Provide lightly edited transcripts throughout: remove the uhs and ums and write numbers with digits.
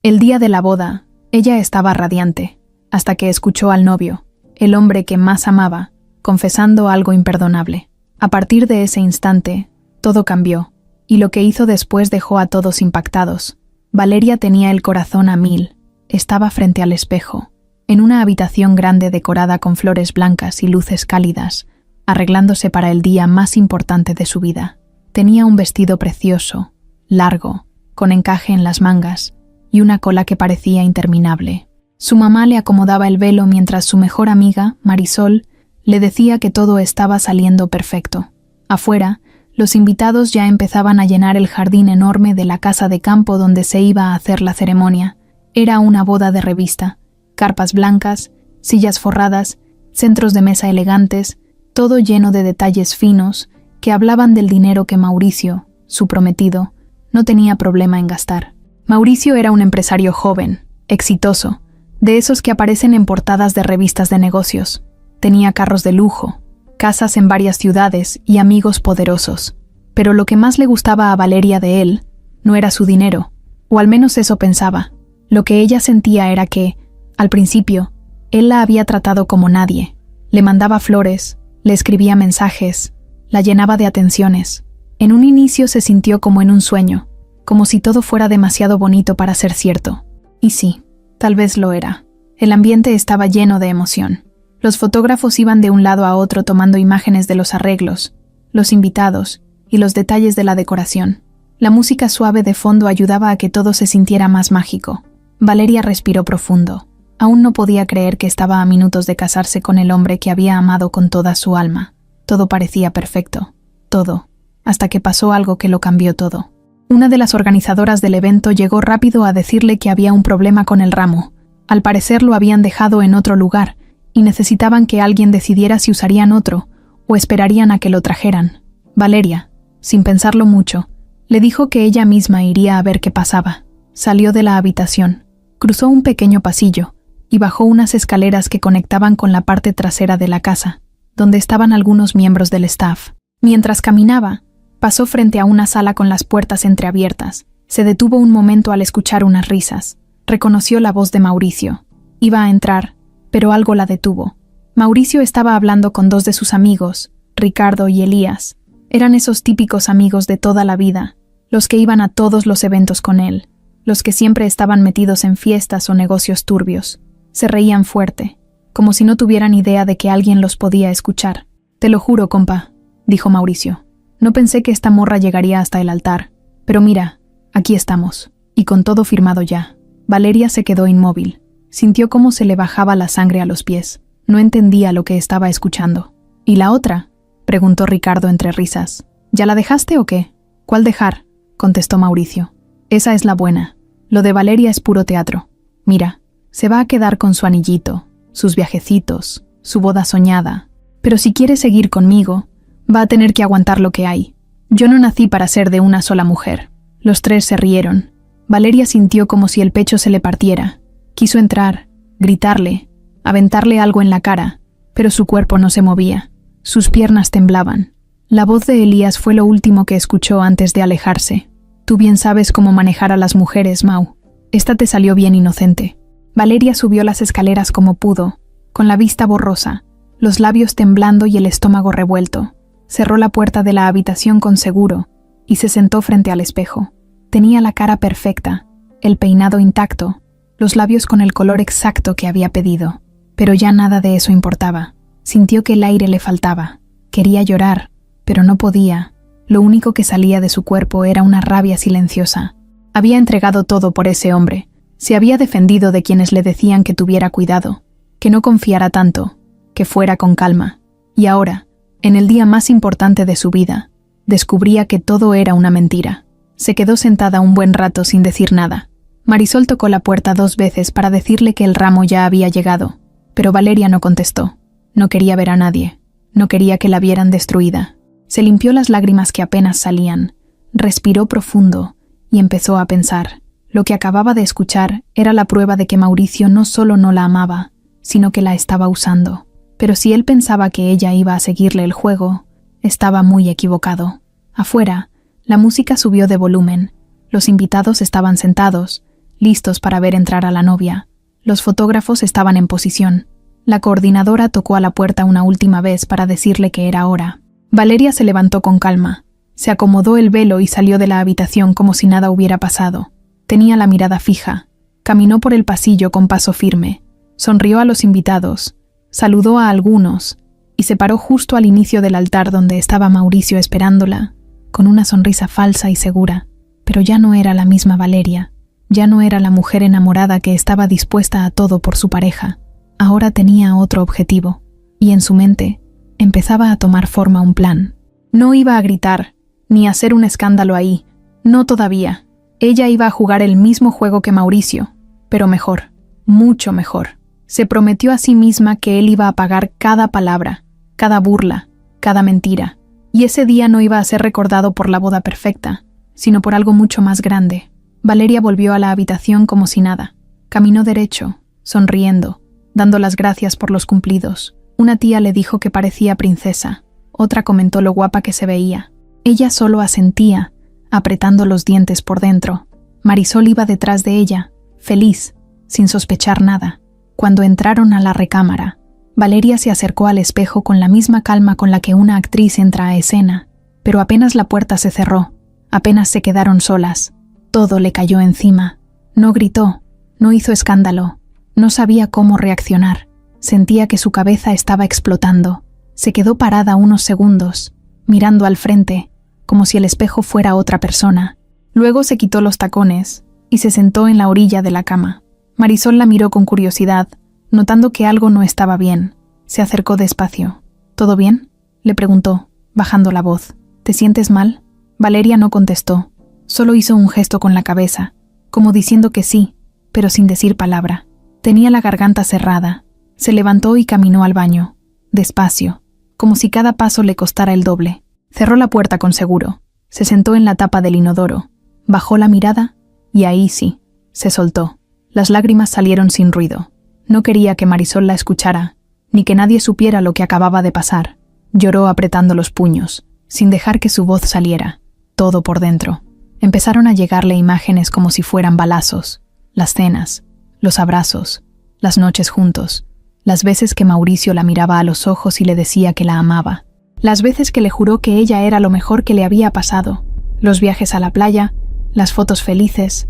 El día de la boda, ella estaba radiante, hasta que escuchó al novio, el hombre que más amaba, confesando algo imperdonable. A partir de ese instante, todo cambió, y lo que hizo después dejó a todos impactados. Valeria tenía el corazón a 1000. Estaba frente al espejo, en una habitación grande decorada con flores blancas y luces cálidas, arreglándose para el día más importante de su vida. Tenía un vestido precioso, largo, con encaje en las mangas, y una cola que parecía interminable. Su mamá le acomodaba el velo mientras su mejor amiga, Marisol, le decía que todo estaba saliendo perfecto. Afuera, los invitados ya empezaban a llenar el jardín enorme de la casa de campo donde se iba a hacer la ceremonia. Era una boda de revista, carpas blancas, sillas forradas, centros de mesa elegantes, todo lleno de detalles finos que hablaban del dinero que Mauricio, su prometido, no tenía problema en gastar. Mauricio era un empresario joven, exitoso, de esos que aparecen en portadas de revistas de negocios. Tenía carros de lujo, casas en varias ciudades y amigos poderosos. Pero lo que más le gustaba a Valeria de él no era su dinero, o al menos eso pensaba. Lo que ella sentía era que, al principio, él la había tratado como nadie. Le mandaba flores, le escribía mensajes, la llenaba de atenciones. En un inicio se sintió como en un sueño, como si todo fuera demasiado bonito para ser cierto. Y sí, tal vez lo era. El ambiente estaba lleno de emoción. Los fotógrafos iban de un lado a otro tomando imágenes de los arreglos, los invitados y los detalles de la decoración. La música suave de fondo ayudaba a que todo se sintiera más mágico. Valeria respiró profundo. Aún no podía creer que estaba a minutos de casarse con el hombre que había amado con toda su alma. Todo parecía perfecto. Todo. Hasta que pasó algo que lo cambió todo. Una de las organizadoras del evento llegó rápido a decirle que había un problema con el ramo. Al parecer lo habían dejado en otro lugar, y necesitaban que alguien decidiera si usarían otro, o esperarían a que lo trajeran. Valeria, sin pensarlo mucho, le dijo que ella misma iría a ver qué pasaba. Salió de la habitación, cruzó un pequeño pasillo, y bajó unas escaleras que conectaban con la parte trasera de la casa, donde estaban algunos miembros del staff. Mientras caminaba, pasó frente a una sala con las puertas entreabiertas. Se detuvo un momento al escuchar unas risas. Reconoció la voz de Mauricio. Iba a entrar, pero algo la detuvo. Mauricio estaba hablando con dos de sus amigos, Ricardo y Elías. Eran esos típicos amigos de toda la vida, los que iban a todos los eventos con él, los que siempre estaban metidos en fiestas o negocios turbios. Se reían fuerte, como si no tuvieran idea de que alguien los podía escuchar. «Te lo juro, compa», dijo Mauricio. «No pensé que esta morra llegaría hasta el altar. Pero mira, aquí estamos, y con todo firmado ya». Valeria se quedó inmóvil. Sintió cómo se le bajaba la sangre a los pies. No entendía lo que estaba escuchando. «¿Y la otra?», preguntó Ricardo entre risas. «¿Ya la dejaste o qué?». «¿Cuál dejar?», contestó Mauricio. «Esa es la buena. Lo de Valeria es puro teatro. Mira, se va a quedar con su anillito, sus viajecitos, su boda soñada. Pero si quiere seguir conmigo, va a tener que aguantar lo que hay. Yo no nací para ser de una sola mujer». Los tres se rieron. Valeria sintió como si el pecho se le partiera. Quiso entrar, gritarle, aventarle algo en la cara, pero su cuerpo no se movía. Sus piernas temblaban. La voz de Elías fue lo último que escuchó antes de alejarse. «Tú bien sabes cómo manejar a las mujeres, Mau. Esta te salió bien inocente». Valeria subió las escaleras como pudo, con la vista borrosa, los labios temblando y el estómago revuelto. Cerró la puerta de la habitación con seguro y se sentó frente al espejo. Tenía la cara perfecta, el peinado intacto, los labios con el color exacto que había pedido. Pero ya nada de eso importaba. Sintió que el aire le faltaba. Quería llorar, pero no podía. Lo único que salía de su cuerpo era una rabia silenciosa. Había entregado todo por ese hombre. Se había defendido de quienes le decían que tuviera cuidado, que no confiara tanto, que fuera con calma. Y ahora, en el día más importante de su vida, descubría que todo era una mentira. Se quedó sentada un buen rato sin decir nada. Marisol tocó la puerta 2 veces para decirle que el ramo ya había llegado, pero Valeria no contestó. No quería ver a nadie. No quería que la vieran destruida. Se limpió las lágrimas que apenas salían, respiró profundo y empezó a pensar. Lo que acababa de escuchar era la prueba de que Mauricio no solo no la amaba, sino que la estaba usando. Pero si él pensaba que ella iba a seguirle el juego, estaba muy equivocado. Afuera, la música subió de volumen. Los invitados estaban sentados, listos para ver entrar a la novia. Los fotógrafos estaban en posición. La coordinadora tocó a la puerta una última vez para decirle que era hora. Valeria se levantó con calma. Se acomodó el velo y salió de la habitación como si nada hubiera pasado. Tenía la mirada fija. Caminó por el pasillo con paso firme. Sonrió a los invitados. Saludó a algunos y se paró justo al inicio del altar donde estaba Mauricio esperándola, con una sonrisa falsa y segura. Pero ya no era la misma Valeria. Ya no era la mujer enamorada que estaba dispuesta a todo por su pareja. Ahora tenía otro objetivo, y en su mente empezaba a tomar forma un plan. No iba a gritar, ni a hacer un escándalo ahí. No todavía. Ella iba a jugar el mismo juego que Mauricio, pero mejor, mucho mejor. Se prometió a sí misma que él iba a pagar cada palabra, cada burla, cada mentira. Y ese día no iba a ser recordado por la boda perfecta, sino por algo mucho más grande. Valeria volvió a la habitación como si nada. Caminó derecho, sonriendo, dando las gracias por los cumplidos. Una tía le dijo que parecía princesa, otra comentó lo guapa que se veía. Ella solo asentía, apretando los dientes por dentro. Marisol iba detrás de ella, feliz, sin sospechar nada. Cuando entraron a la recámara, Valeria se acercó al espejo con la misma calma con la que una actriz entra a escena, pero apenas la puerta se cerró, apenas se quedaron solas, todo le cayó encima. No gritó, no hizo escándalo, no sabía cómo reaccionar. Sentía que su cabeza estaba explotando. Se quedó parada unos segundos, mirando al frente, como si el espejo fuera otra persona. Luego se quitó los tacones y se sentó en la orilla de la cama. Marisol la miró con curiosidad, notando que algo no estaba bien. Se acercó despacio. ¿Todo bien?, le preguntó, bajando la voz. ¿Te sientes mal? Valeria no contestó. Solo hizo un gesto con la cabeza, como diciendo que sí, pero sin decir palabra. Tenía la garganta cerrada. Se levantó y caminó al baño, despacio, como si cada paso le costara el doble. Cerró la puerta con seguro. Se sentó en la tapa del inodoro. Bajó la mirada y ahí sí, se soltó. Las lágrimas salieron sin ruido. No quería que Marisol la escuchara, ni que nadie supiera lo que acababa de pasar. Lloró apretando los puños, sin dejar que su voz saliera, todo por dentro. Empezaron a llegarle imágenes como si fueran balazos, las cenas, los abrazos, las noches juntos, las veces que Mauricio la miraba a los ojos y le decía que la amaba, las veces que le juró que ella era lo mejor que le había pasado, los viajes a la playa, las fotos felices,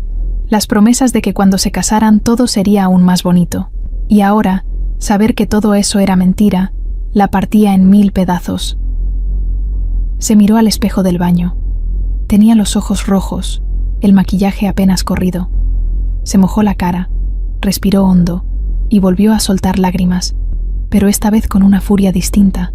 las promesas de que cuando se casaran todo sería aún más bonito. Y ahora, saber que todo eso era mentira, la partía en 1000 pedazos. Se miró al espejo del baño. Tenía los ojos rojos, el maquillaje apenas corrido. Se mojó la cara, respiró hondo y volvió a soltar lágrimas, pero esta vez con una furia distinta.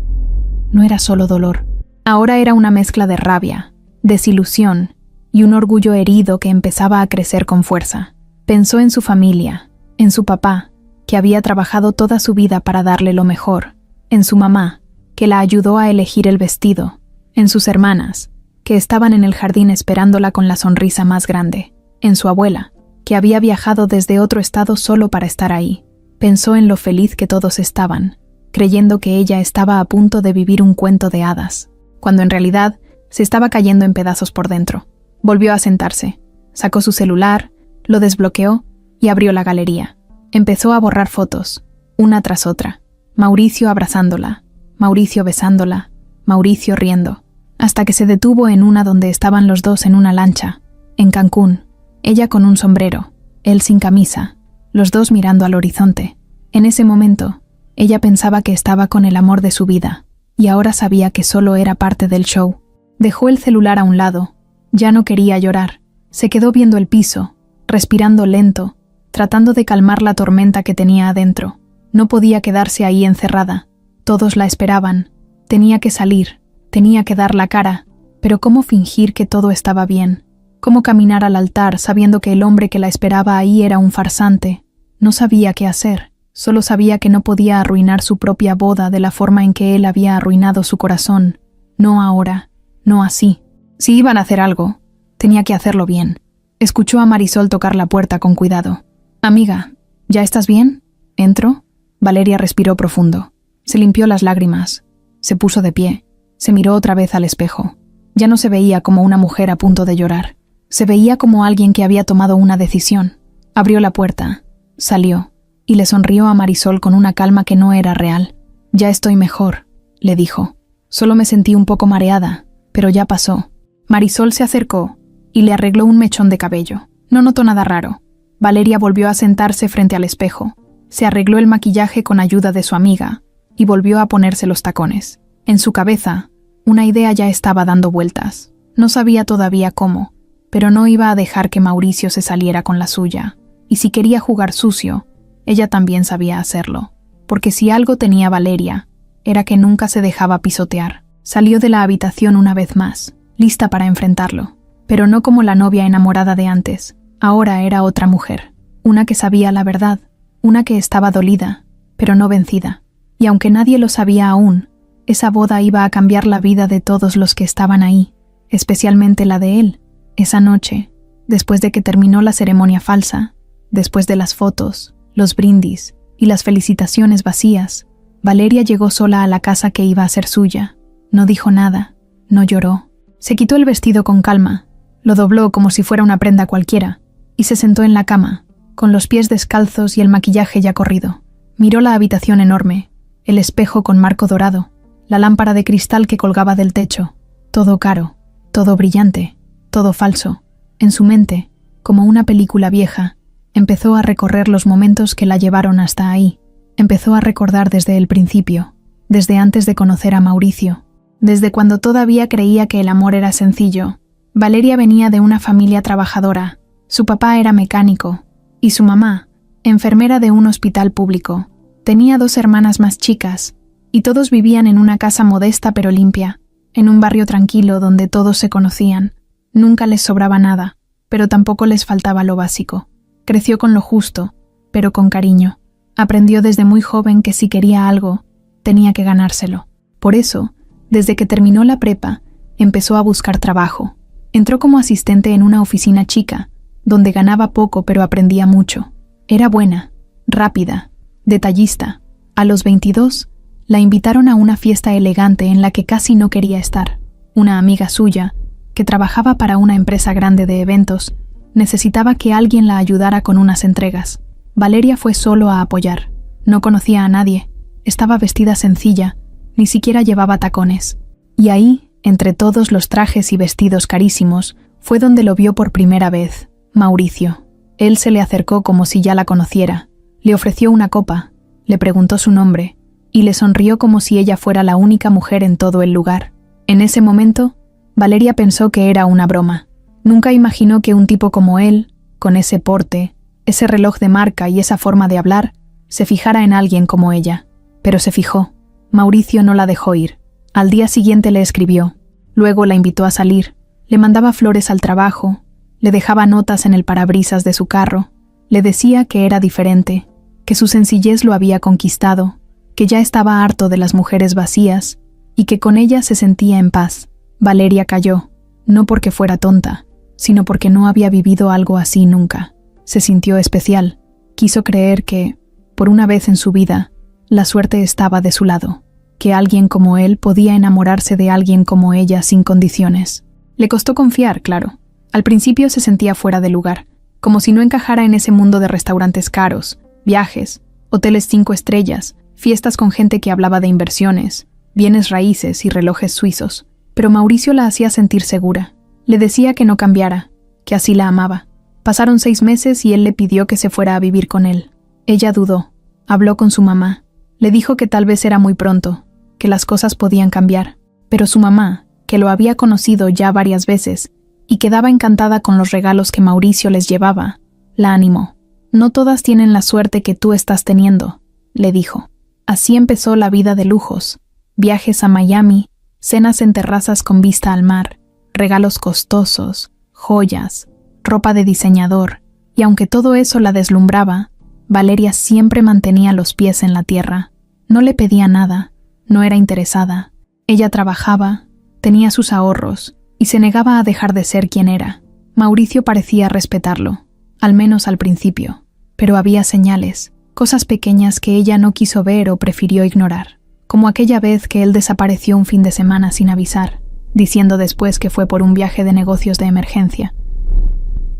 No era solo dolor. Ahora era una mezcla de rabia, desilusión y un orgullo herido que empezaba a crecer con fuerza. Pensó en su familia, en su papá, que había trabajado toda su vida para darle lo mejor, en su mamá, que la ayudó a elegir el vestido, en sus hermanas, que estaban en el jardín esperándola con la sonrisa más grande, en su abuela, que había viajado desde otro estado solo para estar ahí. Pensó en lo feliz que todos estaban, creyendo que ella estaba a punto de vivir un cuento de hadas, cuando en realidad se estaba cayendo en pedazos por dentro. Volvió a sentarse, sacó su celular, lo desbloqueó y abrió la galería. Empezó a borrar fotos, una tras otra. Mauricio abrazándola, Mauricio besándola, Mauricio riendo, hasta que se detuvo en una donde estaban los dos en una lancha, en Cancún, ella con un sombrero, él sin camisa, los dos mirando al horizonte. En ese momento, ella pensaba que estaba con el amor de su vida, y ahora sabía que solo era parte del show. Dejó el celular a un lado, ya no quería llorar, se quedó viendo el piso, respirando lento, tratando de calmar la tormenta que tenía adentro. No podía quedarse ahí encerrada. Todos la esperaban. Tenía que salir, tenía que dar la cara, pero ¿cómo fingir que todo estaba bien? ¿Cómo caminar al altar sabiendo que el hombre que la esperaba ahí era un farsante? No sabía qué hacer, solo sabía que no podía arruinar su propia boda de la forma en que él había arruinado su corazón. No ahora, no así. Si iban a hacer algo, tenía que hacerlo bien. Escuchó a Marisol tocar la puerta con cuidado. «Amiga, ¿ya estás bien? ¿Entro?» Valeria respiró profundo. Se limpió las lágrimas. Se puso de pie. Se miró otra vez al espejo. Ya no se veía como una mujer a punto de llorar. Se veía como alguien que había tomado una decisión. Abrió la puerta, salió, y le sonrió a Marisol con una calma que no era real. «Ya estoy mejor», le dijo. «Solo me sentí un poco mareada, pero ya pasó». Marisol se acercó y le arregló un mechón de cabello. No notó nada raro. Valeria volvió a sentarse frente al espejo, se arregló el maquillaje con ayuda de su amiga y volvió a ponerse los tacones. En su cabeza, una idea ya estaba dando vueltas. No sabía todavía cómo, pero no iba a dejar que Mauricio se saliera con la suya. Y si quería jugar sucio, ella también sabía hacerlo. Porque si algo tenía Valeria, era que nunca se dejaba pisotear. Salió de la habitación una vez más, lista para enfrentarlo. Pero no como la novia enamorada de antes. Ahora era otra mujer. Una que sabía la verdad. Una que estaba dolida, pero no vencida. Y aunque nadie lo sabía aún, esa boda iba a cambiar la vida de todos los que estaban ahí, especialmente la de él. Esa noche, después de que terminó la ceremonia falsa, después de las fotos, los brindis y las felicitaciones vacías, Valeria llegó sola a la casa que iba a ser suya. No dijo nada, no lloró. Se quitó el vestido con calma, lo dobló como si fuera una prenda cualquiera, y se sentó en la cama, con los pies descalzos y el maquillaje ya corrido. Miró la habitación enorme, el espejo con marco dorado, la lámpara de cristal que colgaba del techo. Todo caro, todo brillante, todo falso. En su mente, como una película vieja, empezó a recorrer los momentos que la llevaron hasta ahí. Empezó a recordar desde el principio, desde antes de conocer a Mauricio, desde cuando todavía creía que el amor era sencillo. Valeria venía de una familia trabajadora. Su papá era mecánico y su mamá, enfermera de un hospital público. Tenía 2 hermanas más chicas y todos vivían en una casa modesta pero limpia, en un barrio tranquilo donde todos se conocían. Nunca les sobraba nada, pero tampoco les faltaba lo básico. Creció con lo justo, pero con cariño. Aprendió desde muy joven que si quería algo, tenía que ganárselo. Por eso, desde que terminó la prepa, empezó a buscar trabajo. Entró como asistente en una oficina chica, donde ganaba poco pero aprendía mucho. Era buena, rápida, detallista. A los 22, la invitaron a una fiesta elegante en la que casi no quería estar. Una amiga suya, que trabajaba para una empresa grande de eventos, necesitaba que alguien la ayudara con unas entregas. Valeria fue solo a apoyar. No conocía a nadie, estaba vestida sencilla, ni siquiera llevaba tacones. Y ahí, entre todos los trajes y vestidos carísimos, fue donde lo vio por primera vez, Mauricio. Él se le acercó como si ya la conociera, le ofreció una copa, le preguntó su nombre, y le sonrió como si ella fuera la única mujer en todo el lugar. En ese momento, Valeria pensó que era una broma. Nunca imaginó que un tipo como él, con ese porte, ese reloj de marca y esa forma de hablar, se fijara en alguien como ella. Pero se fijó. Mauricio no la dejó ir. Al día siguiente le escribió. Luego la invitó a salir. Le mandaba flores al trabajo. Le dejaba notas en el parabrisas de su carro. Le decía que era diferente, que su sencillez lo había conquistado, que ya estaba harto de las mujeres vacías y que con ella se sentía en paz. Valeria calló, no porque fuera tonta, sino porque no había vivido algo así nunca. Se sintió especial. Quiso creer que, por una vez en su vida, la suerte estaba de su lado, que alguien como él podía enamorarse de alguien como ella sin condiciones. Le costó confiar, claro. Al principio se sentía fuera de lugar, como si no encajara en ese mundo de restaurantes caros, viajes, hoteles 5 estrellas, fiestas con gente que hablaba de inversiones, bienes raíces y relojes suizos. Pero Mauricio la hacía sentir segura. Le decía que no cambiara, que así la amaba. Pasaron 6 meses y él le pidió que se fuera a vivir con él. Ella dudó. Habló con su mamá. Le dijo que tal vez era muy pronto, que las cosas podían cambiar. Pero su mamá, que lo había conocido ya varias veces y quedaba encantada con los regalos que Mauricio les llevaba, la animó. «No todas tienen la suerte que tú estás teniendo», le dijo. Así empezó la vida de lujos. Viajes a Miami, cenas en terrazas con vista al mar, regalos costosos, joyas, ropa de diseñador, y aunque todo eso la deslumbraba, Valeria siempre mantenía los pies en la tierra. No le pedía nada, no era interesada. Ella trabajaba, tenía sus ahorros, y se negaba a dejar de ser quien era. Mauricio parecía respetarlo, al menos al principio, pero había señales, cosas pequeñas que ella no quiso ver o prefirió ignorar, como aquella vez que él desapareció un fin de semana sin avisar, diciendo después que fue por un viaje de negocios de emergencia.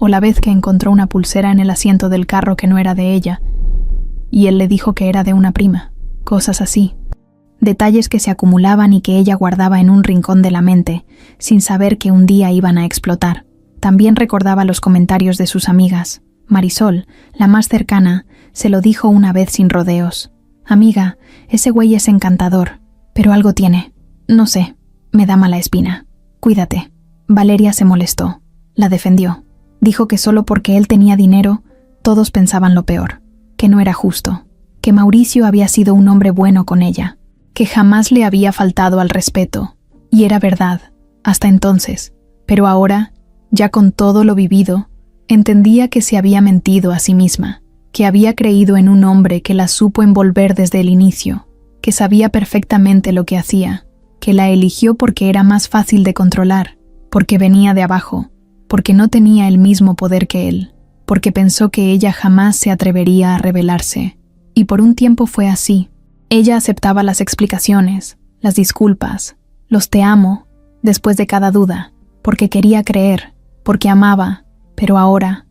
o la vez que encontró una pulsera en el asiento del carro que no era de ella, y él le dijo que era de una prima, cosas así. Detalles que se acumulaban y que ella guardaba en un rincón de la mente, sin saber que un día iban a explotar. También recordaba los comentarios de sus amigas. Marisol, la más cercana, se lo dijo una vez sin rodeos. «Amiga, ese güey es encantador, pero algo tiene. No sé, me da mala espina. Cuídate». Valeria se molestó. La defendió. Dijo que solo porque él tenía dinero, todos pensaban lo peor, que no era justo, que Mauricio había sido un hombre bueno con ella, que jamás le había faltado al respeto. Y era verdad, hasta entonces. Pero ahora, ya con todo lo vivido, entendía que se había mentido a sí misma, que había creído en un hombre que la supo envolver desde el inicio, que sabía perfectamente lo que hacía, que la eligió porque era más fácil de controlar, porque venía de abajo, porque no tenía el mismo poder que él, porque pensó que ella jamás se atrevería a rebelarse. Y por un tiempo fue así. Ella aceptaba las explicaciones, las disculpas, los te amo, después de cada duda, porque quería creer, porque amaba, pero ahora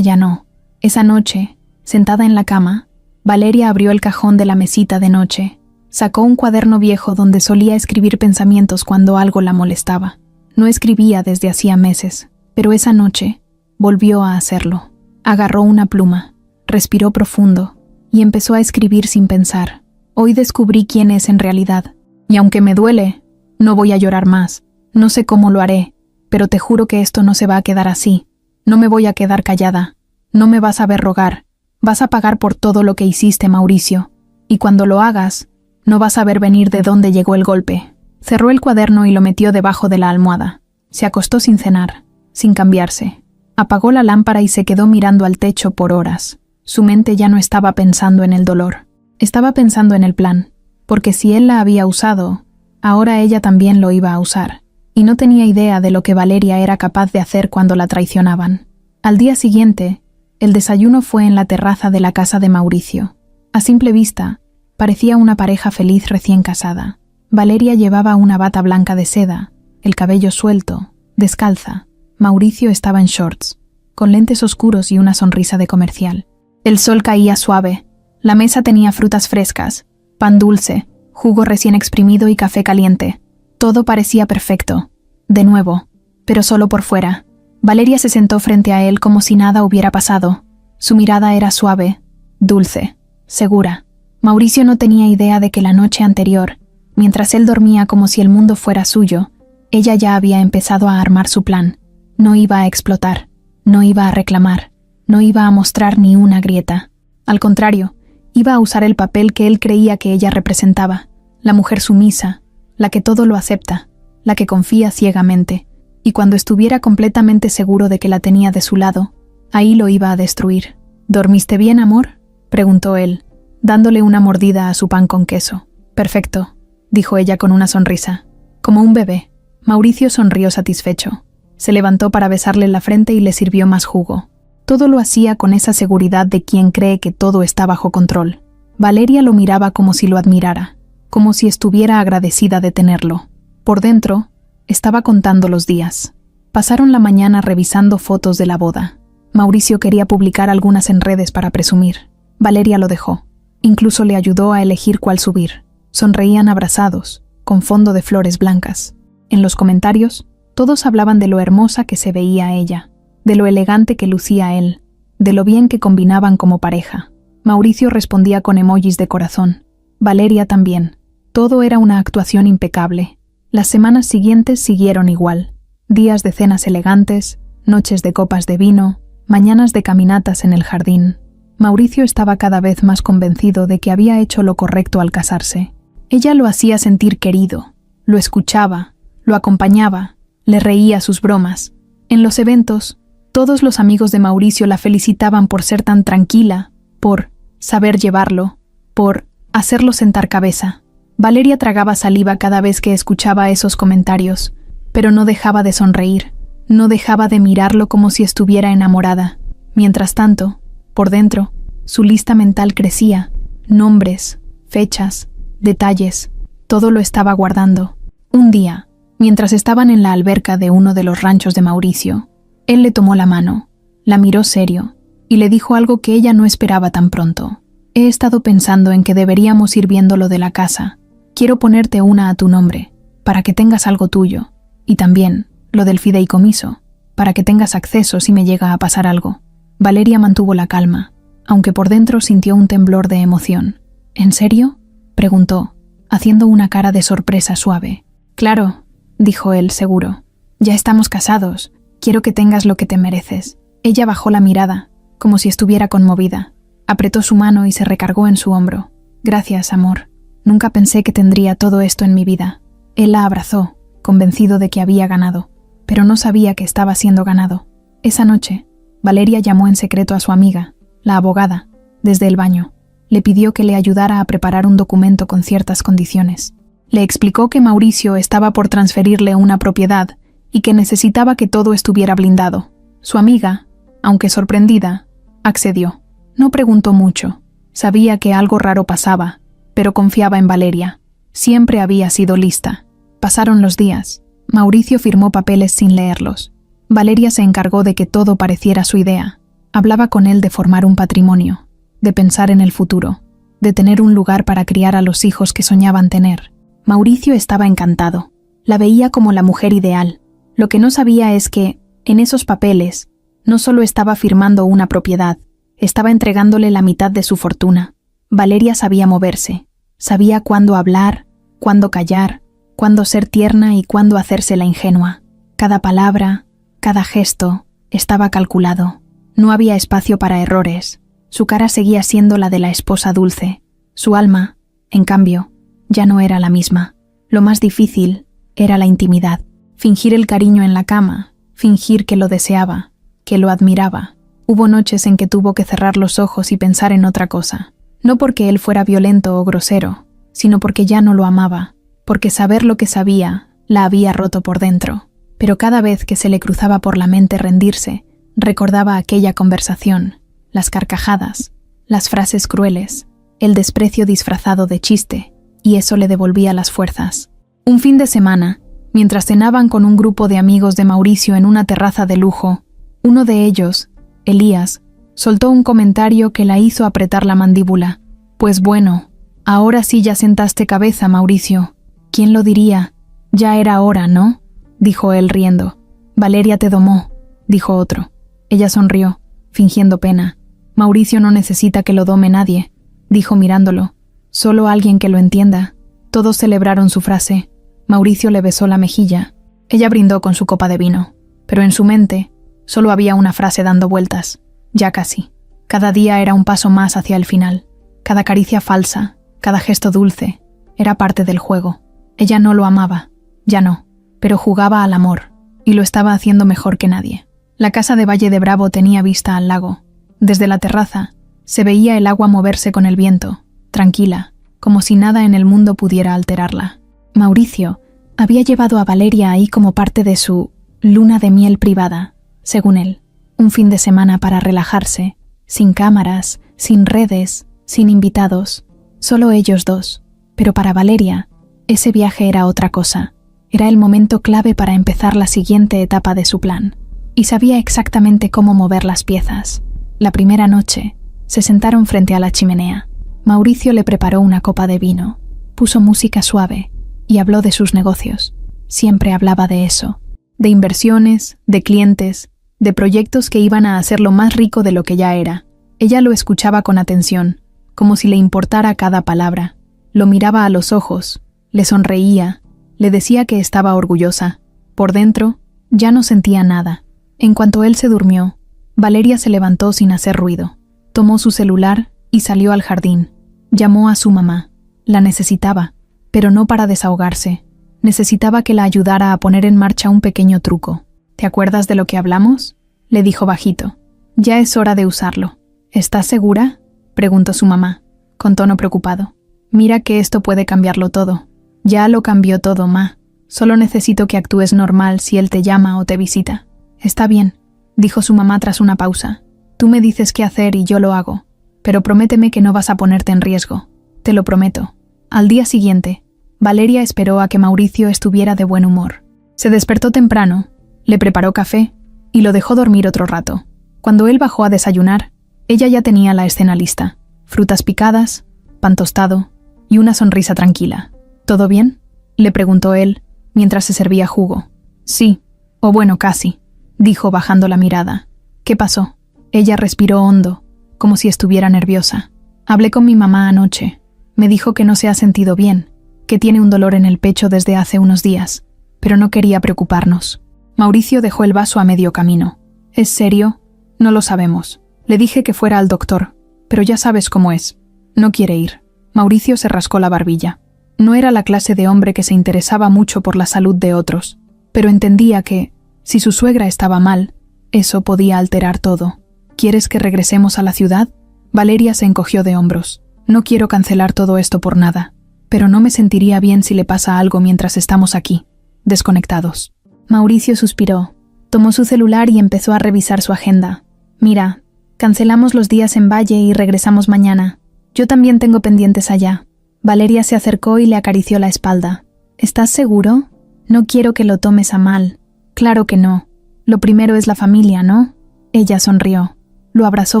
ya no. Esa noche, sentada en la cama, Valeria abrió el cajón de la mesita de noche, sacó un cuaderno viejo donde solía escribir pensamientos cuando algo la molestaba. No escribía desde hacía meses, pero esa noche volvió a hacerlo. Agarró una pluma, respiró profundo y empezó a escribir sin pensar. Hoy descubrí quién es en realidad, y aunque me duele, no voy a llorar más. No sé cómo lo haré, pero te juro que esto no se va a quedar así. No me voy a quedar callada. No me vas a ver rogar. Vas a pagar por todo lo que hiciste, Mauricio. Y cuando lo hagas, no vas a ver venir de dónde llegó el golpe. Cerró el cuaderno y lo metió debajo de la almohada. Se acostó sin cenar, sin cambiarse. Apagó la lámpara y se quedó mirando al techo por horas. Su mente ya no estaba pensando en el dolor. Estaba pensando en el plan, porque si él la había usado, ahora ella también lo iba a usar. Y no tenía idea de lo que Valeria era capaz de hacer cuando la traicionaban. Al día siguiente, el desayuno fue en la terraza de la casa de Mauricio. A simple vista, parecía una pareja feliz recién casada. Valeria llevaba una bata blanca de seda, el cabello suelto, descalza. Mauricio estaba en shorts, con lentes oscuros y una sonrisa de comercial. El sol caía suave. La mesa tenía frutas frescas, pan dulce, jugo recién exprimido y café caliente. Todo parecía perfecto. De nuevo, pero solo por fuera. Valeria se sentó frente a él como si nada hubiera pasado. Su mirada era suave, dulce, segura. Mauricio no tenía idea de que la noche anterior, mientras él dormía como si el mundo fuera suyo, ella ya había empezado a armar su plan. No iba a explotar, no iba a reclamar, no iba a mostrar ni una grieta. Al contrario, iba a usar el papel que él creía que ella representaba, la mujer sumisa, la que todo lo acepta, la que confía ciegamente, y cuando estuviera completamente seguro de que la tenía de su lado, ahí lo iba a destruir. ¿Dormiste bien, amor?, preguntó él, dándole una mordida a su pan con queso. Perfecto, dijo ella con una sonrisa, como un bebé. Mauricio sonrió satisfecho. Se levantó para besarle la frente y le sirvió más jugo. Todo lo hacía con esa seguridad de quien cree que todo está bajo control. Valeria lo miraba como si lo admirara, como si estuviera agradecida de tenerlo. Por dentro, estaba contando los días. Pasaron la mañana revisando fotos de la boda. Mauricio quería publicar algunas en redes para presumir. Valeria lo dejó. Incluso le ayudó a elegir cuál subir. Sonreían abrazados, con fondo de flores blancas. En los comentarios, todos hablaban de lo hermosa que se veía ella, de lo elegante que lucía él, de lo bien que combinaban como pareja. Mauricio respondía con emojis de corazón. Valeria también. Todo era una actuación impecable. Las semanas siguientes siguieron igual. Días de cenas elegantes, noches de copas de vino, mañanas de caminatas en el jardín. Mauricio estaba cada vez más convencido de que había hecho lo correcto al casarse. Ella lo hacía sentir querido, lo escuchaba, lo acompañaba, le reía sus bromas. En los eventos, todos los amigos de Mauricio la felicitaban por ser tan tranquila, por saber llevarlo, por hacerlo sentar cabeza. Valeria tragaba saliva cada vez que escuchaba esos comentarios, pero no dejaba de sonreír, no dejaba de mirarlo como si estuviera enamorada. Mientras tanto, por dentro, su lista mental crecía. Nombres, fechas, detalles, todo lo estaba guardando. Un día, mientras estaban en la alberca de uno de los ranchos de Mauricio, él le tomó la mano, La miró serio y le dijo algo que ella no esperaba tan pronto. He estado pensando en que deberíamos ir viendo lo de la casa. Quiero ponerte una a tu nombre, para que tengas algo tuyo. Y también lo del fideicomiso, para que tengas acceso si me llega a pasar algo. Valeria mantuvo la calma, aunque por dentro sintió un temblor de emoción. ¿En serio?, preguntó, haciendo una cara de sorpresa suave. Claro, dijo él seguro. Ya estamos casados. Quiero que tengas lo que te mereces. Ella bajó la mirada, como si estuviera conmovida. Apretó su mano y se recargó en su hombro. Gracias, amor. Nunca pensé que tendría todo esto en mi vida. Él la abrazó, convencido de que había ganado, pero no sabía que estaba siendo ganado. Esa noche, Valeria llamó en secreto a su amiga, la abogada, desde el baño. Le pidió que le ayudara a preparar un documento con ciertas condiciones. Le explicó que Mauricio estaba por transferirle una propiedad y que necesitaba que todo estuviera blindado. Su amiga, aunque sorprendida, accedió. No preguntó mucho. Sabía que algo raro pasaba, pero confiaba en Valeria. Siempre había sido lista. Pasaron los días. Mauricio firmó papeles sin leerlos. Valeria se encargó de que todo pareciera su idea. Hablaba con él de formar un patrimonio, de pensar en el futuro, de tener un lugar para criar a los hijos que soñaban tener. Mauricio estaba encantado. La veía como la mujer ideal. Lo que no sabía es que, en esos papeles, no solo estaba firmando una propiedad, estaba entregándole la mitad de su fortuna. Valeria sabía moverse, sabía cuándo hablar, cuándo callar, cuándo ser tierna y cuándo hacerse la ingenua. Cada palabra, cada gesto, estaba calculado. No había espacio para errores. Su cara seguía siendo la de la esposa dulce. Su alma, en cambio, ya no era la misma. Lo más difícil era la intimidad. Fingir el cariño en la cama, fingir que lo deseaba, que lo admiraba. Hubo noches en que tuvo que cerrar los ojos y pensar en otra cosa. No porque él fuera violento o grosero, sino porque ya no lo amaba, porque saber lo que sabía la había roto por dentro. Pero cada vez que se le cruzaba por la mente rendirse, recordaba aquella conversación, las carcajadas, las frases crueles, el desprecio disfrazado de chiste, y eso le devolvía las fuerzas. Un fin de semana, mientras cenaban con un grupo de amigos de Mauricio en una terraza de lujo, uno de ellos, Elías, soltó un comentario que la hizo apretar la mandíbula. Pues bueno, ahora sí ya sentaste cabeza, Mauricio. ¿Quién lo diría? Ya era hora, ¿no?, dijo él riendo. Valeria te domó, dijo otro. Ella sonrió, fingiendo pena. Mauricio no necesita que lo dome nadie, dijo mirándolo. Solo alguien que lo entienda. Todos celebraron su frase. Mauricio le besó la mejilla. Ella brindó con su copa de vino, pero en su mente solo había una frase dando vueltas. Ya casi. Cada día era un paso más hacia el final. Cada caricia falsa, cada gesto dulce, era parte del juego. Ella no lo amaba, ya no, pero jugaba al amor, y lo estaba haciendo mejor que nadie. La casa de Valle de Bravo tenía vista al lago. Desde la terraza, se veía el agua moverse con el viento, tranquila, como si nada en el mundo pudiera alterarla. Mauricio había llevado a Valeria ahí como parte de su luna de miel privada, según él. Un fin de semana para relajarse, sin cámaras, sin redes, sin invitados, solo ellos dos. Pero para Valeria, ese viaje era otra cosa. Era el momento clave para empezar la siguiente etapa de su plan. Y sabía exactamente cómo mover las piezas. La primera noche, se sentaron frente a la chimenea. Mauricio le preparó una copa de vino, puso música suave y habló de sus negocios. Siempre hablaba de eso, de inversiones, de clientes, de proyectos que iban a hacerlo más rico de lo que ya era. Ella lo escuchaba con atención, como si le importara cada palabra. Lo miraba a los ojos, le sonreía, le decía que estaba orgullosa. Por dentro, ya no sentía nada. En cuanto él se durmió, Valeria se levantó sin hacer ruido. Tomó su celular y salió al jardín. Llamó a su mamá. La necesitaba, pero no para desahogarse. Necesitaba que la ayudara a poner en marcha un pequeño truco. ¿Te acuerdas de lo que hablamos?, le dijo bajito. Ya es hora de usarlo. ¿Estás segura?, preguntó su mamá, con tono preocupado. Mira que esto puede cambiarlo todo. Ya lo cambió todo, ma. Solo necesito que actúes normal si él te llama o te visita. Está bien, dijo su mamá tras una pausa. Tú me dices qué hacer y yo lo hago. Pero prométeme que no vas a ponerte en riesgo. Te lo prometo. Al día siguiente, Valeria esperó a que Mauricio estuviera de buen humor. Se despertó temprano, le preparó café y lo dejó dormir otro rato. Cuando él bajó a desayunar, ella ya tenía la escena lista: frutas picadas, pan tostado y una sonrisa tranquila. ¿Todo bien?, le preguntó él mientras se servía jugo. Sí, o bueno, casi, dijo bajando la mirada. ¿Qué pasó? Ella respiró hondo, como si estuviera nerviosa. Hablé con mi mamá anoche. Me dijo que no se ha sentido bien, que tiene un dolor en el pecho desde hace unos días, pero no quería preocuparnos. Mauricio dejó el vaso a medio camino. ¿Es serio? No lo sabemos. Le dije que fuera al doctor, pero ya sabes cómo es. No quiere ir. Mauricio se rascó la barbilla. No era la clase de hombre que se interesaba mucho por la salud de otros, pero entendía que, si su suegra estaba mal, eso podía alterar todo. ¿Quieres que regresemos a la ciudad? Valeria se encogió de hombros. No quiero cancelar todo esto por nada, pero no me sentiría bien si le pasa algo mientras estamos aquí, desconectados. Mauricio suspiró, tomó su celular y empezó a revisar su agenda. Mira, cancelamos los días en Valle y regresamos mañana. Yo también tengo pendientes allá. Valeria se acercó y le acarició la espalda. ¿Estás seguro? No quiero que lo tomes a mal. Claro que no. Lo primero es la familia, ¿no? Ella sonrió. Lo abrazó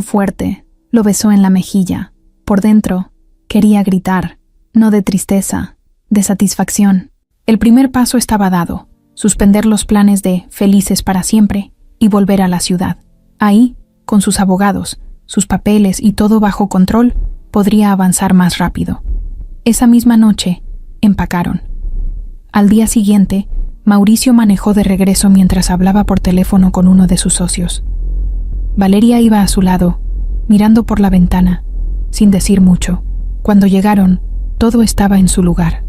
fuerte, lo besó en la mejilla. Por dentro, quería gritar, no de tristeza, de satisfacción. El primer paso estaba dado: suspender los planes de felices para siempre y volver a la ciudad. Ahí, con sus abogados, sus papeles y todo bajo control, podría avanzar más rápido. Esa misma noche, empacaron. Al día siguiente, Mauricio manejó de regreso mientras hablaba por teléfono con uno de sus socios. Valeria iba a su lado, mirando por la ventana, sin decir mucho. Cuando llegaron, todo estaba en su lugar.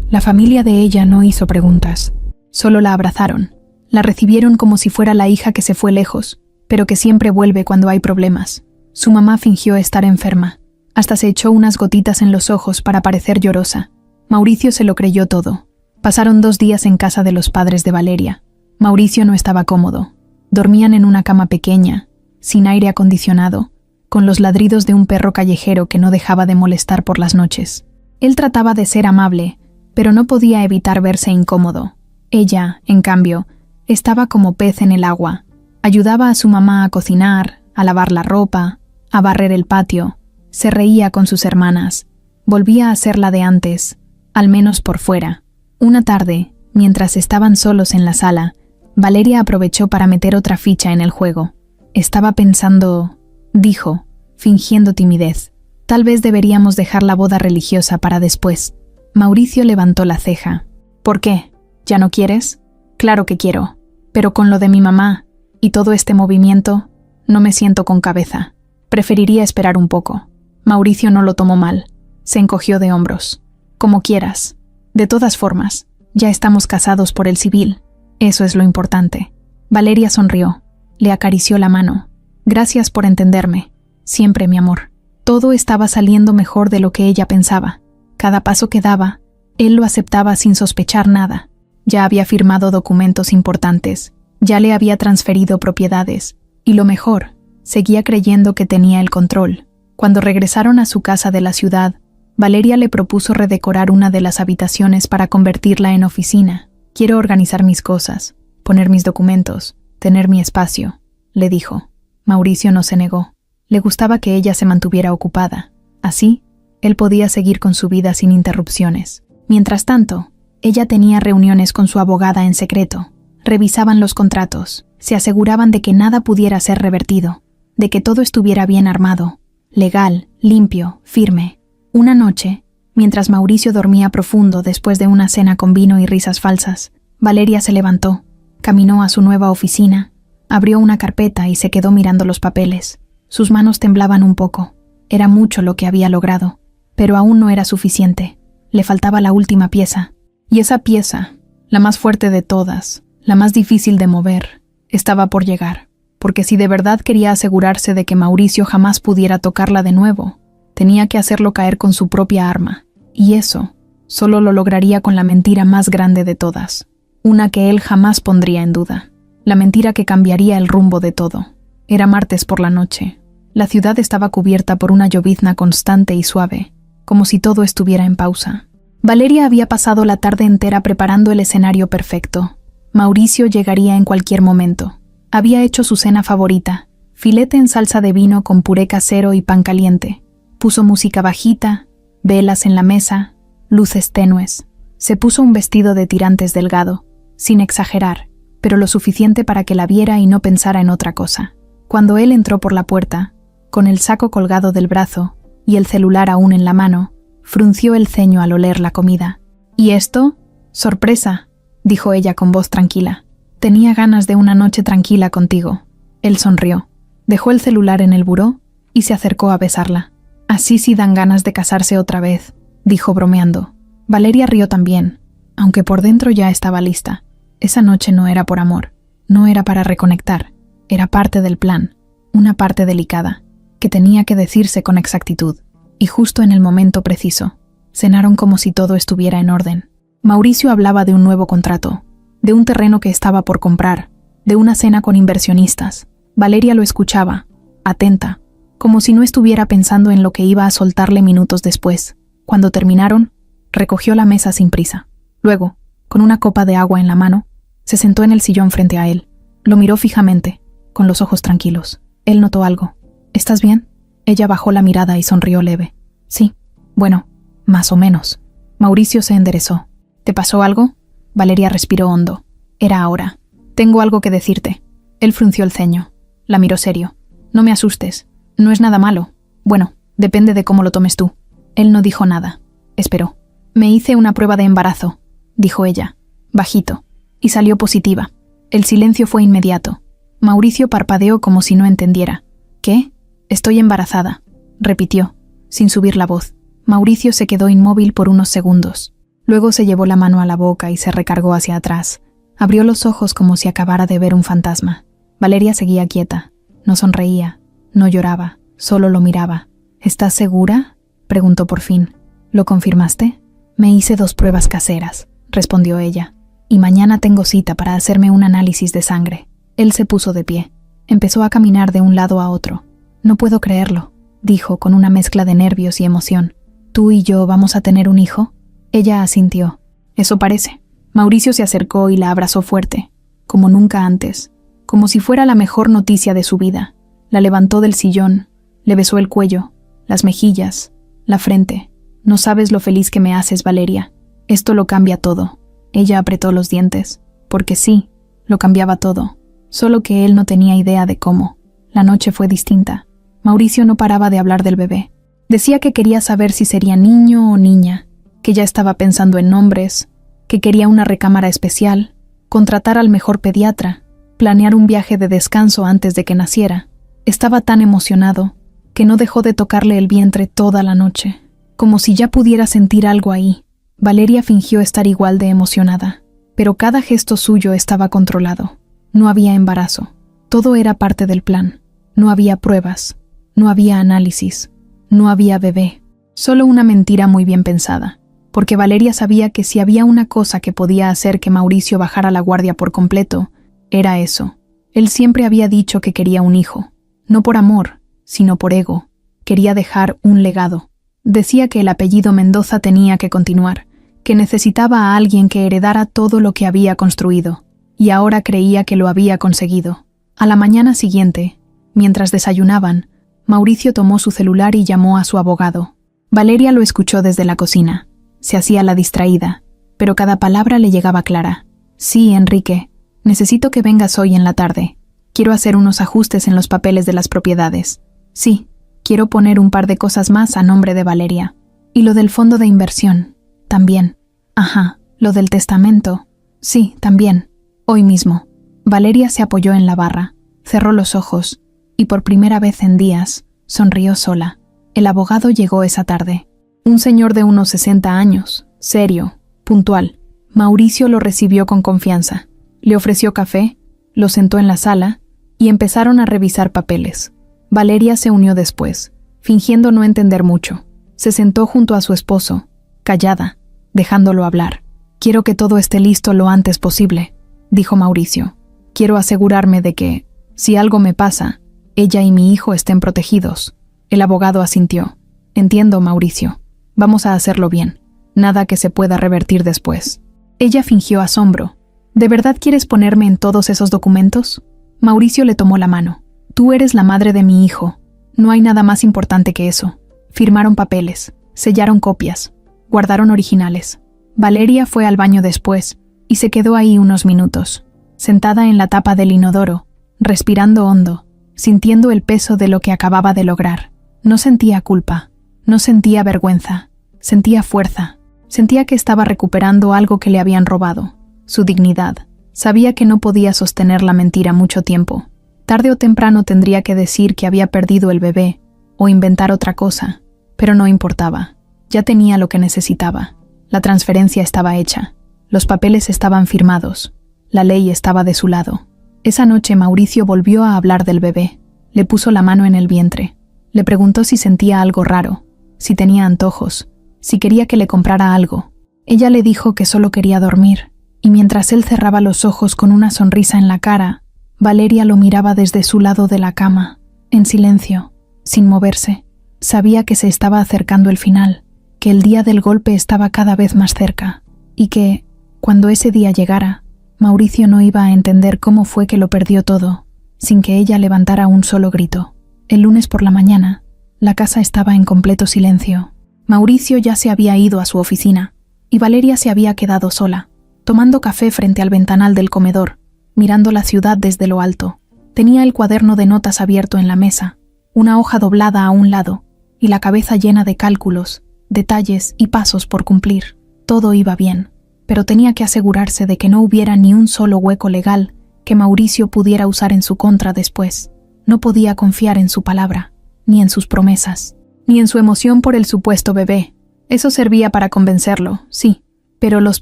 La familia de ella no hizo preguntas, solo la abrazaron. La recibieron como si fuera la hija que se fue lejos, pero que siempre vuelve cuando hay problemas. Su mamá fingió estar enferma. Hasta se echó unas gotitas en los ojos para parecer llorosa. Mauricio se lo creyó todo. Pasaron 2 días en casa de los padres de Valeria. Mauricio no estaba cómodo. Dormían en una cama pequeña, sin aire acondicionado, con los ladridos de un perro callejero que no dejaba de molestar por las noches. Él trataba de ser amable, pero no podía evitar verse incómodo. Ella, en cambio, estaba como pez en el agua. Ayudaba a su mamá a cocinar, a lavar la ropa, a barrer el patio. Se reía con sus hermanas. Volvía a ser la de antes, al menos por fuera. Una tarde, mientras estaban solos en la sala, Valeria aprovechó para meter otra ficha en el juego. Estaba pensando, dijo, fingiendo timidez. Tal vez deberíamos dejar la boda religiosa para después. Mauricio levantó la ceja. ¿Por qué? ¿Ya no quieres? Claro que quiero, pero con lo de mi mamá y todo este movimiento, no me siento con cabeza. Preferiría esperar un poco. Mauricio no lo tomó mal. Se encogió de hombros. Como quieras. De todas formas, ya estamos casados por el civil. Eso es lo importante. Valeria sonrió. Le acarició la mano. Gracias por entenderme. Siempre, mi amor. Todo estaba saliendo mejor de lo que ella pensaba. Cada paso que daba, él lo aceptaba sin sospechar nada. Ya había firmado documentos importantes. Ya le había transferido propiedades. Y lo mejor, seguía creyendo que tenía el control. Cuando regresaron a su casa de la ciudad, Valeria le propuso redecorar una de las habitaciones para convertirla en oficina. Quiero organizar mis cosas, poner mis documentos, tener mi espacio, le dijo. Mauricio no se negó. Le gustaba que ella se mantuviera ocupada. Así, él podía seguir con su vida sin interrupciones. Mientras tanto, ella tenía reuniones con su abogada en secreto. Revisaban los contratos, se aseguraban de que nada pudiera ser revertido, de que todo estuviera bien armado, legal, limpio, firme. Una noche, mientras Mauricio dormía profundo después de una cena con vino y risas falsas, Valeria se levantó, caminó a su nueva oficina, abrió una carpeta y se quedó mirando los papeles. Sus manos temblaban un poco. Era mucho lo que había logrado, pero aún no era suficiente. Le faltaba la última pieza. Y esa pieza, la más fuerte de todas, la más difícil de mover, estaba por llegar. Porque si de verdad quería asegurarse de que Mauricio jamás pudiera tocarla de nuevo, tenía que hacerlo caer con su propia arma, y eso solo lo lograría con la mentira más grande de todas, una que él jamás pondría en duda, la mentira que cambiaría el rumbo de todo. Era martes por la noche. La ciudad estaba cubierta por una llovizna constante y suave, como si todo estuviera en pausa. Valeria había pasado la tarde entera preparando el escenario perfecto. Mauricio llegaría en cualquier momento. Había hecho su cena favorita, filete en salsa de vino con puré casero y pan caliente. Puso música bajita, velas en la mesa, luces tenues. Se puso un vestido de tirantes delgado, sin exagerar, pero lo suficiente para que la viera y no pensara en otra cosa. Cuando él entró por la puerta, con el saco colgado del brazo y el celular aún en la mano, frunció el ceño al oler la comida. «¿Y esto? Sorpresa», dijo ella con voz tranquila. «Tenía ganas de una noche tranquila contigo». Él sonrió, dejó el celular en el buró y se acercó a besarla. «Así sí dan ganas de casarse otra vez», dijo bromeando. Valeria rió también, aunque por dentro ya estaba lista. Esa noche no era por amor, no era para reconectar, era parte del plan, una parte delicada, que tenía que decirse con exactitud, y justo en el momento preciso. Cenaron como si todo estuviera en orden. Mauricio hablaba de un nuevo contrato, de un terreno que estaba por comprar, de una cena con inversionistas. Valeria lo escuchaba, atenta, como si no estuviera pensando en lo que iba a soltarle minutos después. Cuando terminaron, recogió la mesa sin prisa. Luego, con una copa de agua en la mano, se sentó en el sillón frente a él. Lo miró fijamente, con los ojos tranquilos. Él notó algo. «¿Estás bien?» Ella bajó la mirada y sonrió leve. «Sí, bueno, más o menos». Mauricio se enderezó. «¿Te pasó algo?» Valeria respiró hondo. Era ahora. «Tengo algo que decirte». Él frunció el ceño. La miró serio. «No me asustes. No es nada malo. Bueno, depende de cómo lo tomes tú». Él no dijo nada. Esperó. «Me hice una prueba de embarazo», dijo ella, bajito, y salió positiva. El silencio fue inmediato. Mauricio parpadeó como si no entendiera. «¿Qué? Estoy embarazada», repitió, sin subir la voz. Mauricio se quedó inmóvil por unos segundos. Luego se llevó la mano a la boca y se recargó hacia atrás. Abrió los ojos como si acabara de ver un fantasma. Valeria seguía quieta. No sonreía, no lloraba, solo lo miraba. «¿Estás segura?», preguntó por fin. «¿Lo confirmaste?» «Me hice 2 pruebas caseras», respondió ella. «Y mañana tengo cita para hacerme un análisis de sangre». Él se puso de pie. Empezó a caminar de un lado a otro. «No puedo creerlo», dijo con una mezcla de nervios y emoción. «¿Tú y yo vamos a tener un hijo?» Ella asintió. «Eso parece». Mauricio se acercó y la abrazó fuerte, como nunca antes, como si fuera la mejor noticia de su vida. La levantó del sillón, le besó el cuello, las mejillas, la frente. «No sabes lo feliz que me haces, Valeria. Esto lo cambia todo». Ella apretó los dientes, porque sí, lo cambiaba todo, solo que él no tenía idea de cómo. La noche fue distinta. Mauricio no paraba de hablar del bebé. Decía que quería saber si sería niño o niña, que ya estaba pensando en nombres, que quería una recámara especial, contratar al mejor pediatra, planear un viaje de descanso antes de que naciera. Estaba tan emocionado que no dejó de tocarle el vientre toda la noche, como si ya pudiera sentir algo ahí. Valeria fingió estar igual de emocionada, pero cada gesto suyo estaba controlado. No había embarazo. Todo era parte del plan. No había pruebas. No había análisis. No había bebé. Solo una mentira muy bien pensada. Porque Valeria sabía que si había una cosa que podía hacer que Mauricio bajara la guardia por completo, era eso. Él siempre había dicho que quería un hijo. No por amor, sino por ego. Quería dejar un legado. Decía que el apellido Mendoza tenía que continuar, que necesitaba a alguien que heredara todo lo que había construido, y ahora creía que lo había conseguido. A la mañana siguiente, mientras desayunaban, Mauricio tomó su celular y llamó a su abogado. Valeria lo escuchó desde la cocina. Se hacía la distraída, pero cada palabra le llegaba clara. «Sí, Enrique, necesito que vengas hoy en la tarde. Quiero hacer unos ajustes en los papeles de las propiedades. Sí, quiero poner un par de cosas más a nombre de Valeria. Y lo del fondo de inversión, también. Ajá, lo del testamento. Sí, también. Hoy mismo». Valeria se apoyó en la barra, cerró los ojos, y por primera vez en días, sonrió sola. El abogado llegó esa tarde. Un señor de unos 60 años, serio, puntual. Mauricio lo recibió con confianza. Le ofreció café, lo sentó en la sala, y empezaron a revisar papeles. Valeria se unió después, fingiendo no entender mucho. Se sentó junto a su esposo, callada, dejándolo hablar. «Quiero que todo esté listo lo antes posible», dijo Mauricio. «Quiero asegurarme de que, si algo me pasa, ella y mi hijo estén protegidos». El abogado asintió. «Entiendo, Mauricio. Vamos a hacerlo bien. Nada que se pueda revertir después». Ella fingió asombro. «¿De verdad quieres ponerme en todos esos documentos?» Mauricio le tomó la mano. Tú eres la madre de mi hijo. No hay nada más importante que eso. Firmaron papeles, sellaron copias, guardaron originales. Valeria fue al baño después y se quedó ahí unos minutos, sentada en la tapa del inodoro, respirando hondo, sintiendo el peso de lo que acababa de lograr. No sentía culpa, no sentía vergüenza, sentía fuerza. Sentía que estaba recuperando algo que le habían robado, su dignidad. Sabía que no podía sostener la mentira mucho tiempo. Tarde o temprano tendría que decir que había perdido el bebé o inventar otra cosa, pero no importaba. Ya tenía lo que necesitaba. La transferencia estaba hecha. Los papeles estaban firmados. La ley estaba de su lado. Esa noche Mauricio volvió a hablar del bebé. Le puso la mano en el vientre. Le preguntó si sentía algo raro, si tenía antojos, si quería que le comprara algo. Ella le dijo que solo quería dormir, y mientras él cerraba los ojos con una sonrisa en la cara, Valeria lo miraba desde su lado de la cama, en silencio, sin moverse. Sabía que se estaba acercando el final, que el día del golpe estaba cada vez más cerca, y que, cuando ese día llegara, Mauricio no iba a entender cómo fue que lo perdió todo, sin que ella levantara un solo grito. El lunes por la mañana, la casa estaba en completo silencio. Mauricio ya se había ido a su oficina, y Valeria se había quedado sola, tomando café frente al ventanal del comedor, mirando la ciudad desde lo alto. Tenía el cuaderno de notas abierto en la mesa, una hoja doblada a un lado, y la cabeza llena de cálculos, detalles y pasos por cumplir. Todo iba bien, pero tenía que asegurarse de que no hubiera ni un solo hueco legal que Mauricio pudiera usar en su contra después. No podía confiar en su palabra, ni en sus promesas, ni en su emoción por el supuesto bebé. Eso servía para convencerlo, sí, pero los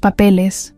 papeles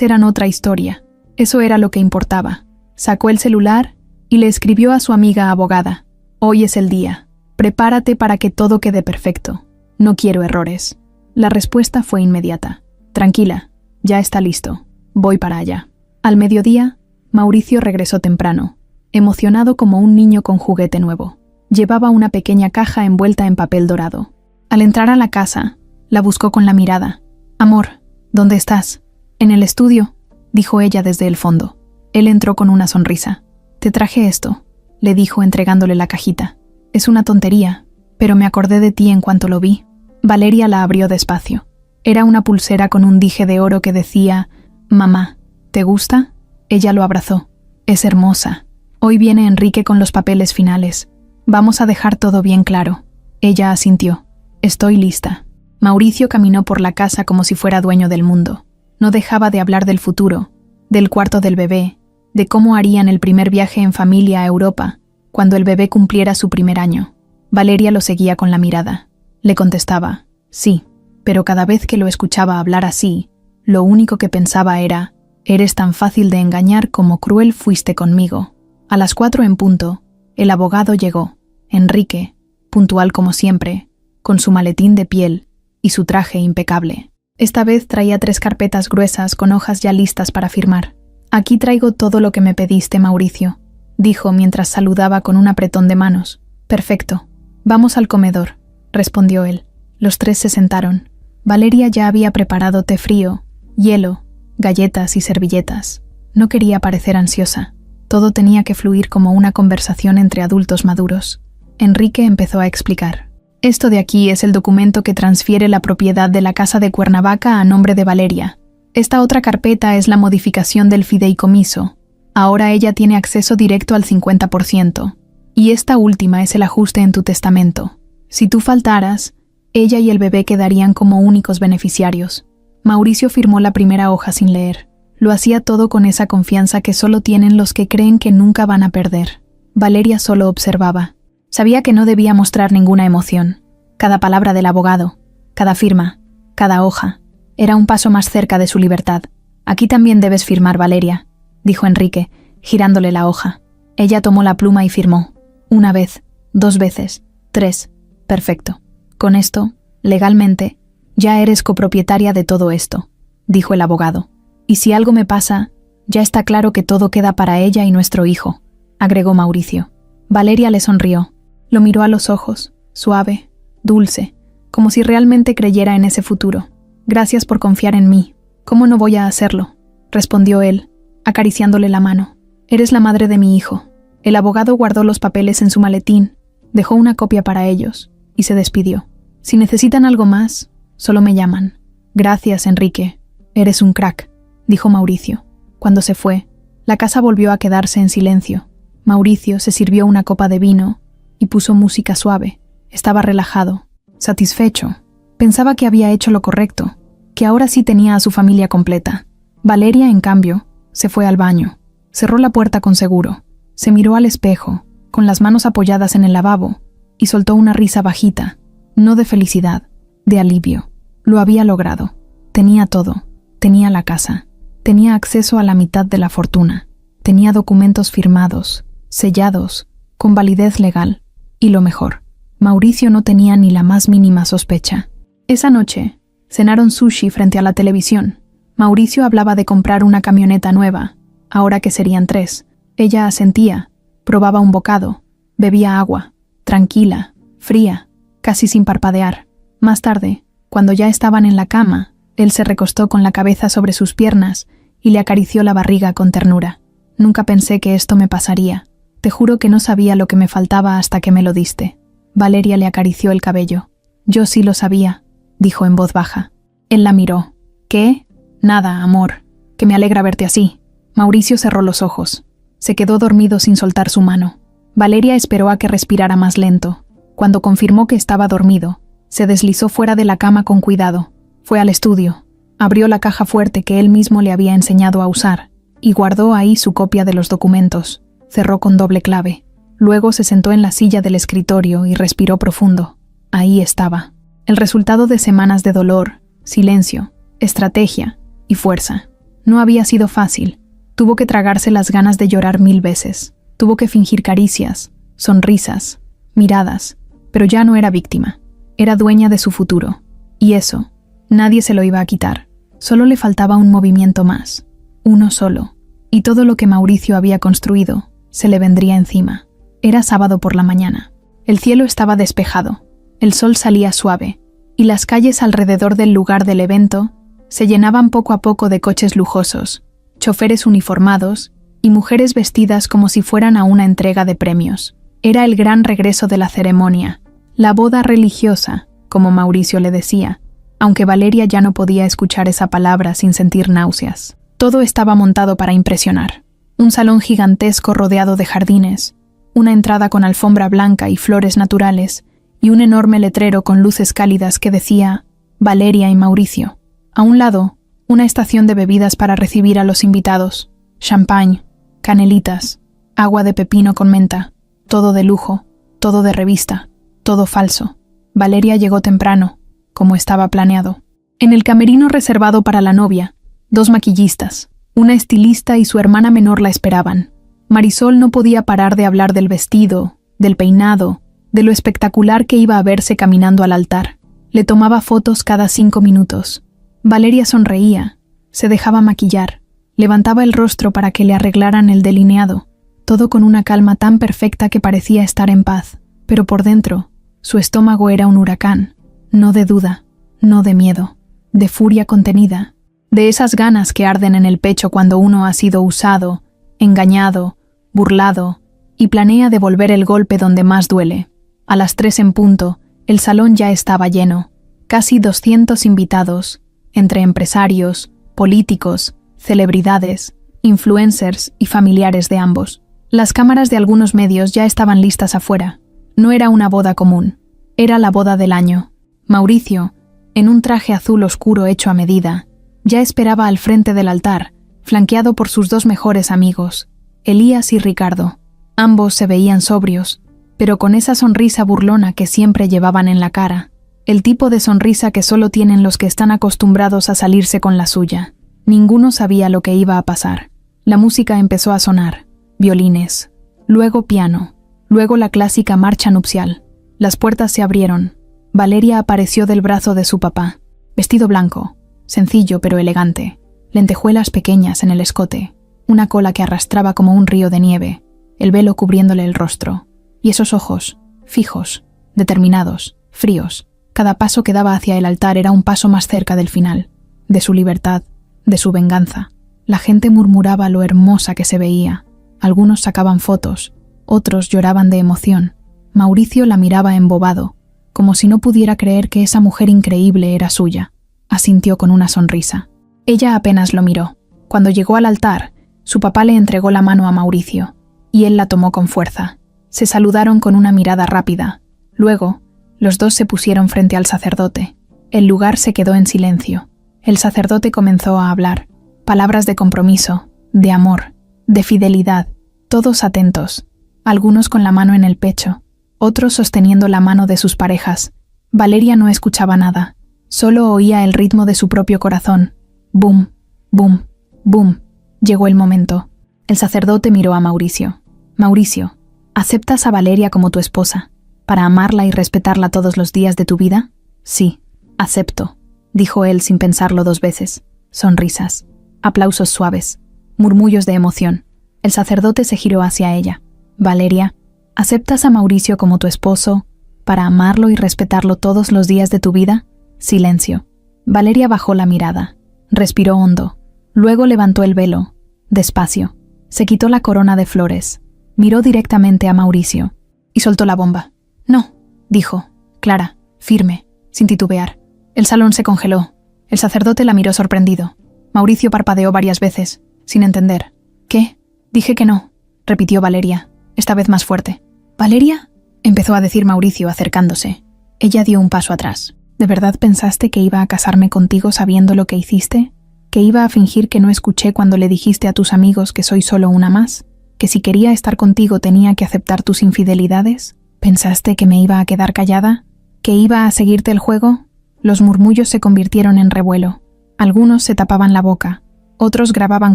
eran otra historia. Eso era lo que importaba. Sacó el celular y le escribió a su amiga abogada: «Hoy es el día. Prepárate para que todo quede perfecto. No quiero errores». La respuesta fue inmediata: «Tranquila, ya está listo. Voy para allá». Al mediodía, Mauricio regresó temprano, emocionado como un niño con juguete nuevo. Llevaba una pequeña caja envuelta en papel dorado. Al entrar a la casa, la buscó con la mirada. «Amor, ¿dónde estás?» «En el estudio», dijo ella desde el fondo. Él entró con una sonrisa. «Te traje esto», le dijo entregándole la cajita. «Es una tontería, pero me acordé de ti en cuanto lo vi». Valeria la abrió despacio. Era una pulsera con un dije de oro que decía: «Mamá, ¿te gusta?». Ella lo abrazó. «Es hermosa. Hoy viene Enrique con los papeles finales. Vamos a dejar todo bien claro». Ella asintió. «Estoy lista». Mauricio caminó por la casa como si fuera dueño del mundo. No dejaba de hablar del futuro, del cuarto del bebé, de cómo harían el primer viaje en familia a Europa, cuando el bebé cumpliera su primer año. Valeria lo seguía con la mirada. Le contestaba: «Sí», pero cada vez que lo escuchaba hablar así, lo único que pensaba era: «Eres tan fácil de engañar como cruel fuiste conmigo». A las 4 en punto, el abogado llegó. Enrique, puntual como siempre, con su maletín de piel y su traje impecable. Esta vez traía 3 carpetas gruesas con hojas ya listas para firmar. «Aquí traigo todo lo que me pediste, Mauricio», dijo mientras saludaba con un apretón de manos. «Perfecto. Vamos al comedor», respondió él. Los 3 se sentaron. Valeria ya había preparado té frío, hielo, galletas y servilletas. No quería parecer ansiosa. Todo tenía que fluir como una conversación entre adultos maduros. Enrique empezó a explicar. «Esto de aquí es el documento que transfiere la propiedad de la casa de Cuernavaca a nombre de Valeria. Esta otra carpeta es la modificación del fideicomiso. Ahora ella tiene acceso directo al 50%. Y esta última es el ajuste en tu testamento. Si tú faltaras, ella y el bebé quedarían como únicos beneficiarios». Mauricio firmó la primera hoja sin leer. Lo hacía todo con esa confianza que solo tienen los que creen que nunca van a perder. Valeria solo observaba. Sabía que no debía mostrar ninguna emoción. Cada palabra del abogado, cada firma, cada hoja, era un paso más cerca de su libertad. «Aquí también debes firmar, Valeria», dijo Enrique, girándole la hoja. Ella tomó la pluma y firmó. 1 vez, 2 veces, 3. «Perfecto. Con esto, legalmente, ya eres copropietaria de todo esto», dijo el abogado. «Y si algo me pasa, ya está claro que todo queda para ella y nuestro hijo», agregó Mauricio. Valeria le sonrió. Lo miró a los ojos, suave, dulce, como si realmente creyera en ese futuro. «Gracias por confiar en mí. ¿Cómo no voy a hacerlo?», respondió él, acariciándole la mano. «Eres la madre de mi hijo. El abogado guardó los papeles en su maletín, dejó una copia para ellos y se despidió. Si necesitan algo más, solo me llaman. Gracias, Enrique. Eres un crack, dijo Mauricio. Cuando se fue, la casa volvió a quedarse en silencio. Mauricio se sirvió una copa de vino y puso música suave. Estaba relajado, satisfecho. Pensaba que había hecho lo correcto, que ahora sí tenía a su familia completa. Valeria, en cambio, se fue al baño. Cerró la puerta con seguro. Se miró al espejo, con las manos apoyadas en el lavabo, y soltó una risa bajita, no de felicidad, de alivio. Lo había logrado. Tenía todo. Tenía la casa. Tenía acceso a la mitad de la fortuna. Tenía documentos firmados, sellados, con validez legal. Y lo mejor, Mauricio no tenía ni la más mínima sospecha. Esa noche, cenaron sushi frente a la televisión. Mauricio hablaba de comprar una camioneta nueva, ahora que serían 3. Ella asentía, probaba un bocado, bebía agua, tranquila, fría, casi sin parpadear. Más tarde, cuando ya estaban en la cama, él se recostó con la cabeza sobre sus piernas y le acarició la barriga con ternura. Nunca pensé que esto me pasaría. Te juro que no sabía lo que me faltaba hasta que me lo diste. Valeria le acarició el cabello. Yo sí lo sabía, dijo en voz baja. Él la miró. ¿Qué? Nada, amor. Que me alegra verte así. Mauricio cerró los ojos. Se quedó dormido sin soltar su mano. Valeria esperó a que respirara más lento. Cuando confirmó que estaba dormido, se deslizó fuera de la cama con cuidado. Fue al estudio. Abrió la caja fuerte que él mismo le había enseñado a usar y guardó ahí su copia de los documentos. Cerró con doble clave. Luego se sentó en la silla del escritorio y respiró profundo. Ahí estaba. El resultado de semanas de dolor, silencio, estrategia y fuerza. No había sido fácil. Tuvo que tragarse las ganas de llorar 1000 veces. Tuvo que fingir caricias, sonrisas, miradas. Pero ya no era víctima. Era dueña de su futuro. Y eso, nadie se lo iba a quitar. Solo le faltaba un movimiento más. Uno solo. Y todo lo que Mauricio había construido se le vendría encima. Era sábado por la mañana. El cielo estaba despejado. El sol salía suave. Y las calles alrededor del lugar del evento se llenaban poco a poco de coches lujosos, choferes uniformados y mujeres vestidas como si fueran a una entrega de premios. Era el gran regreso de la ceremonia, la boda religiosa, como Mauricio le decía, aunque Valeria ya no podía escuchar esa palabra sin sentir náuseas. Todo estaba montado para impresionar. Un salón gigantesco rodeado de jardines, una entrada con alfombra blanca y flores naturales, y un enorme letrero con luces cálidas que decía Valeria y Mauricio. A un lado, una estación de bebidas para recibir a los invitados. Champagne, canelitas, agua de pepino con menta, todo de lujo, todo de revista, todo falso. Valeria llegó temprano, como estaba planeado. En el camerino reservado para la novia, 2 maquillistas, una estilista y su hermana menor la esperaban. Marisol no podía parar de hablar del vestido, del peinado, de lo espectacular que iba a verse caminando al altar. Le tomaba fotos cada 5 minutos. Valeria sonreía, se dejaba maquillar, levantaba el rostro para que le arreglaran el delineado, todo con una calma tan perfecta que parecía estar en paz, pero por dentro, su estómago era un huracán, no de duda, no de miedo, de furia contenida, de esas ganas que arden en el pecho cuando uno ha sido usado, engañado, burlado, y planea devolver el golpe donde más duele. A las 3 en punto, el salón ya estaba lleno, casi 200 invitados, entre empresarios, políticos, celebridades, influencers y familiares de ambos. Las cámaras de algunos medios ya estaban listas afuera. No era una boda común, era la boda del año. Mauricio, en un traje azul oscuro hecho a medida, ya esperaba al frente del altar, flanqueado por sus 2 mejores amigos, Elías y Ricardo. Ambos se veían sobrios, pero con esa sonrisa burlona que siempre llevaban en la cara, el tipo de sonrisa que solo tienen los que están acostumbrados a salirse con la suya. Ninguno sabía lo que iba a pasar. La música empezó a sonar, violines, luego piano, luego la clásica marcha nupcial. Las puertas se abrieron. Valeria apareció del brazo de su papá, vestido blanco, sencillo pero elegante, lentejuelas pequeñas en el escote, una cola que arrastraba como un río de nieve, el velo cubriéndole el rostro, y esos ojos, fijos, determinados, fríos. Cada paso que daba hacia el altar era un paso más cerca del final, de su libertad, de su venganza. La gente murmuraba lo hermosa que se veía. Algunos sacaban fotos, Otros lloraban de emoción. Mauricio la miraba embobado, como si no pudiera creer que esa mujer increíble era suya. Asintió con una sonrisa. Ella apenas lo miró. Cuando llegó al altar, su papá le entregó la mano a Mauricio, y él la tomó con fuerza. Se saludaron con una mirada rápida. Luego, los dos se pusieron frente al sacerdote. El lugar se quedó en silencio. El sacerdote comenzó a hablar. Palabras de compromiso, de amor, de fidelidad, todos atentos. Algunos con la mano en el pecho, otros sosteniendo la mano de sus parejas. Valeria no escuchaba nada. Solo oía el ritmo de su propio corazón. Bum, bum, bum. Llegó el momento. El sacerdote miró a Mauricio. Mauricio, ¿aceptas a Valeria como tu esposa, para amarla y respetarla todos los días de tu vida? Sí, acepto, dijo él sin pensarlo 2 veces. Sonrisas, aplausos suaves, murmullos de emoción. El sacerdote se giró hacia ella. Valeria, ¿aceptas a Mauricio como tu esposo, para amarlo y respetarlo todos los días de tu vida? Silencio. Valeria bajó la mirada, respiró hondo, luego levantó el velo, despacio. Se quitó la corona de flores, miró directamente a Mauricio y soltó la bomba. No, dijo, clara, firme, sin titubear. El salón se congeló. El sacerdote la miró sorprendido. Mauricio parpadeó varias veces, sin entender. ¿Qué? Dije que no, repitió Valeria, esta vez más fuerte. ¿Valeria? Empezó a decir Mauricio acercándose. Ella dio un paso atrás. ¿De verdad pensaste que iba a casarme contigo sabiendo lo que hiciste? ¿Que iba a fingir que no escuché cuando le dijiste a tus amigos que soy solo una más? ¿Que si quería estar contigo tenía que aceptar tus infidelidades? ¿Pensaste que me iba a quedar callada? ¿Que iba a seguirte el juego? Los murmullos se convirtieron en revuelo. Algunos se tapaban la boca, otros grababan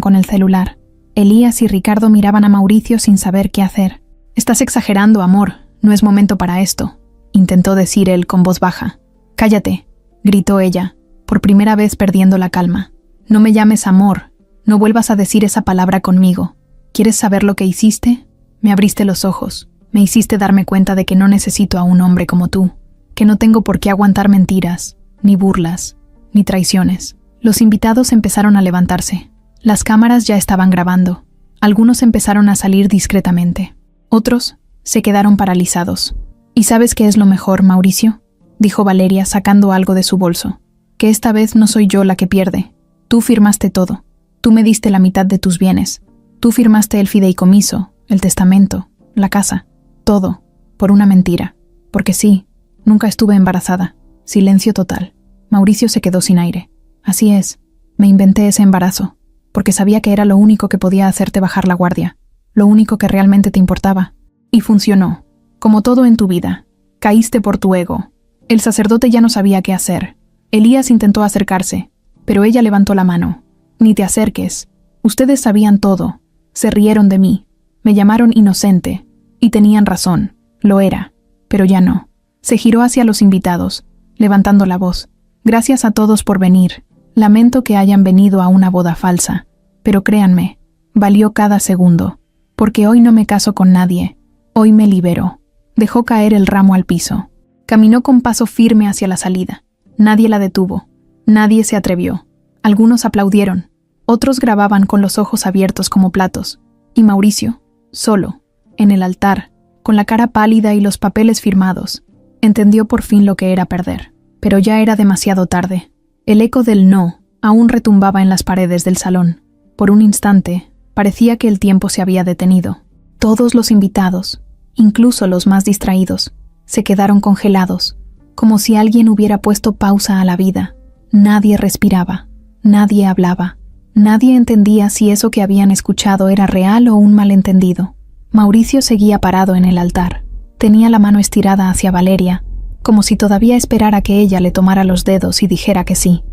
con el celular. Elías y Ricardo miraban a Mauricio sin saber qué hacer. «Estás exagerando, amor, no es momento para esto», intentó decir él con voz baja. «Cállate», gritó ella, por primera vez perdiendo la calma. «No me llames amor, no vuelvas a decir esa palabra conmigo. ¿Quieres saber lo que hiciste? Me abriste los ojos, me hiciste darme cuenta de que no necesito a un hombre como tú, que no tengo por qué aguantar mentiras, ni burlas, ni traiciones». Los invitados empezaron a levantarse. Las cámaras ya estaban grabando. Algunos empezaron a salir discretamente. Otros se quedaron paralizados. «¿Y sabes qué es lo mejor, Mauricio?», dijo Valeria sacando algo de su bolso. «Que esta vez no soy yo la que pierde. Tú firmaste todo. Tú me diste la mitad de tus bienes. Tú firmaste el fideicomiso, el testamento, la casa. Todo. Por una mentira. Porque sí, nunca estuve embarazada». Silencio total. Mauricio se quedó sin aire. «Así es. Me inventé ese embarazo, porque sabía que era lo único que podía hacerte bajar la guardia, lo único que realmente te importaba. Y funcionó. Como todo en tu vida. Caíste por tu ego». El sacerdote ya no sabía qué hacer. Elías intentó acercarse, pero ella levantó la mano. «Ni te acerques. Ustedes sabían todo. Se rieron de mí. Me llamaron inocente. Y tenían razón. Lo era. Pero ya no». Se giró hacia los invitados, levantando la voz. «Gracias a todos por venir. Lamento que hayan venido a una boda falsa, pero créanme, valió cada segundo, porque hoy no me caso con nadie, hoy me libero». Dejó caer el ramo al piso. Caminó con paso firme hacia la salida. Nadie la detuvo. Nadie se atrevió. Algunos aplaudieron. Otros grababan con los ojos abiertos como platos. Y Mauricio, solo, en el altar, con la cara pálida y los papeles firmados, entendió por fin lo que era perder. Pero ya era demasiado tarde. El eco del no aún retumbaba en las paredes del salón. Por un instante, parecía que el tiempo se había detenido. Todos los invitados, incluso los más distraídos, se quedaron congelados, como si alguien hubiera puesto pausa a la vida. Nadie respiraba, nadie hablaba, nadie entendía si eso que habían escuchado era real o un malentendido. Mauricio seguía parado en el altar. Tenía la mano estirada hacia Valeria, como si todavía esperara que ella le tomara los dedos y dijera que sí.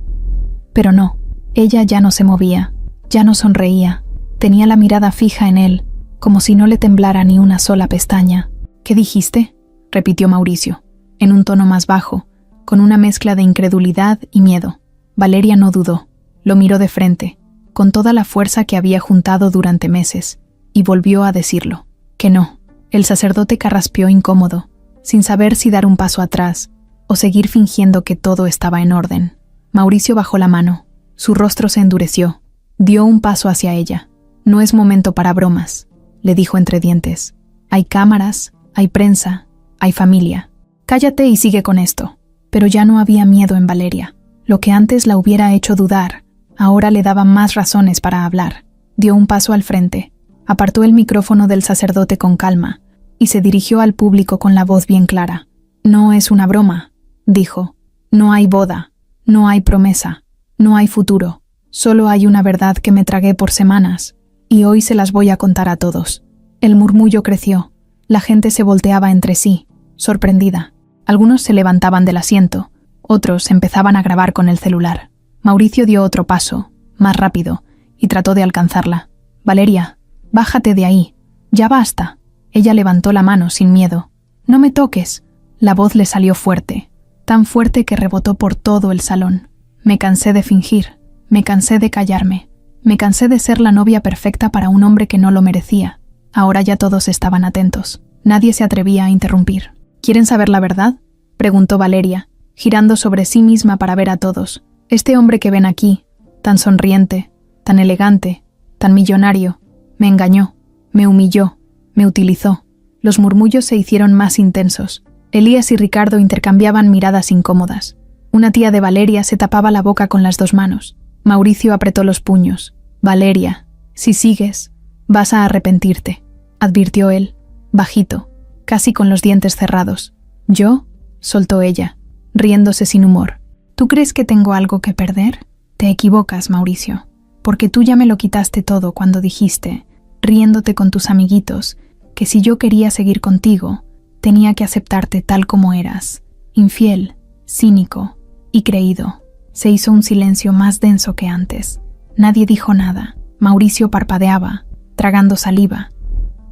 Pero no, ella ya no se movía, ya no sonreía, tenía la mirada fija en él, como si no le temblara ni una sola pestaña. «¿Qué dijiste?», repitió Mauricio, en un tono más bajo, con una mezcla de incredulidad y miedo. Valeria no dudó, lo miró de frente, con toda la fuerza que había juntado durante meses, y volvió a decirlo, que no. El sacerdote carraspeó incómodo, sin saber si dar un paso atrás o seguir fingiendo que todo estaba en orden. Mauricio bajó la mano, su rostro se endureció, dio un paso hacia ella. «No es momento para bromas», le dijo entre dientes. Hay cámaras, hay prensa, hay familia. Cállate y sigue con esto. Pero ya no había miedo en Valeria. Lo que antes la hubiera hecho dudar, ahora le daba más razones para hablar. Dio un paso al frente, apartó el micrófono del sacerdote con calma y se dirigió al público con la voz bien clara. No es una broma, dijo. No hay boda, no hay promesa, no hay futuro. Solo hay una verdad que me tragué por semanas, y hoy se las voy a contar a todos. El murmullo creció. La gente se volteaba entre sí, sorprendida. Algunos se levantaban del asiento, otros empezaban a grabar con el celular. Mauricio dio otro paso, más rápido, y trató de alcanzarla. Valeria, bájate de ahí. Ya basta. Ella levantó la mano sin miedo. No me toques. La voz le salió fuerte, tan fuerte que rebotó por todo el salón. Me cansé de fingir. Me cansé de callarme. Me cansé de ser la novia perfecta para un hombre que no lo merecía. Ahora ya todos estaban atentos. Nadie se atrevía a interrumpir. ¿Quieren saber la verdad?, preguntó Valeria, girando sobre sí misma para ver a todos. Este hombre que ven aquí, tan sonriente, tan elegante, tan millonario, me engañó, me humilló, me utilizó. Los murmullos se hicieron más intensos. Elías y Ricardo intercambiaban miradas incómodas. Una tía de Valeria se tapaba la boca con las dos manos. Mauricio apretó los puños. Valeria, si sigues, vas a arrepentirte, advirtió él, bajito, casi con los dientes cerrados. ¿Yo?, soltó ella, riéndose sin humor. ¿Tú crees que tengo algo que perder? Te equivocas, Mauricio, porque tú ya me lo quitaste todo cuando dijiste, riéndote con tus amiguitos, que si yo quería seguir contigo, tenía que aceptarte tal como eras, infiel, cínico y creído. Se hizo un silencio más denso que antes. Nadie dijo nada. Mauricio parpadeaba, tragando saliva.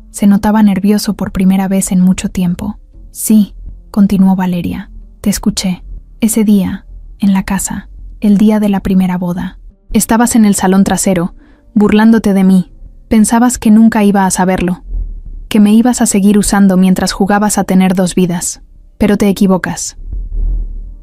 Se notaba nervioso por primera vez en mucho tiempo. Sí, continuó Valeria, te escuché. Ese día, en la casa, el día de la primera boda. Estabas en el salón trasero, burlándote de mí. Pensabas que nunca iba a saberlo, que me ibas a seguir usando mientras jugabas a tener dos vidas. Pero te equivocas.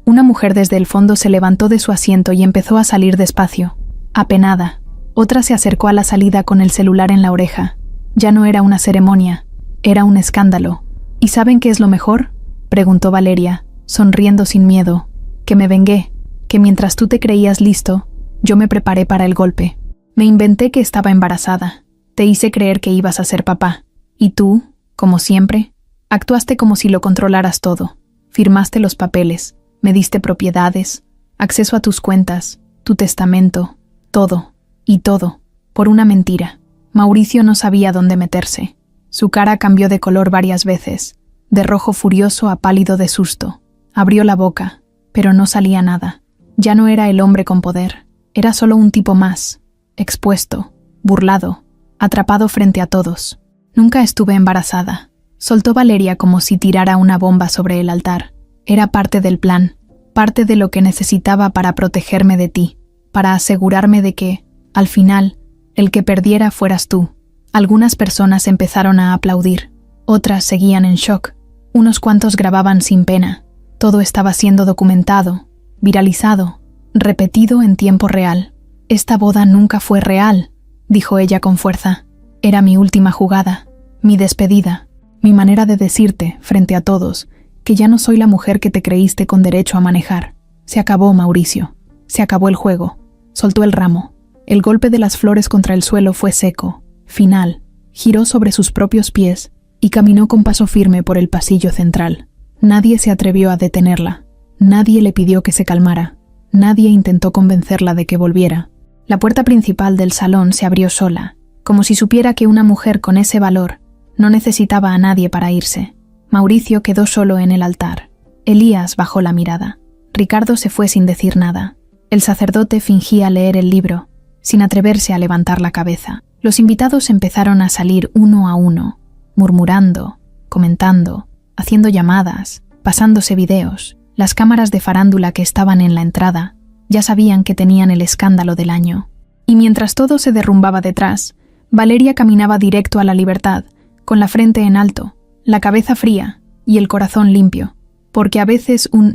Una mujer desde el fondo se levantó de su asiento y empezó a salir despacio, apenada. Otra se acercó a la salida con el celular en la oreja. Ya no era una ceremonia, era un escándalo. ¿Y saben qué es lo mejor?, preguntó Valeria, sonriendo sin miedo. Que me vengué, que mientras tú te creías listo, yo me preparé para el golpe. Me inventé que estaba embarazada. Te hice creer que ibas a ser papá. Y tú, como siempre, actuaste como si lo controlaras todo. Firmaste los papeles, me diste propiedades, acceso a tus cuentas, tu testamento, todo, y todo, por una mentira. Mauricio no sabía dónde meterse. Su cara cambió de color varias veces, de rojo furioso a pálido de susto. Abrió la boca, pero no salía nada. Ya no era el hombre con poder, era solo un tipo más, expuesto, burlado, atrapado frente a todos. Nunca estuve embarazada, soltó Valeria como si tirara una bomba sobre el altar. Era parte del plan, parte de lo que necesitaba para protegerme de ti, para asegurarme de que, al final, el que perdiera fueras tú. Algunas personas empezaron a aplaudir, otras seguían en shock, unos cuantos grababan sin pena. Todo estaba siendo documentado, viralizado, repetido en tiempo real. Esta boda nunca fue real, dijo ella con fuerza. Era mi última jugada, mi despedida, mi manera de decirte, frente a todos, que ya no soy la mujer que te creíste con derecho a manejar. Se acabó, Mauricio. Se acabó el juego. Soltó el ramo. El golpe de las flores contra el suelo fue seco, final. Giró sobre sus propios pies y caminó con paso firme por el pasillo central. Nadie se atrevió a detenerla. Nadie le pidió que se calmara. Nadie intentó convencerla de que volviera. La puerta principal del salón se abrió sola, como si supiera que una mujer con ese valor no necesitaba a nadie para irse. Mauricio quedó solo en el altar. Elías bajó la mirada. Ricardo se fue sin decir nada. El sacerdote fingía leer el libro, sin atreverse a levantar la cabeza. Los invitados empezaron a salir uno a uno, murmurando, comentando, haciendo llamadas, pasándose videos. Las cámaras de farándula que estaban en la entrada ya sabían que tenían el escándalo del año. Y mientras todo se derrumbaba detrás, Valeria caminaba directo a la libertad, con la frente en alto, la cabeza fría y el corazón limpio, porque a veces un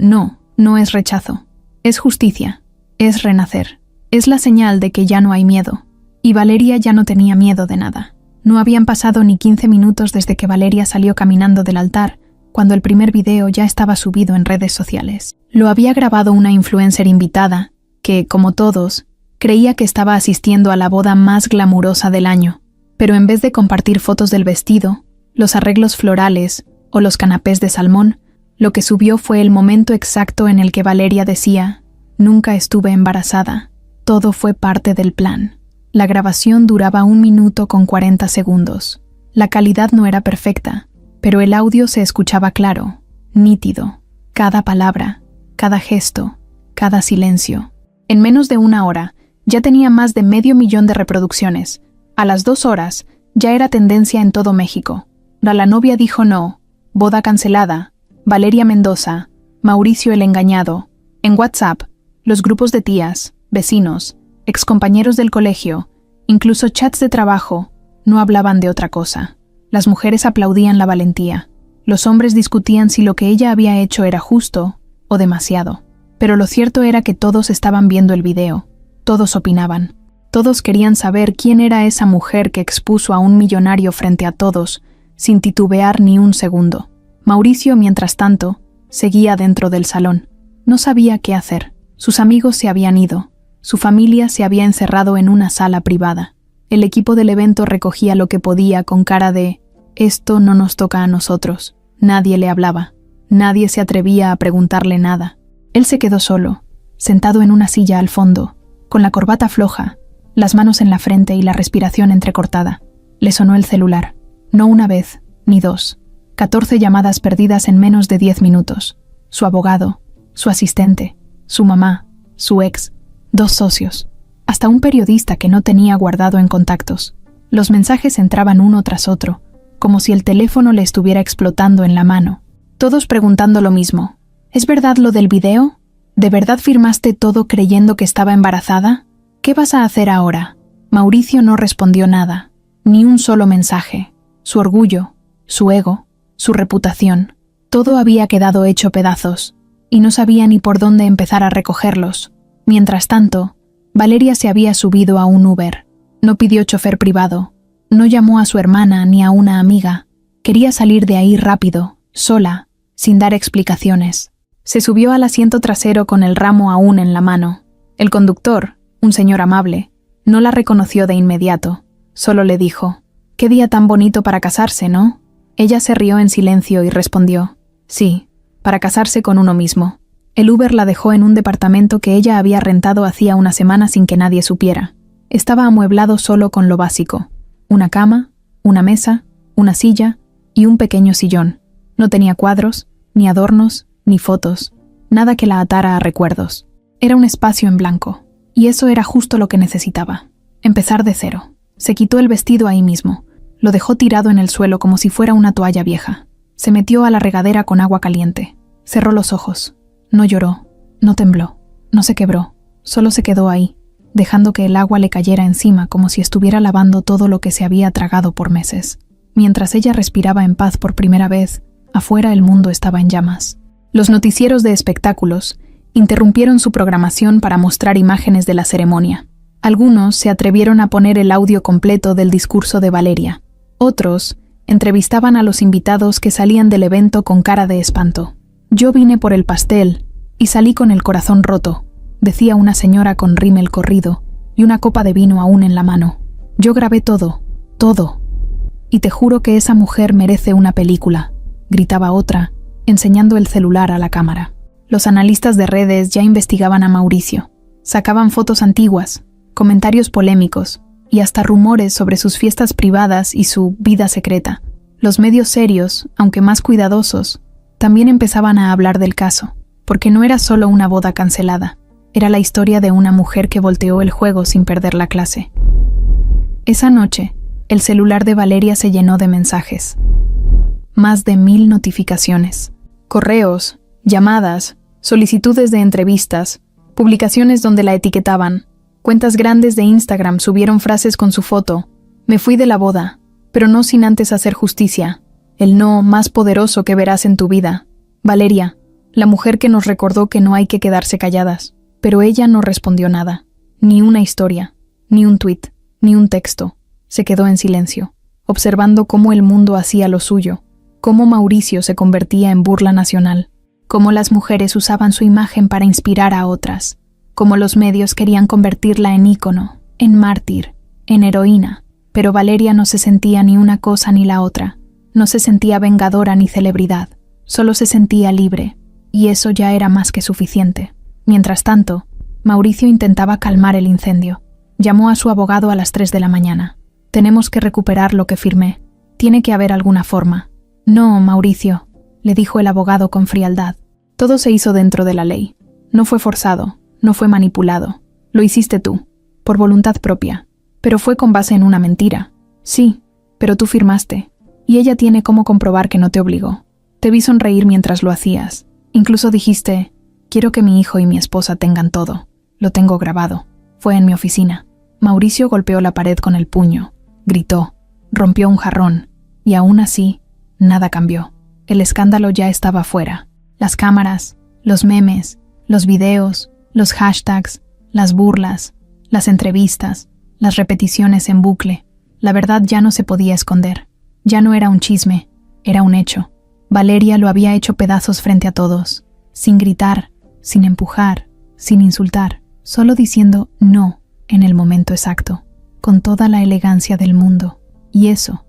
no es rechazo, es justicia, es renacer, es la señal de que ya no hay miedo, y Valeria ya no tenía miedo de nada. No habían pasado ni 15 minutos desde que Valeria salió caminando del altar, cuando el primer video ya estaba subido en redes sociales. Lo había grabado una influencer invitada, que, como todos, creía que estaba asistiendo a la boda más glamurosa del año, pero en vez de compartir fotos del vestido, los arreglos florales o los canapés de salmón, lo que subió fue el momento exacto en el que Valeria decía: «Nunca estuve embarazada, todo fue parte del plan». La grabación duraba 1 minuto con 40 segundos. La calidad no era perfecta, pero el audio se escuchaba claro, nítido, cada palabra, cada gesto, cada silencio. En menos de 1 hora, ya tenía más de 500.000 de reproducciones. A las 2 horas, ya era tendencia en todo México. La novia dijo no, boda cancelada, Valeria Mendoza, Mauricio el engañado. En WhatsApp, los grupos de tías, vecinos, excompañeros del colegio, incluso chats de trabajo, no hablaban de otra cosa. Las mujeres aplaudían la valentía. Los hombres discutían si lo que ella había hecho era justo o demasiado. Pero lo cierto era que todos estaban viendo el video. Todos opinaban. Todos querían saber quién era esa mujer que expuso a un millonario frente a todos, sin titubear ni un segundo. Mauricio, mientras tanto, seguía dentro del salón. No sabía qué hacer. Sus amigos se habían ido. Su familia se había encerrado en una sala privada. El equipo del evento recogía lo que podía con cara de «esto no nos toca a nosotros». Nadie le hablaba. Nadie se atrevía a preguntarle nada. Él se quedó solo, sentado en una silla al fondo, con la corbata floja, las manos en la frente y la respiración entrecortada. Le sonó el celular. No una vez, ni 2. 14 llamadas perdidas en menos de 10 minutos. Su abogado, su asistente, su mamá, su ex, 2 socios, hasta un periodista que no tenía guardado en contactos. Los mensajes entraban uno tras otro, como si el teléfono le estuviera explotando en la mano. Todos preguntando lo mismo. ¿Es verdad lo del video? ¿De verdad firmaste todo creyendo que estaba embarazada? ¿Qué vas a hacer ahora? Mauricio no respondió nada, ni un solo mensaje. Su orgullo, su ego, su reputación, todo había quedado hecho pedazos, y no sabía ni por dónde empezar a recogerlos. Mientras tanto, Valeria se había subido a un Uber. No pidió chofer privado, no llamó a su hermana ni a una amiga. Quería salir de ahí rápido, sola, sin dar explicaciones. Se subió al asiento trasero con el ramo aún en la mano. El conductor, un señor amable, no la reconoció de inmediato. Solo le dijo: «Qué día tan bonito para casarse, ¿no?» Ella se rió en silencio y respondió: «Sí, para casarse con uno mismo». El Uber la dejó en un departamento que ella había rentado hacía una semana sin que nadie supiera. Estaba amueblado solo con lo básico: una cama, una mesa, una silla y un pequeño sillón. No tenía cuadros, ni adornos, ni fotos, nada que la atara a recuerdos. Era un espacio en blanco, y eso era justo lo que necesitaba. Empezar de cero. Se quitó el vestido ahí mismo. Lo dejó tirado en el suelo como si fuera una toalla vieja. Se metió a la regadera con agua caliente. Cerró los ojos. No lloró, no tembló, no se quebró. Solo se quedó ahí, dejando que el agua le cayera encima como si estuviera lavando todo lo que se había tragado por meses. Mientras ella respiraba en paz por primera vez, afuera el mundo estaba en llamas. Los noticieros de espectáculos interrumpieron su programación para mostrar imágenes de la ceremonia. Algunos se atrevieron a poner el audio completo del discurso de Valeria. Otros entrevistaban a los invitados que salían del evento con cara de espanto. «Yo vine por el pastel y salí con el corazón roto», decía una señora con rímel corrido y una copa de vino aún en la mano. «Yo grabé todo, todo. Y te juro que esa mujer merece una película», gritaba otra, enseñando el celular a la cámara. Los analistas de redes ya investigaban a Mauricio. Sacaban fotos antiguas, comentarios polémicos y hasta rumores sobre sus fiestas privadas y su vida secreta. Los medios serios, aunque más cuidadosos, también empezaban a hablar del caso, porque no era solo una boda cancelada, era la historia de una mujer que volteó el juego sin perder la clase. Esa noche, el celular de Valeria se llenó de mensajes. Más de 1000 notificaciones, correos, llamadas, solicitudes de entrevistas, publicaciones donde la etiquetaban. Cuentas grandes de Instagram subieron frases con su foto: «Me fui de la boda, pero no sin antes hacer justicia. El no más poderoso que verás en tu vida. Valeria, la mujer que nos recordó que no hay que quedarse calladas». Pero ella no respondió nada. Ni una historia, ni un tuit, ni un texto. Se quedó en silencio. observando cómo el mundo hacía lo suyo, cómo Mauricio se convertía en burla nacional, cómo las mujeres usaban su imagen para inspirar a otras, cómo los medios querían convertirla en ícono, en mártir, en heroína, pero Valeria no se sentía ni una cosa ni la otra, no se sentía vengadora ni celebridad, solo se sentía libre, y eso ya era más que suficiente. Mientras tanto, Mauricio intentaba calmar el incendio. Llamó a su abogado a las 3 de la mañana. «Tenemos que recuperar lo que firmé. Tiene que haber alguna forma». «No, Mauricio», le dijo el abogado con frialdad. «Todo se hizo dentro de la ley. No fue forzado, no fue manipulado. Lo hiciste tú, por voluntad propia. Pero fue con base en una mentira. Sí, pero tú firmaste. Y ella tiene cómo comprobar que no te obligó. Te vi sonreír mientras lo hacías. Incluso dijiste, quiero que mi hijo y mi esposa tengan todo. Lo tengo grabado. Fue en mi oficina». Mauricio golpeó la pared con el puño, gritó, rompió un jarrón, y aún así, nada cambió. El escándalo ya estaba fuera. Las cámaras, los memes, los videos, los hashtags, las burlas, las entrevistas, las repeticiones en bucle. La verdad ya no se podía esconder. Ya no era un chisme, era un hecho. Valeria lo había hecho pedazos frente a todos, sin gritar, sin empujar, sin insultar, solo diciendo no en el momento exacto, con toda la elegancia del mundo. Y eso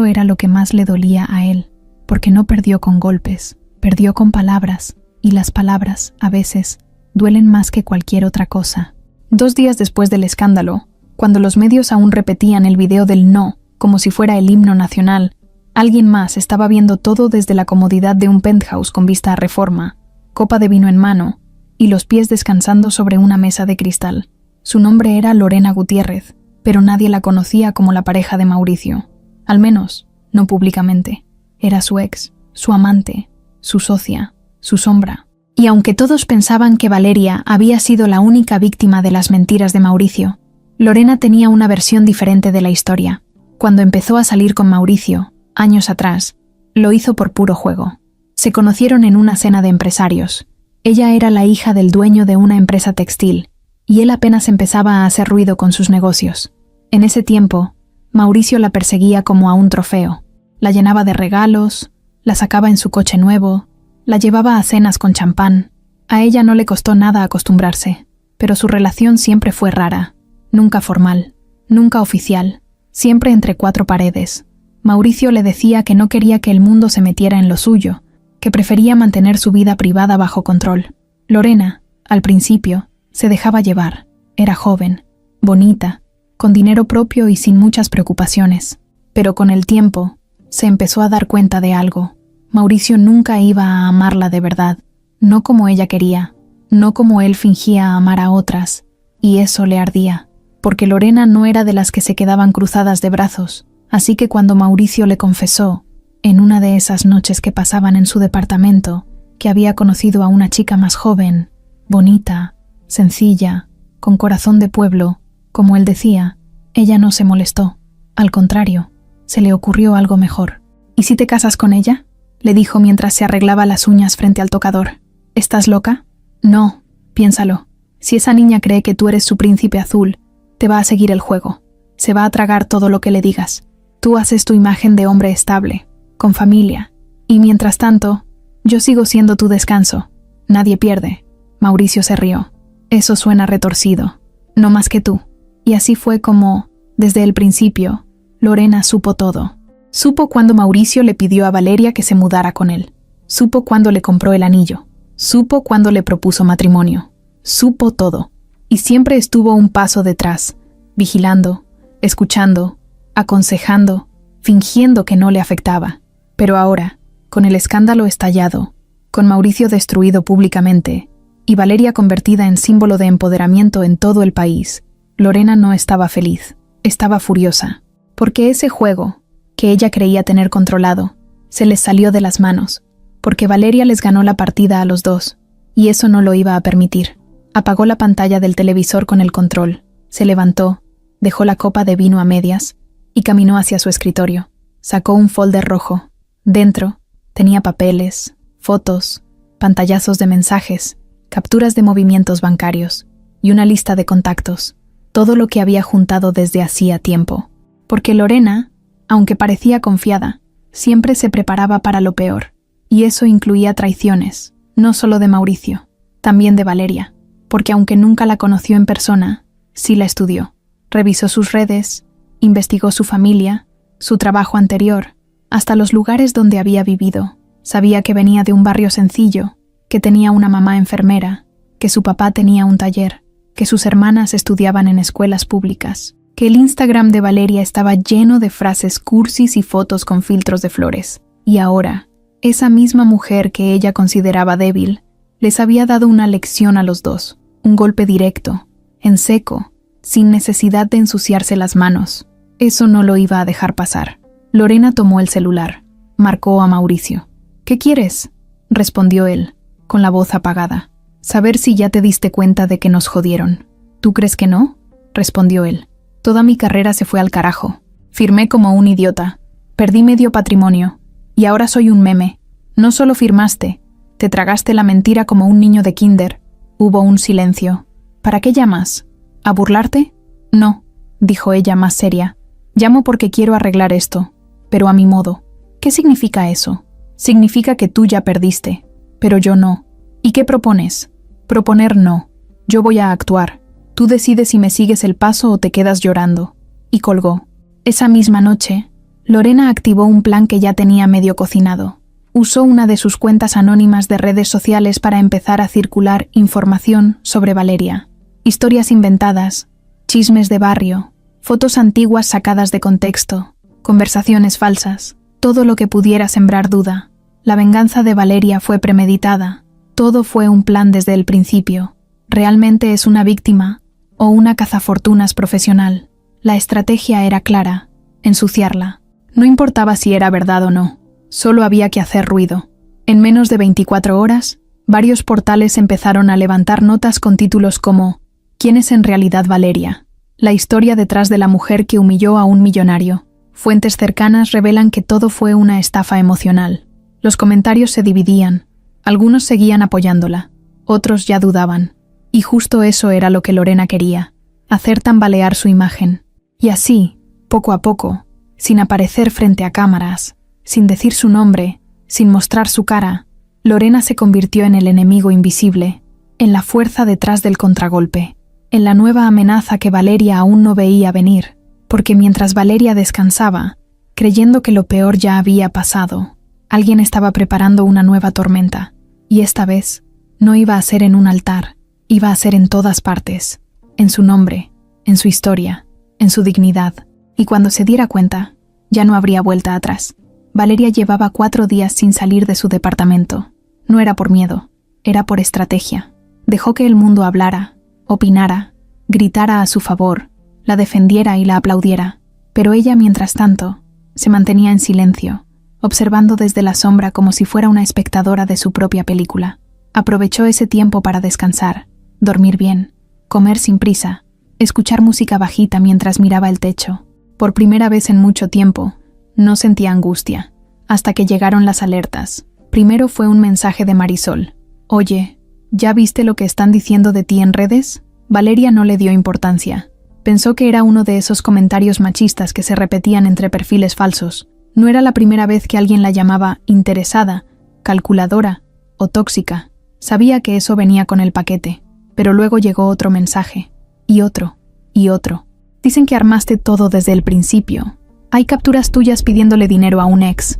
era lo que más le dolía a él, porque no perdió con golpes, perdió con palabras, y las palabras, a veces, duelen más que cualquier otra cosa. 2 días después del escándalo, cuando los medios aún repetían el video del no, como si fuera el himno nacional, alguien más estaba viendo todo desde la comodidad de un penthouse con vista a Reforma, copa de vino en mano, y los pies descansando sobre una mesa de cristal. Su nombre era Lorena Gutiérrez, pero nadie la conocía como la pareja de Mauricio. Al menos, no públicamente. Era su ex, su amante, su socia, su sombra. Y aunque todos pensaban que Valeria había sido la única víctima de las mentiras de Mauricio, Lorena tenía una versión diferente de la historia. Cuando empezó a salir con Mauricio, años atrás, lo hizo por puro juego. Se conocieron en una cena de empresarios. Ella era la hija del dueño de una empresa textil, y él apenas empezaba a hacer ruido con sus negocios. En ese tiempo, Mauricio la perseguía como a un trofeo. La llenaba de regalos, la sacaba en su coche nuevo, la llevaba a cenas con champán. A ella no le costó nada acostumbrarse, pero su relación siempre fue rara, nunca formal, nunca oficial, siempre entre 4 paredes. Mauricio le decía que no quería que el mundo se metiera en lo suyo, que prefería mantener su vida privada bajo control. Lorena, al principio, se dejaba llevar. Era joven, bonita, con dinero propio y sin muchas preocupaciones. Pero con el tiempo, se empezó a dar cuenta de algo. Mauricio nunca iba a amarla de verdad, no como ella quería, no como él fingía amar a otras, y eso le ardía, porque Lorena no era de las que se quedaban cruzadas de brazos. Así que cuando Mauricio le confesó, en una de esas noches que pasaban en su departamento, que había conocido a una chica más joven, bonita, sencilla, con corazón de pueblo, como él decía, ella no se molestó. Al contrario, se le ocurrió algo mejor. ¿Y si te casas con ella?, le dijo mientras se arreglaba las uñas frente al tocador. ¿Estás loca? No, piénsalo. Si esa niña cree que tú eres su príncipe azul, te va a seguir el juego. Se va a tragar todo lo que le digas. Tú haces tu imagen de hombre estable, con familia, y mientras tanto, yo sigo siendo tu descanso. Nadie pierde. Mauricio se rió. Eso suena retorcido, no más que tú. Y así fue como, desde el principio, Lorena supo todo. Supo cuando Mauricio le pidió a Valeria que se mudara con él. Supo cuando le compró el anillo. Supo cuando le propuso matrimonio. Supo todo. Y siempre estuvo un paso detrás, vigilando, escuchando, aconsejando, fingiendo que no le afectaba. Pero ahora, con el escándalo estallado, con Mauricio destruido públicamente, y Valeria convertida en símbolo de empoderamiento en todo el país, Lorena no estaba feliz, estaba furiosa, porque ese juego, que ella creía tener controlado, se les salió de las manos, porque Valeria les ganó la partida a los dos, y eso no lo iba a permitir. Apagó la pantalla del televisor con el control, se levantó, dejó la copa de vino a medias, y caminó hacia su escritorio. Sacó un folder rojo. Dentro, tenía papeles, fotos, pantallazos de mensajes, capturas de movimientos bancarios y una lista de contactos, todo lo que había juntado desde hacía tiempo. Porque Lorena Aunque parecía confiada, siempre se preparaba para lo peor, y eso incluía traiciones, no solo de Mauricio, también de Valeria, porque aunque nunca la conoció en persona, sí la estudió. Revisó sus redes, investigó su familia, su trabajo anterior, hasta los lugares donde había vivido. Sabía que venía de un barrio sencillo, que tenía una mamá enfermera, que su papá tenía un taller, que sus hermanas estudiaban en escuelas públicas, que el Instagram de Valeria estaba lleno de frases cursis y fotos con filtros de flores. Y ahora, esa misma mujer que ella consideraba débil, les había dado una lección a los dos, un golpe directo, en seco, sin necesidad de ensuciarse las manos. Eso no lo iba a dejar pasar. Lorena tomó el celular, marcó a Mauricio. «¿Qué quieres?», respondió él, con la voz apagada. «Saber si ya te diste cuenta de que nos jodieron». «¿Tú crees que no?», respondió él. «Toda mi carrera se fue al carajo. Firmé como un idiota. Perdí medio patrimonio. Y ahora soy un meme. No solo firmaste, te tragaste la mentira como un niño de kinder». Hubo un silencio. «¿Para qué llamas? ¿A burlarte?». «No», dijo ella más seria. «Llamo porque quiero arreglar esto, pero a mi modo». «¿Qué significa eso?». «Significa que tú ya perdiste, pero yo no». «¿Y qué propones?». «Proponer no. Yo voy a actuar. Tú decides si me sigues el paso o te quedas llorando». Y colgó. Esa misma noche, Lorena activó un plan que ya tenía medio cocinado. Usó una de sus cuentas anónimas de redes sociales para empezar a circular información sobre Valeria. Historias inventadas, chismes de barrio, fotos antiguas sacadas de contexto, conversaciones falsas, todo lo que pudiera sembrar duda. La venganza de Valeria fue premeditada. Todo fue un plan desde el principio. ¿Realmente es una víctima o una cazafortunas profesional? La estrategia era clara: ensuciarla. No importaba si era verdad o no, solo había que hacer ruido. En menos de 24 horas, varios portales empezaron a levantar notas con títulos como «¿Quién es en realidad Valeria?», «La historia detrás de la mujer que humilló a un millonario». Fuentes cercanas revelan que todo fue una estafa emocional. Los comentarios se dividían. Algunos seguían apoyándola, otros ya dudaban. Y justo eso era lo que Lorena quería, hacer tambalear su imagen. Y así, poco a poco, sin aparecer frente a cámaras, sin decir su nombre, sin mostrar su cara, Lorena se convirtió en el enemigo invisible, en la fuerza detrás del contragolpe, en la nueva amenaza que Valeria aún no veía venir, porque mientras Valeria descansaba, creyendo que lo peor ya había pasado, alguien estaba preparando una nueva tormenta, y esta vez no iba a ser en un altar, iba a ser en todas partes, en su nombre, en su historia, en su dignidad, y cuando se diera cuenta, ya no habría vuelta atrás. Valeria llevaba 4 días sin salir de su departamento. No era por miedo, era por estrategia. Dejó que el mundo hablara, opinara, gritara a su favor, la defendiera y la aplaudiera, pero ella, mientras tanto, se mantenía en silencio, observando desde la sombra como si fuera una espectadora de su propia película. Aprovechó ese tiempo para descansar, dormir bien, comer sin prisa, escuchar música bajita mientras miraba el techo. Por primera vez en mucho tiempo, no sentía angustia, hasta que llegaron las alertas. Primero fue un mensaje de Marisol. «Oye, ¿ya viste lo que están diciendo de ti en redes?». Valeria no le dio importancia. Pensó que era uno de esos comentarios machistas que se repetían entre perfiles falsos. No era la primera vez que alguien la llamaba interesada, calculadora o tóxica. Sabía que eso venía con el paquete, pero luego llegó otro mensaje, y otro, y otro. «Dicen que armaste todo desde el principio. Hay capturas tuyas pidiéndole dinero a un ex.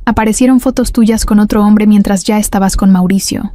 Aparecieron fotos tuyas con otro hombre mientras ya estabas con Mauricio.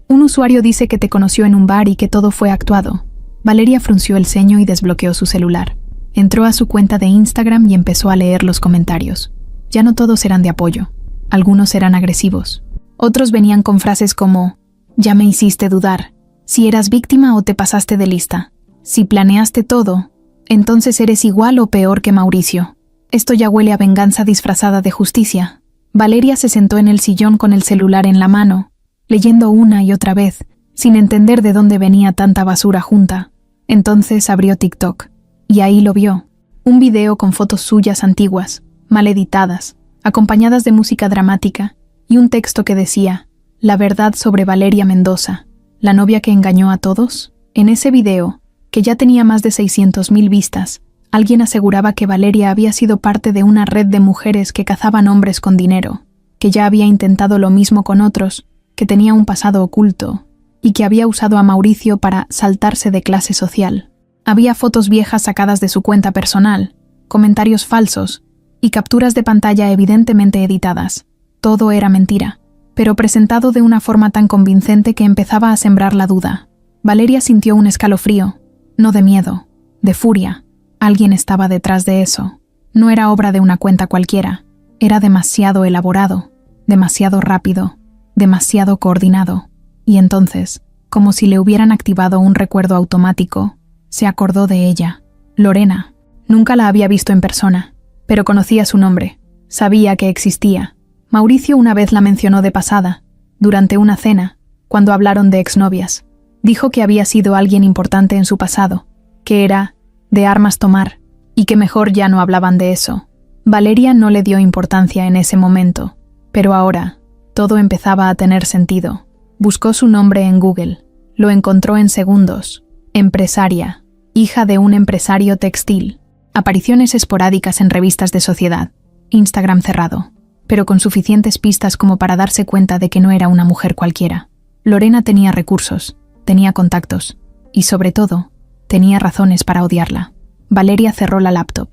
Un usuario dice que te conoció en un bar y que todo fue actuado». Valeria frunció el ceño y desbloqueó su celular. Entró a su cuenta de Instagram y empezó a leer los comentarios. Ya no todos eran de apoyo. Algunos eran agresivos. Otros venían con frases como «Ya me hiciste dudar. Si eras víctima o te pasaste de lista. Si planeaste todo, entonces eres igual o peor que Mauricio. Esto ya huele a venganza disfrazada de justicia». Valeria se sentó en el sillón con el celular en la mano, leyendo una y otra vez, sin entender de dónde venía tanta basura junta. Entonces abrió TikTok, y ahí lo vio. Un video con fotos suyas antiguas, mal editadas, acompañadas de música dramática, y un texto que decía: «La verdad sobre Valeria Mendoza, la novia que engañó a todos». En ese video, que ya tenía más de 600,000 vistas, Alguien aseguraba que Valeria había sido parte de una red de mujeres que cazaban hombres con dinero, que ya había intentado lo mismo con otros, que tenía un pasado oculto y que había usado a Mauricio para saltarse de clase social. Había fotos viejas sacadas de su cuenta personal, comentarios falsos y capturas de pantalla evidentemente editadas. Todo era mentira, pero presentado de una forma tan convincente que empezaba a sembrar la duda. Valeria sintió un escalofrío, no de miedo, de furia. Alguien estaba detrás de eso. No era obra de una cuenta cualquiera. Era demasiado elaborado, demasiado rápido, demasiado coordinado. Y entonces, como si le hubieran activado un recuerdo automático, se acordó de ella. Lorena. Nunca la había visto en persona, pero conocía su nombre. Sabía que existía. Mauricio una vez la mencionó de pasada, durante una cena, cuando hablaron de exnovias. Dijo que había sido alguien importante en su pasado, que era de armas tomar, y que mejor ya no hablaban de eso. Valeria no le dio importancia en ese momento, pero ahora, todo empezaba a tener sentido. Buscó su nombre en Google. Lo encontró en segundos. Empresaria, hija de un empresario textil. Apariciones esporádicas en revistas de sociedad. Instagram cerrado, pero con suficientes pistas como para darse cuenta de que no era una mujer cualquiera. Lorena tenía recursos, tenía contactos, y sobre todo, tenía razones para odiarla. Valeria cerró la laptop.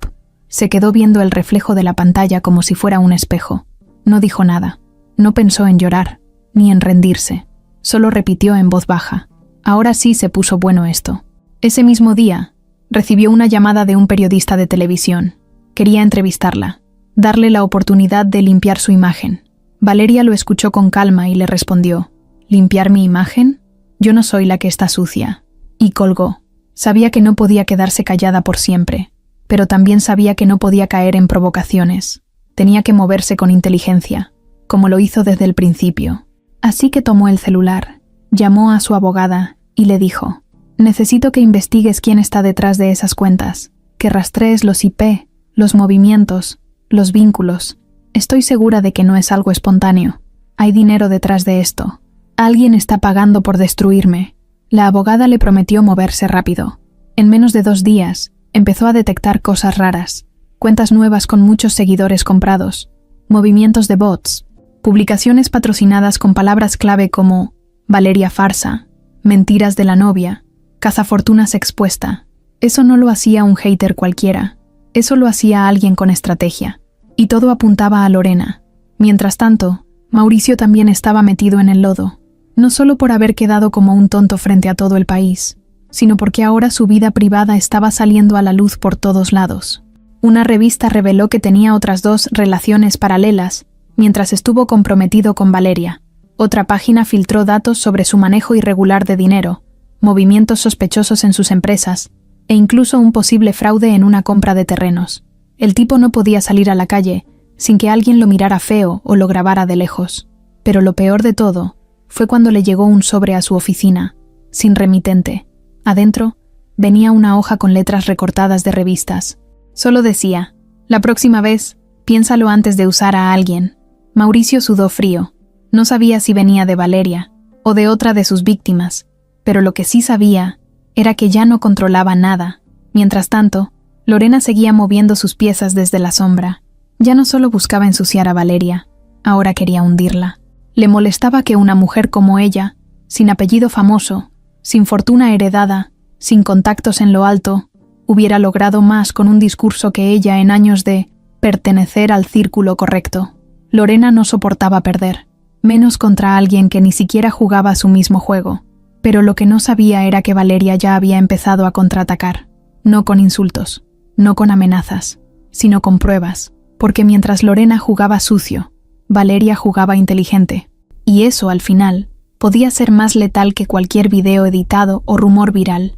Se quedó viendo el reflejo de la pantalla como si fuera un espejo. No dijo nada. No pensó en llorar, ni en rendirse. Solo repitió en voz baja. Ahora sí se puso bueno esto. Ese mismo día, recibió una llamada de un periodista de televisión. Quería entrevistarla, darle la oportunidad de limpiar su imagen. Valeria lo escuchó con calma y le respondió: ¿Limpiar mi imagen? Yo no soy la que está sucia. Y colgó. Sabía que no podía quedarse callada por siempre, pero también sabía que no podía caer en provocaciones. Tenía que moverse con inteligencia, como lo hizo desde el principio. Así que tomó el celular, llamó a su abogada y le dijo: necesito que investigues quién está detrás de esas cuentas, que rastrees los IP, los movimientos, los vínculos. Estoy segura de que no es algo espontáneo. Hay dinero detrás de esto. Alguien está pagando por destruirme. La abogada le prometió moverse rápido. En menos de 2 días, empezó a detectar cosas raras. Cuentas nuevas con muchos seguidores comprados, movimientos de bots, publicaciones patrocinadas con palabras clave como Valeria farsa, mentiras de la novia, cazafortunas expuesta. Eso no lo hacía un hater cualquiera. Eso lo hacía alguien con estrategia. Y todo apuntaba a Lorena. Mientras tanto, Mauricio también estaba metido en el lodo. No solo por haber quedado como un tonto frente a todo el país, sino porque ahora su vida privada estaba saliendo a la luz por todos lados. Una revista reveló que tenía otras 2 relaciones paralelas mientras estuvo comprometido con Valeria. Otra página filtró datos sobre su manejo irregular de dinero, movimientos sospechosos en sus empresas e incluso un posible fraude en una compra de terrenos. El tipo no podía salir a la calle sin que alguien lo mirara feo o lo grabara de lejos. Pero lo peor de todo fue cuando le llegó un sobre a su oficina, sin remitente. Adentro, venía una hoja con letras recortadas de revistas. Solo decía: la próxima vez, piénsalo antes de usar a alguien. Mauricio sudó frío. No sabía si venía de Valeria o de otra de sus víctimas, pero lo que sí sabía era que ya no controlaba nada. Mientras tanto, Lorena seguía moviendo sus piezas desde la sombra. Ya no solo buscaba ensuciar a Valeria, ahora quería hundirla. Le molestaba que una mujer como ella, sin apellido famoso, sin fortuna heredada, sin contactos en lo alto, hubiera logrado más con un discurso que ella en años de pertenecer al círculo correcto. Lorena no soportaba perder, menos contra alguien que ni siquiera jugaba su mismo juego. Pero lo que no sabía era que Valeria ya había empezado a contraatacar, no con insultos, no con amenazas, sino con pruebas, porque mientras Lorena jugaba sucio, Valeria jugaba inteligente, y eso, al final, podía ser más letal que cualquier video editado o rumor viral.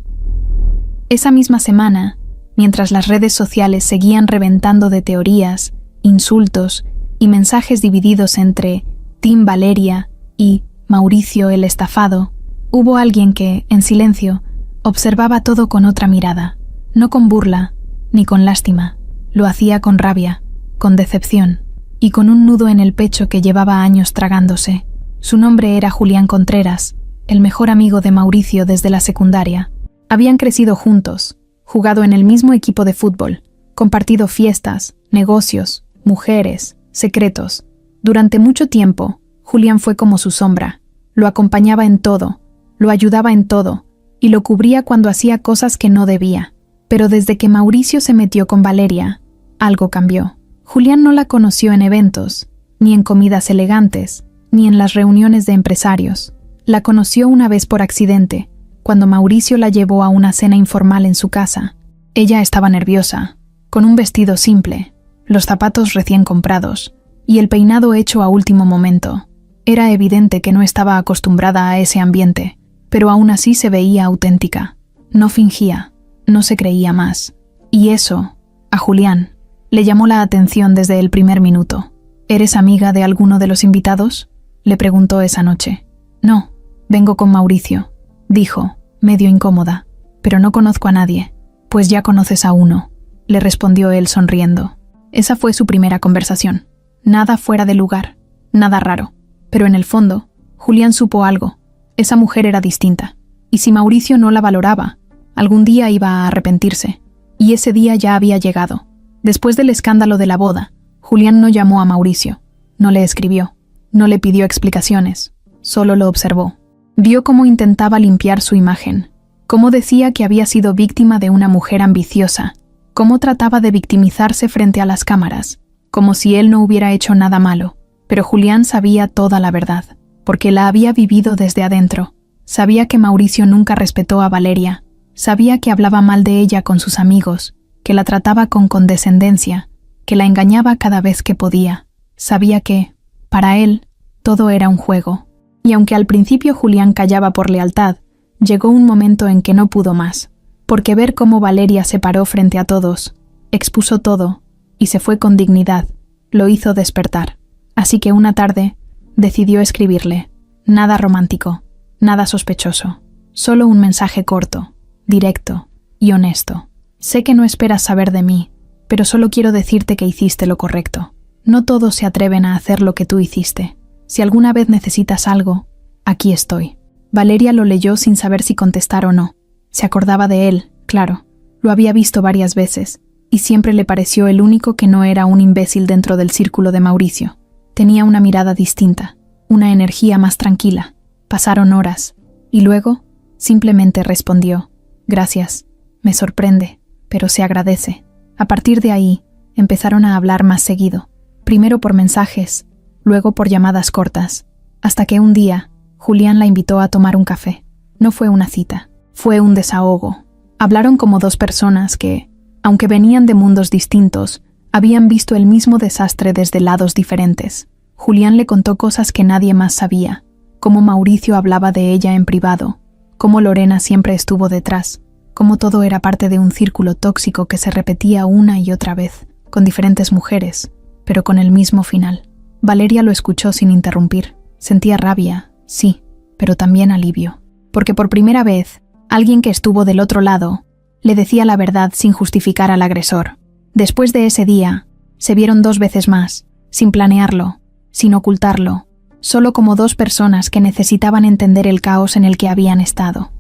Esa misma semana, mientras las redes sociales seguían reventando de teorías, insultos y mensajes divididos entre Team Valeria y Mauricio el estafado, hubo alguien que, en silencio, observaba todo con otra mirada, no con burla ni con lástima. Lo hacía con rabia, con decepción y con un nudo en el pecho que llevaba años tragándose. Su nombre era Julián Contreras, el mejor amigo de Mauricio desde la secundaria. Habían crecido juntos, jugado en el mismo equipo de fútbol, compartido fiestas, negocios, mujeres, secretos. Durante mucho tiempo, Julián fue como su sombra. Lo acompañaba en todo, lo ayudaba en todo, y lo cubría cuando hacía cosas que no debía. Pero desde que Mauricio se metió con Valeria, algo cambió. Julián no la conoció en eventos, ni en comidas elegantes, ni en las reuniones de empresarios. La conoció una vez por accidente, cuando Mauricio la llevó a una cena informal en su casa. Ella estaba nerviosa, con un vestido simple, los zapatos recién comprados, y el peinado hecho a último momento. Era evidente que no estaba acostumbrada a ese ambiente, pero aún así se veía auténtica. No fingía, no se creía más. Y eso, a Julián, le llamó la atención desde el primer minuto. ¿Eres amiga de alguno de los invitados?, le preguntó esa noche. No, vengo con Mauricio, dijo, medio incómoda. Pero no conozco a nadie. Pues ya conoces a uno, le respondió él sonriendo. Esa fue su primera conversación. Nada fuera de lugar, nada raro. Pero en el fondo, Julián supo algo. Esa mujer era distinta. Y si Mauricio no la valoraba, algún día iba a arrepentirse. Y ese día ya había llegado. Después del escándalo de la boda, Julián no llamó a Mauricio, no le escribió, no le pidió explicaciones, solo lo observó. Vio cómo intentaba limpiar su imagen, cómo decía que había sido víctima de una mujer ambiciosa, cómo trataba de victimizarse frente a las cámaras, como si él no hubiera hecho nada malo. Pero Julián sabía toda la verdad, porque la había vivido desde adentro. Sabía que Mauricio nunca respetó a Valeria, sabía que hablaba mal de ella con sus amigos, que la trataba con condescendencia, que la engañaba cada vez que podía. Sabía que, para él, todo era un juego. Y aunque al principio Julián callaba por lealtad, llegó un momento en que no pudo más, porque ver cómo Valeria se paró frente a todos, expuso todo, y se fue con dignidad, lo hizo despertar. Así que una tarde, decidió escribirle. Nada romántico, nada sospechoso, solo un mensaje corto, directo y honesto. Sé que no esperas saber de mí, pero solo quiero decirte que hiciste lo correcto. No todos se atreven a hacer lo que tú hiciste. Si alguna vez necesitas algo, aquí estoy. Valeria lo leyó sin saber si contestar o no. Se acordaba de él, claro. Lo había visto varias veces, y siempre le pareció el único que no era un imbécil dentro del círculo de Mauricio. Tenía una mirada distinta, una energía más tranquila. Pasaron horas, y luego, simplemente respondió. Gracias. Me sorprende, pero se agradece. A partir de ahí, empezaron a hablar más seguido. Primero por mensajes, luego por llamadas cortas, hasta que un día, Julián la invitó a tomar un café. No fue una cita, fue un desahogo. Hablaron como dos personas que, aunque venían de mundos distintos, habían visto el mismo desastre desde lados diferentes. Julián le contó cosas que nadie más sabía, cómo Mauricio hablaba de ella en privado, cómo Lorena siempre estuvo detrás, cómo todo era parte de un círculo tóxico que se repetía una y otra vez, con diferentes mujeres, pero con el mismo final. Valeria lo escuchó sin interrumpir. Sentía rabia, sí, pero también alivio, porque por primera vez, alguien que estuvo del otro lado le decía la verdad sin justificar al agresor. Después de ese día, se vieron 2 veces más, sin planearlo, sin ocultarlo, solo como 2 personas que necesitaban entender el caos en el que habían estado.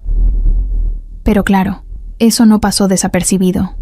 Pero claro, eso no pasó desapercibido.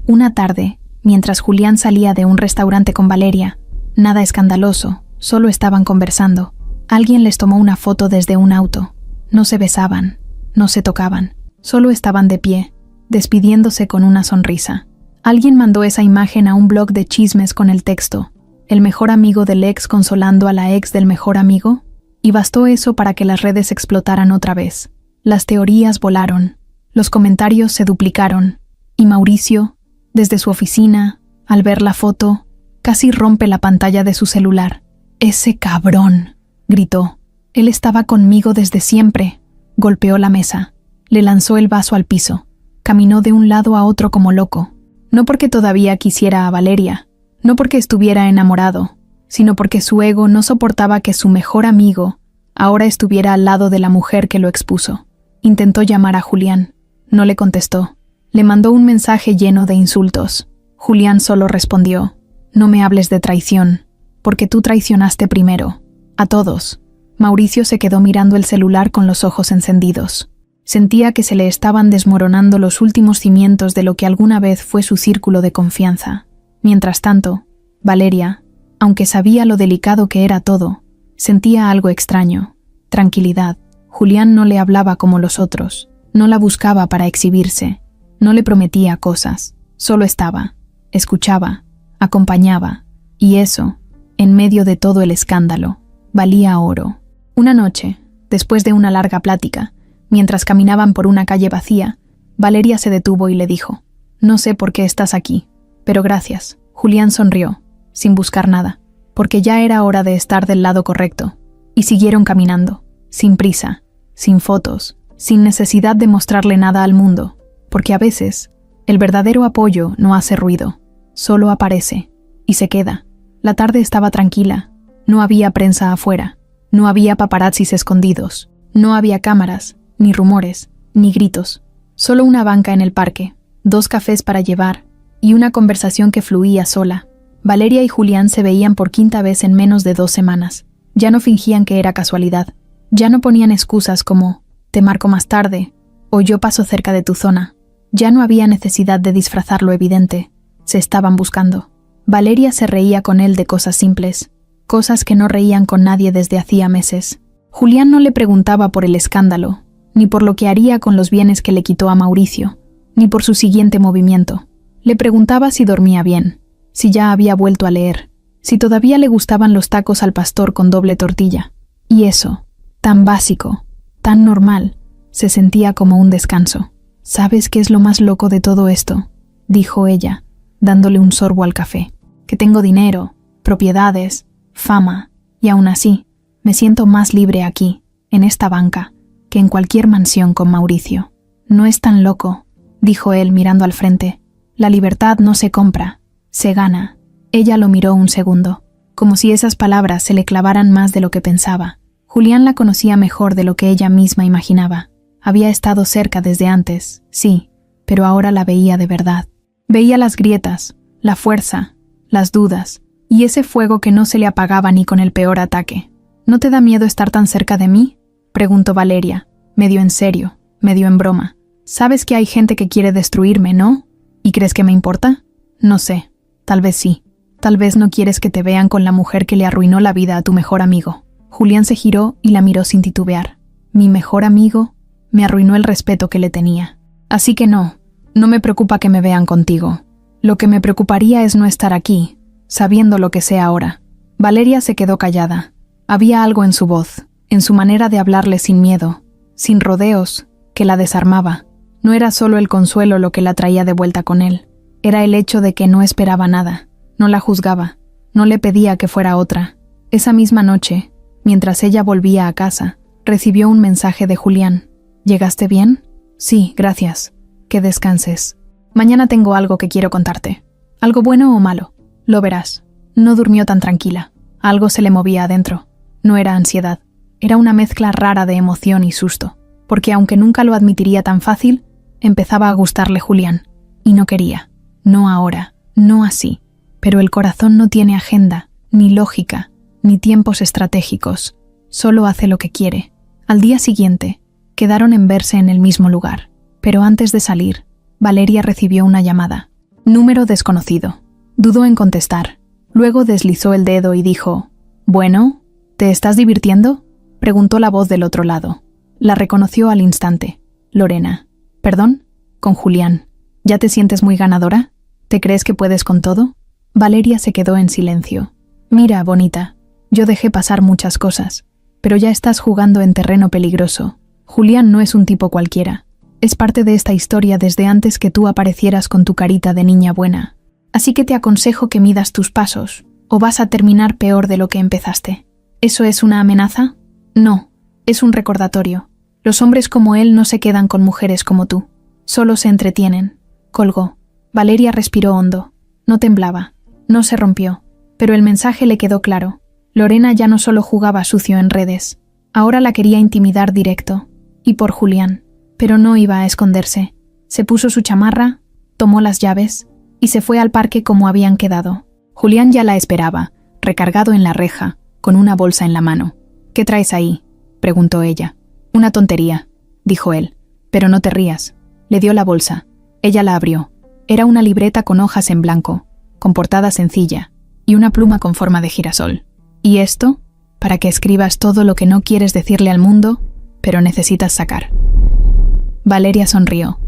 Una tarde, mientras Julián salía de un restaurante con Valeria, nada escandaloso, solo estaban conversando. Alguien les tomó una foto desde un auto. No se besaban, no se tocaban, solo estaban de pie, despidiéndose con una sonrisa. Alguien mandó esa imagen a un blog de chismes con el texto: ¿el mejor amigo del ex consolando a la ex del mejor amigo? Y bastó eso para que las redes explotaran otra vez. Las teorías volaron, los comentarios se duplicaron, y Mauricio, desde su oficina, al ver la foto, casi rompe la pantalla de su celular. «¡Ese cabrón!», gritó. «Él estaba conmigo desde siempre». Golpeó la mesa, le lanzó el vaso al piso, caminó de un lado a otro como loco. No porque todavía quisiera a Valeria, no porque estuviera enamorado, sino porque su ego no soportaba que su mejor amigo ahora estuviera al lado de la mujer que lo expuso. Intentó llamar a Julián, no le contestó. Le mandó un mensaje lleno de insultos. Julián solo respondió: «No me hables de traición, porque tú traicionaste primero, a todos». Mauricio se quedó mirando el celular con los ojos encendidos. Sentía que se le estaban desmoronando los últimos cimientos de lo que alguna vez fue su círculo de confianza. Mientras tanto, Valeria, aunque sabía lo delicado que era todo, sentía algo extraño, tranquilidad. Julián no le hablaba como los otros, no la buscaba para exhibirse, no le prometía cosas, solo estaba, escuchaba, acompañaba, y eso, en medio de todo el escándalo, valía oro. Una noche, después de una larga plática, mientras caminaban por una calle vacía, Valeria se detuvo y le dijo: «No sé por qué estás aquí, pero gracias». Julián sonrió, sin buscar nada, porque ya era hora de estar del lado correcto, y siguieron caminando, sin prisa, sin fotos, sin necesidad de mostrarle nada al mundo, porque a veces el verdadero apoyo no hace ruido, solo aparece, y se queda. La tarde estaba tranquila, no había prensa afuera, no había paparazzis escondidos, no había cámaras, ni rumores, ni gritos, solo una banca en el parque, 2 cafés para llevar, y una conversación que fluía sola. Valeria y Julián se veían por 5ª vez en menos de 2 semanas. Ya no fingían que era casualidad, ya no ponían excusas como «te marco más tarde» o «yo paso cerca de tu zona». Ya no había necesidad de disfrazar lo evidente, se estaban buscando. Valeria se reía con él de cosas simples, cosas que no reían con nadie desde hacía meses. Julián no le preguntaba por el escándalo, ni por lo que haría con los bienes que le quitó a Mauricio, ni por su siguiente movimiento. Le preguntaba si dormía bien, si ya había vuelto a leer, si todavía le gustaban los tacos al pastor con doble tortilla. Y eso, tan básico, tan normal, se sentía como un descanso. «¿Sabes qué es lo más loco de todo esto?», dijo ella, dándole un sorbo al café. «Que tengo dinero, propiedades, fama, y aún así, me siento más libre aquí, en esta banca, que en cualquier mansión con Mauricio». «No es tan loco», dijo él mirando al frente. «La libertad no se compra, se gana». Ella lo miró un segundo, como si esas palabras se le clavaran más de lo que pensaba. Julián la conocía mejor de lo que ella misma imaginaba. Había estado cerca desde antes, sí, pero ahora la veía de verdad. Veía las grietas, la fuerza, las dudas, y ese fuego que no se le apagaba ni con el peor ataque. «¿No te da miedo estar tan cerca de mí?», preguntó Valeria, medio en serio, medio en broma. «Sabes que hay gente que quiere destruirme, ¿no? ¿Y crees que me importa? No sé, tal vez sí. Tal vez no quieres que te vean con la mujer que le arruinó la vida a tu mejor amigo». Julián se giró y la miró sin titubear. «¿Mi mejor amigo? Me arruinó el respeto que le tenía. Así que no me preocupa que me vean contigo. Lo que me preocuparía es no estar aquí, sabiendo lo que sé ahora». Valeria se quedó callada. Había algo en su voz, en su manera de hablarle sin miedo, sin rodeos, que la desarmaba. No era solo el consuelo lo que la traía de vuelta con él, era el hecho de que no esperaba nada, no la juzgaba, no le pedía que fuera otra. Esa misma noche, mientras ella volvía a casa, recibió un mensaje de Julián. «¿Llegaste bien?» «Sí, gracias. Que descanses. Mañana tengo algo que quiero contarte. ¿Algo bueno o malo? Lo verás». No durmió tan tranquila. Algo se le movía adentro. No era ansiedad. Era una mezcla rara de emoción y susto. Porque aunque nunca lo admitiría tan fácil, empezaba a gustarle Julián. Y no quería. No ahora. No así. Pero el corazón no tiene agenda, ni lógica, ni tiempos estratégicos. Solo hace lo que quiere. Al día siguiente, quedaron en verse en el mismo lugar. Pero antes de salir, Valeria recibió una llamada. Número desconocido. Dudó en contestar. Luego deslizó el dedo y dijo: «Bueno, ¿te estás divirtiendo?», preguntó la voz del otro lado. La reconoció al instante. «Lorena». «¿Perdón?». «Con Julián». «¿Ya te sientes muy ganadora? ¿Te crees que puedes con todo?». Valeria se quedó en silencio. «Mira, bonita, yo dejé pasar muchas cosas, pero ya estás jugando en terreno peligroso. Julián no es un tipo cualquiera. Es parte de esta historia desde antes que tú aparecieras con tu carita de niña buena. Así que te aconsejo que midas tus pasos, o vas a terminar peor de lo que empezaste». «¿Eso es una amenaza?». «No, es un recordatorio. Los hombres como él no se quedan con mujeres como tú. Solo se entretienen». Colgó. Valeria respiró hondo. No temblaba. No se rompió. Pero el mensaje le quedó claro. Lorena ya no solo jugaba sucio en redes. Ahora la quería intimidar directo. Y por Julián. Pero no iba a esconderse. Se puso su chamarra, tomó las llaves y se fue al parque como habían quedado. Julián ya la esperaba, recargado en la reja, con una bolsa en la mano. «¿Qué traes ahí?», preguntó ella. «Una tontería», dijo él. Pero no te rías. Le dio la bolsa. Ella la abrió. Era una libreta con hojas en blanco, con portada sencilla, y una pluma con forma de girasol. ¿Y esto? Para que escribas todo lo que no quieres decirle al mundo, pero necesitas sacar. Valeria sonrió.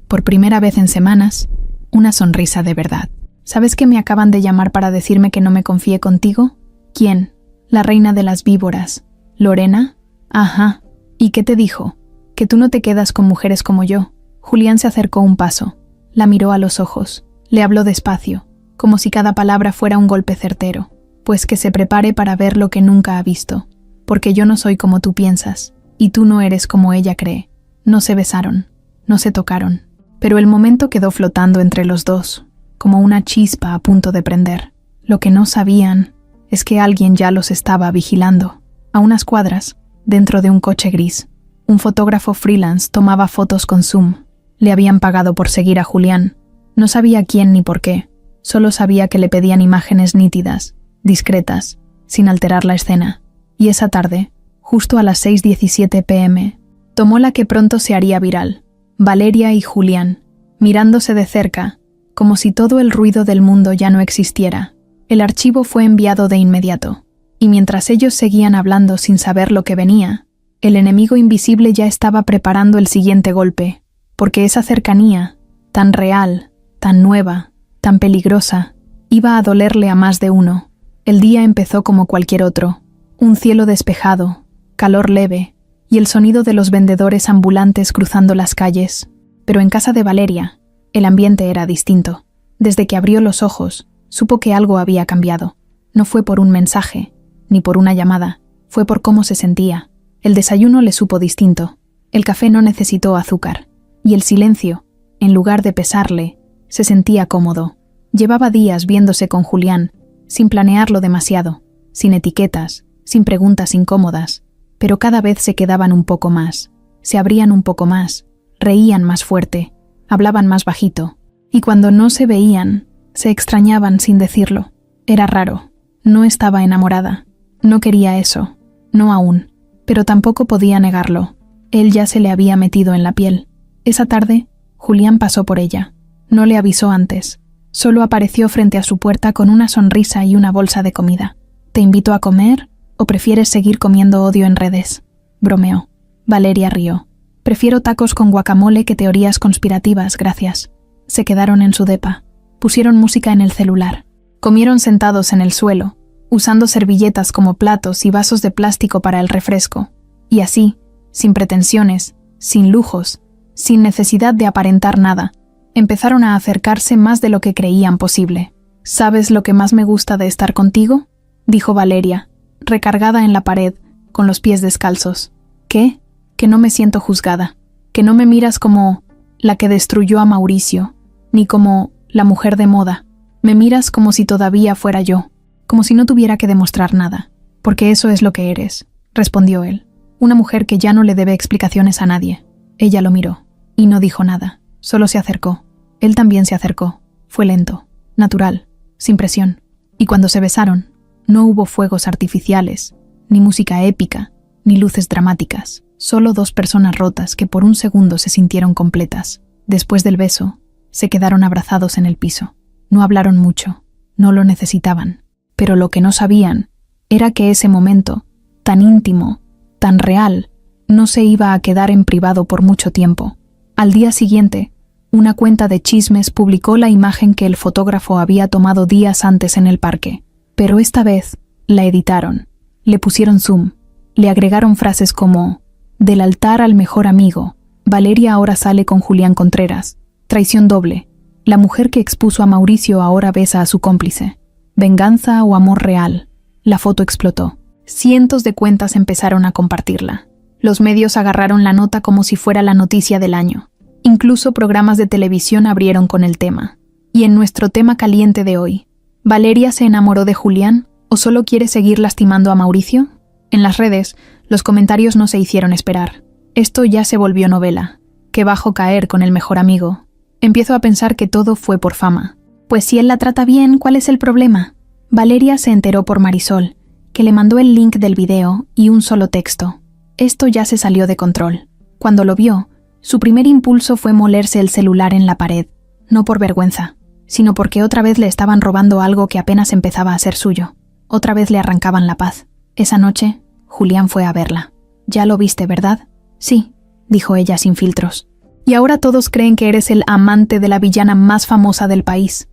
Por primera vez en semanas, una sonrisa de verdad. ¿Sabes que me acaban de llamar para decirme que no me confíe contigo? ¿Quién? La reina de las víboras. ¿Lorena? Ajá. ¿Y qué te dijo? Que tú no te quedas con mujeres como yo. Julián se acercó un paso. La miró a los ojos. Le habló despacio, como si cada palabra fuera un golpe certero. Pues que se prepare para ver lo que nunca ha visto. Porque yo no soy como tú piensas, y tú no eres como ella cree. No se besaron, no se tocaron. Pero el momento quedó flotando entre los dos, como una chispa a punto de prender. Lo que no sabían es que alguien ya los estaba vigilando. A unas cuadras, dentro de un coche gris, un fotógrafo freelance tomaba fotos con zoom. Le habían pagado por seguir a Julián. No sabía quién ni por qué. Solo sabía que le pedían imágenes nítidas, discretas, sin alterar la escena. Y esa tarde, justo a las 6:17 p.m., tomó la que pronto se haría viral. Valeria y Julián, mirándose de cerca, como si todo el ruido del mundo ya no existiera. El archivo fue enviado de inmediato, y mientras ellos seguían hablando sin saber lo que venía, el enemigo invisible ya estaba preparando el siguiente golpe, porque esa cercanía, tan real, tan nueva, tan peligrosa, iba a dolerle a más de uno. El día empezó como cualquier otro, un cielo despejado, calor leve, y el sonido de los vendedores ambulantes cruzando las calles. Pero en casa de Valeria, el ambiente era distinto. Desde que abrió los ojos, supo que algo había cambiado. No fue por un mensaje, ni por una llamada, fue por cómo se sentía. El desayuno le supo distinto. El café no necesitó azúcar. Y el silencio, en lugar de pesarle, se sentía cómodo. Llevaba días viéndose con Julián, sin planearlo demasiado, sin etiquetas, sin preguntas incómodas, pero cada vez se quedaban un poco más, se abrían un poco más, reían más fuerte, hablaban más bajito, y cuando no se veían, se extrañaban sin decirlo. Era raro, no estaba enamorada, no quería eso, no aún, pero tampoco podía negarlo. Él ya se le había metido en la piel. Esa tarde, Julián pasó por ella. No le avisó antes. Solo apareció frente a su puerta con una sonrisa y una bolsa de comida. ¿Te invito a comer o prefieres seguir comiendo odio en redes? Bromeó. Valeria rió. Prefiero tacos con guacamole que teorías conspirativas, gracias. Se quedaron en su depa. Pusieron música en el celular. Comieron sentados en el suelo, usando servilletas como platos y vasos de plástico para el refresco. Y así, sin pretensiones, sin lujos, sin necesidad de aparentar nada, empezaron a acercarse más de lo que creían posible. ¿Sabes lo que más me gusta de estar contigo?, dijo Valeria, recargada en la pared, con los pies descalzos. ¿Qué? Que no me siento juzgada, que no me miras como la que destruyó a Mauricio, ni como la mujer de moda. Me miras como si todavía fuera yo, como si no tuviera que demostrar nada, porque eso es lo que eres, respondió él. Una mujer que ya no le debe explicaciones a nadie. Ella lo miró, y no dijo nada, solo se acercó. Él también se acercó. Fue lento, natural, sin presión. Y cuando se besaron, no hubo fuegos artificiales, ni música épica, ni luces dramáticas. Solo dos personas rotas que por un segundo se sintieron completas. Después del beso, se quedaron abrazados en el piso. No hablaron mucho, no lo necesitaban. Pero lo que no sabían era que ese momento, tan íntimo, tan real, no se iba a quedar en privado por mucho tiempo. Al día siguiente, una cuenta de chismes publicó la imagen que el fotógrafo había tomado días antes en el parque. Pero esta vez la editaron, le pusieron zoom, le agregaron frases como «Del altar al mejor amigo, Valeria ahora sale con Julián Contreras, traición doble, la mujer que expuso a Mauricio ahora besa a su cómplice, venganza o amor real». La foto explotó. Cientos de cuentas empezaron a compartirla. Los medios agarraron la nota como si fuera la noticia del año. Incluso programas de televisión abrieron con el tema. Y en nuestro tema caliente de hoy, ¿Valeria se enamoró de Julián o solo quiere seguir lastimando a Mauricio? En las redes, los comentarios no se hicieron esperar. Esto ya se volvió novela. Qué bajo caer con el mejor amigo. Empiezo a pensar que todo fue por fama. Pues si él la trata bien, ¿cuál es el problema? Valeria se enteró por Marisol, que le mandó el link del video y un solo texto. Esto ya se salió de control. Cuando lo vio, Su primer impulso fue molerse el celular en la pared, no por vergüenza, sino porque otra vez le estaban robando algo que apenas empezaba a ser suyo. Otra vez le arrancaban la paz. Esa noche, Julián fue a verla. «Ya lo viste, ¿verdad?» «Sí», dijo ella sin filtros. «Y ahora todos creen que eres el amante de la villana más famosa del país».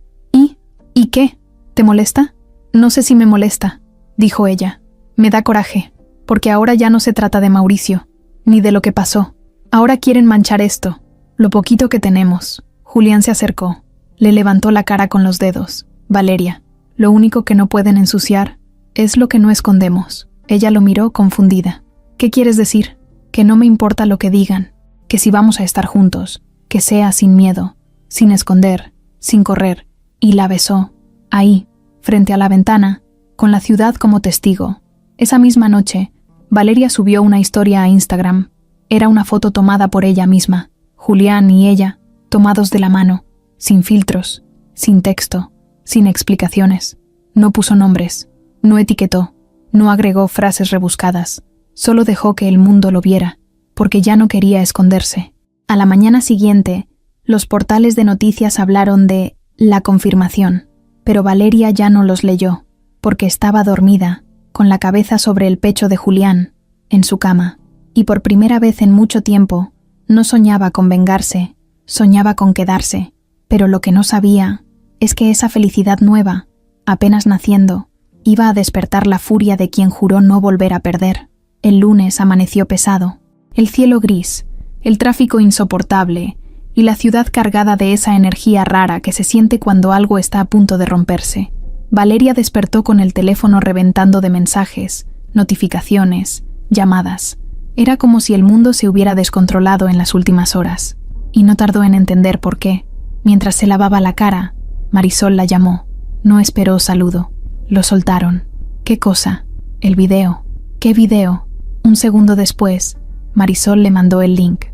¿Y qué? ¿Te molesta?» «No sé si me molesta», dijo ella. «Me da coraje, porque ahora ya no se trata de Mauricio, ni de lo que pasó. Ahora quieren manchar esto, lo poquito que tenemos». Julián se acercó. Le levantó la cara con los dedos. «Valeria, lo único que no pueden ensuciar es lo que no escondemos». Ella lo miró confundida. «¿Qué quieres decir?» «Que no me importa lo que digan, que si vamos a estar juntos, que sea sin miedo, sin esconder, sin correr». Y la besó, ahí, frente a la ventana, con la ciudad como testigo. Esa misma noche, Valeria subió una historia a Instagram. Era una foto tomada por ella misma, Julián y ella, tomados de la mano, sin filtros, sin texto, sin explicaciones. No puso nombres, no etiquetó, no agregó frases rebuscadas, solo dejó que el mundo lo viera, porque ya no quería esconderse. A la mañana siguiente, los portales de noticias hablaron de la confirmación, pero Valeria ya no los leyó, porque estaba dormida, con la cabeza sobre el pecho de Julián, en su cama, y por primera vez en mucho tiempo, no soñaba con vengarse, soñaba con quedarse, pero lo que no sabía es que esa felicidad nueva, apenas naciendo, iba a despertar la furia de quien juró no volver a perder. El lunes amaneció pesado, el cielo gris, el tráfico insoportable y la ciudad cargada de esa energía rara que se siente cuando algo está a punto de romperse. Valeria despertó con el teléfono reventando de mensajes, notificaciones, llamadas. Era como si el mundo se hubiera descontrolado en las últimas horas, y no tardó en entender por qué. Mientras se lavaba la cara, Marisol la llamó. No esperó saludo. Lo soltaron. ¿Qué cosa? El video. ¿Qué video? Un segundo después, Marisol le mandó el link.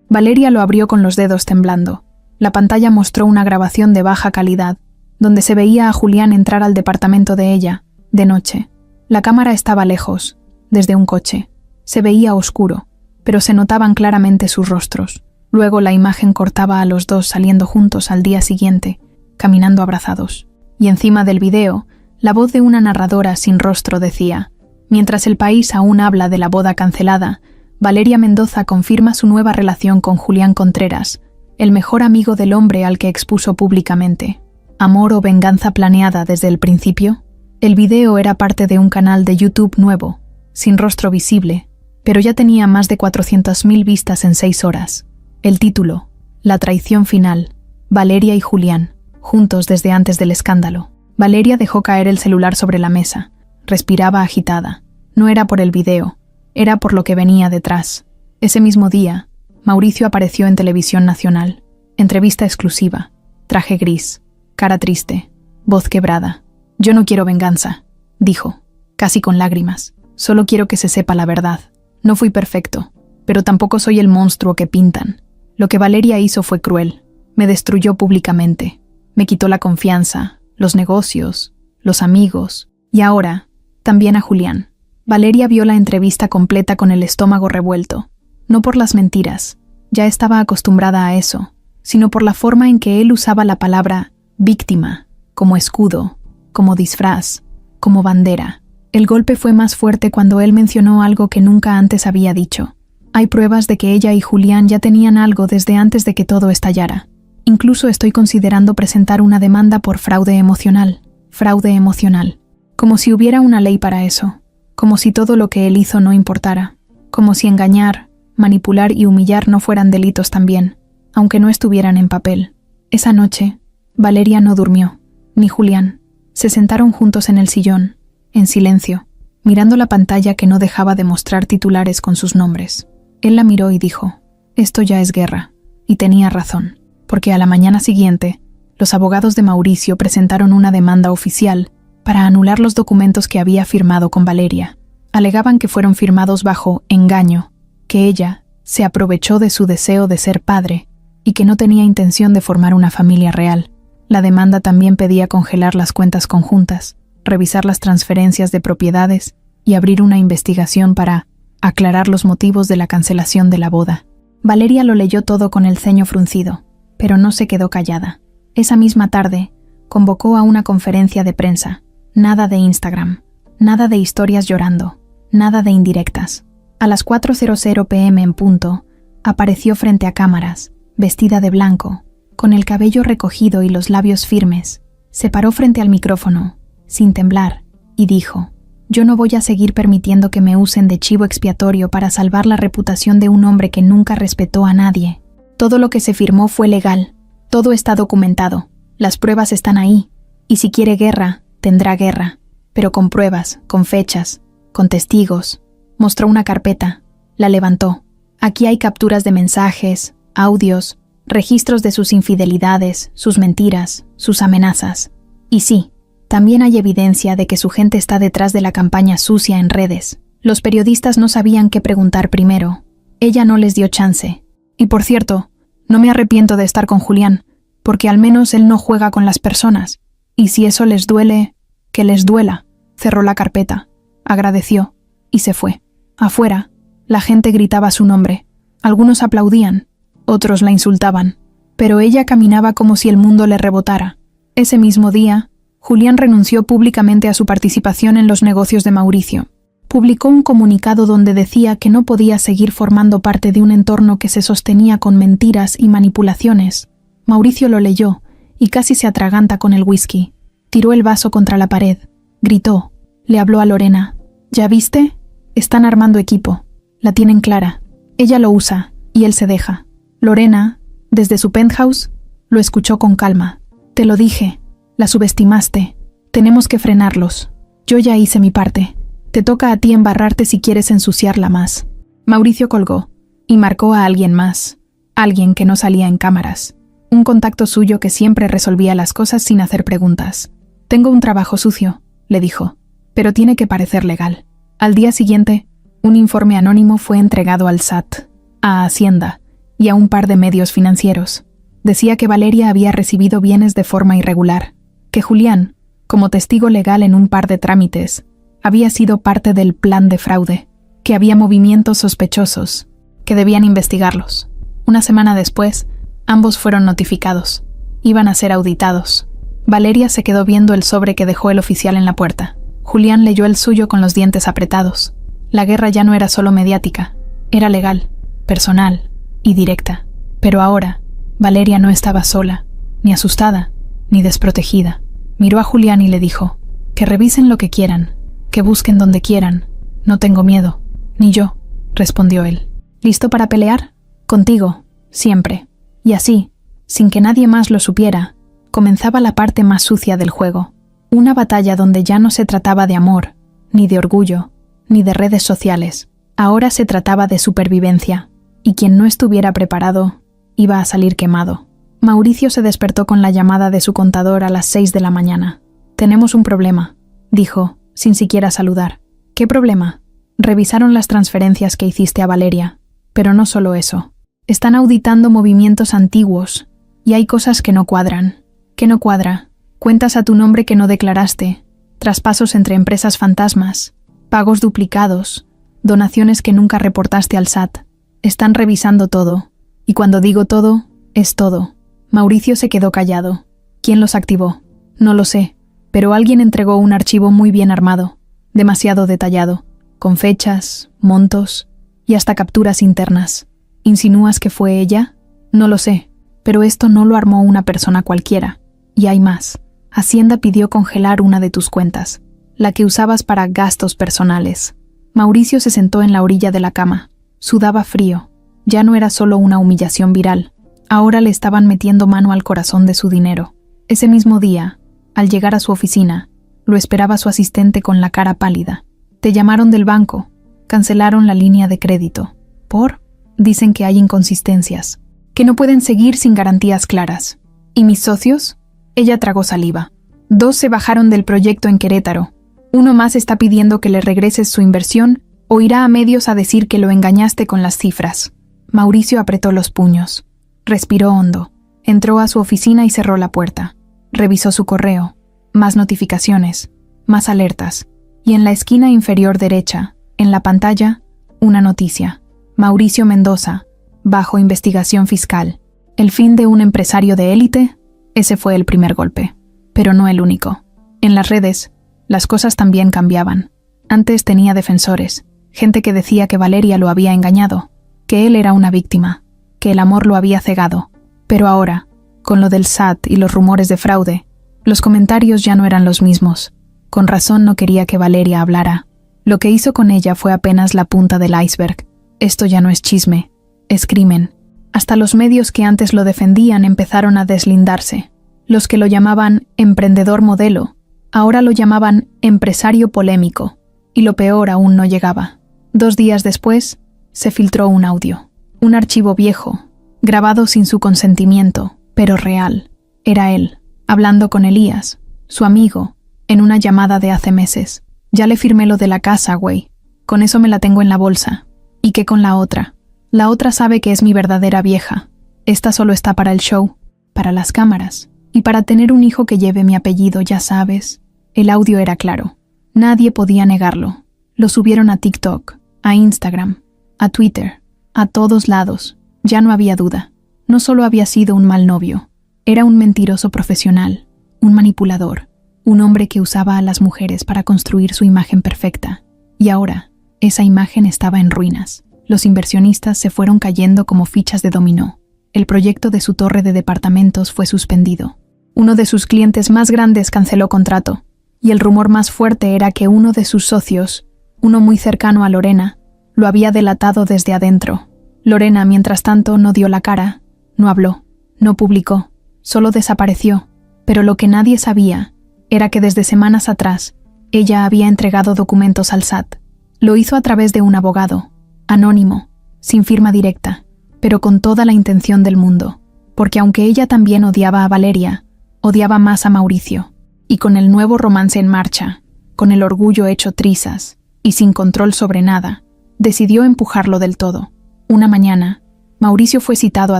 Valeria lo abrió con los dedos temblando. La pantalla mostró una grabación de baja calidad, donde se veía a Julián entrar al departamento de ella, de noche. La cámara estaba lejos, desde un coche. Se veía oscuro, pero se notaban claramente sus rostros. Luego la imagen cortaba a los dos saliendo juntos al día siguiente, caminando abrazados. Y encima del video, la voz de una narradora sin rostro decía: «Mientras el país aún habla de la boda cancelada, Valeria Mendoza confirma su nueva relación con Julián Contreras, el mejor amigo del hombre al que expuso públicamente. ¿Amor o venganza planeada desde el principio?». El video era parte de un canal de YouTube nuevo, sin rostro visible, pero ya tenía más de 400.000 vistas en 6 horas. El título: La traición final, Valeria y Julián, juntos desde antes del escándalo. Valeria dejó caer el celular sobre la mesa. Respiraba agitada. No era por el video, era por lo que venía detrás. Ese mismo día, Mauricio apareció en Televisión Nacional. Entrevista exclusiva. Traje gris. Cara triste. Voz quebrada. «Yo no quiero venganza», dijo, casi con lágrimas. «Solo quiero que se sepa la verdad. No fui perfecto, pero tampoco soy el monstruo que pintan. Lo que Valeria hizo fue cruel. Me destruyó públicamente. Me quitó la confianza, los negocios, los amigos, y ahora, también a Julián». Valeria vio la entrevista completa con el estómago revuelto. No por las mentiras, ya estaba acostumbrada a eso, sino por la forma en que él usaba la palabra víctima, como escudo, como disfraz, como bandera. El golpe fue más fuerte cuando él mencionó algo que nunca antes había dicho. Hay pruebas de que ella y Julián ya tenían algo desde antes de que todo estallara. Incluso estoy considerando presentar una demanda por fraude emocional. Fraude emocional. Como si hubiera una ley para eso. Como si todo lo que él hizo no importara. Como si engañar, manipular y humillar no fueran delitos también, aunque no estuvieran en papel. Esa noche, Valeria no durmió, ni Julián. Se sentaron juntos en el sillón, en silencio, mirando la pantalla que no dejaba de mostrar titulares con sus nombres. Él la miró y dijo: «Esto ya es guerra». Y tenía razón, porque a la mañana siguiente, los abogados de Mauricio presentaron una demanda oficial para anular los documentos que había firmado con Valeria. Alegaban que fueron firmados bajo engaño, que ella se aprovechó de su deseo de ser padre y que no tenía intención de formar una familia real. La demanda también pedía congelar las cuentas conjuntas, revisar las transferencias de propiedades y abrir una investigación para aclarar los motivos de la cancelación de la boda. Valeria lo leyó todo con el ceño fruncido, pero no se quedó callada. Esa misma tarde, convocó a una conferencia de prensa. Nada de Instagram, nada de historias llorando, nada de indirectas. A las 4:00 p.m. en punto, apareció frente a cámaras, vestida de blanco, con el cabello recogido y los labios firmes. Se paró frente al micrófono, sin temblar, y dijo: «Yo no voy a seguir permitiendo que me usen de chivo expiatorio para salvar la reputación de un hombre que nunca respetó a nadie. Todo lo que se firmó fue legal, todo está documentado, las pruebas están ahí, y si quiere guerra, tendrá guerra, pero con pruebas, con fechas, con testigos». Mostró una carpeta, la levantó. Aquí hay capturas de mensajes, audios, registros de sus infidelidades, sus mentiras, sus amenazas. Y sí, también hay evidencia de que su gente está detrás de la campaña sucia en redes. Los periodistas no sabían qué preguntar primero. Ella no les dio chance. Y por cierto, no me arrepiento de estar con Julián, porque al menos él no juega con las personas. Y si eso les duele, que les duela. Cerró la carpeta, agradeció y se fue. Afuera, la gente gritaba su nombre. Algunos aplaudían, otros la insultaban, pero ella caminaba como si el mundo le rebotara. Ese mismo día, Julián renunció públicamente a su participación en los negocios de Mauricio. Publicó un comunicado donde decía que no podía seguir formando parte de un entorno que se sostenía con mentiras y manipulaciones. Mauricio lo leyó y casi se atraganta con el whisky. Tiró el vaso contra la pared, gritó, le habló a Lorena. «¿Ya viste? Están armando equipo. La tienen clara. Ella lo usa y él se deja». Lorena, desde su penthouse, lo escuchó con calma. «Te lo dije. La subestimaste. Tenemos que frenarlos. Yo ya hice mi parte. Te toca a ti embarrarte si quieres ensuciarla más». Mauricio colgó y marcó a alguien más. Alguien que no salía en cámaras. Un contacto suyo que siempre resolvía las cosas sin hacer preguntas. «Tengo un trabajo sucio», le dijo, «pero tiene que parecer legal». Al día siguiente, un informe anónimo fue entregado al SAT, a Hacienda y a un par de medios financieros. Decía que Valeria había recibido bienes de forma irregular, que Julián, como testigo legal en un par de trámites, había sido parte del plan de fraude, que había movimientos sospechosos, que debían investigarlos. Una semana después, ambos fueron notificados. Iban a ser auditados. Valeria se quedó viendo el sobre que dejó el oficial en la puerta. Julián leyó el suyo con los dientes apretados. La guerra ya no era solo mediática, era legal, personal y directa. Pero ahora, Valeria no estaba sola, ni asustada, ni desprotegida. Miró a Julián y le dijo: «Que revisen lo que quieran, que busquen donde quieran. No tengo miedo». «Ni yo», respondió él. «¿Listo para pelear?» «Contigo, siempre». Y así, sin que nadie más lo supiera, comenzaba la parte más sucia del juego. Una batalla donde ya no se trataba de amor, ni de orgullo, ni de redes sociales. Ahora se trataba de supervivencia, y quien no estuviera preparado iba a salir quemado. Mauricio se despertó con la llamada de su contador a las 6 de la mañana. «Tenemos un problema», dijo, sin siquiera saludar. «¿Qué problema?» «Revisaron las transferencias que hiciste a Valeria. Pero no solo eso. Están auditando movimientos antiguos, y hay cosas que no cuadran». «¿Qué no cuadra?» «Cuentas a tu nombre que no declaraste, traspasos entre empresas fantasmas, pagos duplicados, donaciones que nunca reportaste al SAT. Están revisando todo. Y cuando digo todo, es todo». Mauricio se quedó callado. ¿Quién los activó? No lo sé, pero alguien entregó un archivo muy bien armado, demasiado detallado, con fechas, montos y hasta capturas internas. ¿Insinúas que fue ella? No lo sé, pero esto no lo armó una persona cualquiera. Y hay más. Hacienda pidió congelar una de tus cuentas, la que usabas para gastos personales. Mauricio se sentó en la orilla de la cama. Sudaba frío. Ya no era solo una humillación viral. Ahora le estaban metiendo mano al corazón de su dinero. Ese mismo día, al llegar a su oficina, lo esperaba su asistente con la cara pálida. «Te llamaron del banco. Cancelaron la línea de crédito. ¿Por?» «Dicen que hay inconsistencias, que no pueden seguir sin garantías claras». «¿Y mis socios?» Ella tragó saliva. 2 se bajaron del proyecto en Querétaro. Uno más está pidiendo que le regreses su inversión o irá a medios a decir que lo engañaste con las cifras. Mauricio apretó los puños. Respiró hondo. Entró a su oficina y cerró la puerta. Revisó su correo. Más notificaciones. Más alertas. Y en la esquina inferior derecha, en la pantalla, una noticia. Mauricio Mendoza, bajo investigación fiscal. El fin de un empresario de élite, ese fue el primer golpe, pero no el único. En las redes, las cosas también cambiaban. Antes tenía defensores, gente que decía que Valeria lo había engañado, que él era una víctima, que el amor lo había cegado. Pero ahora, con lo del SAT y los rumores de fraude, los comentarios ya no eran los mismos. Con razón no quería que Valeria hablara. Lo que hizo con ella fue apenas la punta del iceberg. Esto ya no es chisme, es crimen. Hasta los medios que antes lo defendían empezaron a deslindarse. Los que lo llamaban emprendedor modelo, ahora lo llamaban empresario polémico. Y lo peor aún no llegaba. 2 días después, se filtró un audio. Un archivo viejo, grabado sin su consentimiento, pero real. Era él, hablando con Elías, su amigo, en una llamada de hace meses. Ya le firmé lo de la casa, güey. Con eso me la tengo en la bolsa. ¿Y qué con la otra? La otra sabe que es mi verdadera vieja. Esta solo está para el show, para las cámaras, y para tener un hijo que lleve mi apellido, ya sabes. El audio era claro. Nadie podía negarlo. Lo subieron a TikTok, a Instagram, a Twitter, a todos lados. Ya no había duda. No solo había sido un mal novio, era un mentiroso profesional, un manipulador, un hombre que usaba a las mujeres para construir su imagen perfecta. Y ahora, esa imagen estaba en ruinas. Los inversionistas se fueron cayendo como fichas de dominó. El proyecto de su torre de departamentos fue suspendido. Uno de sus clientes más grandes canceló contrato. Y el rumor más fuerte era que uno de sus socios, uno muy cercano a Lorena, lo había delatado desde adentro. Lorena, mientras tanto, no dio la cara, no habló, no publicó, solo desapareció. Pero lo que nadie sabía era que desde semanas atrás, ella había entregado documentos al SAT. Lo hizo a través de un abogado, anónimo, sin firma directa, pero con toda la intención del mundo, porque aunque ella también odiaba a Valeria, odiaba más a Mauricio. Y con el nuevo romance en marcha, con el orgullo hecho trizas y sin control sobre nada, decidió empujarlo del todo. Una mañana, Mauricio fue citado a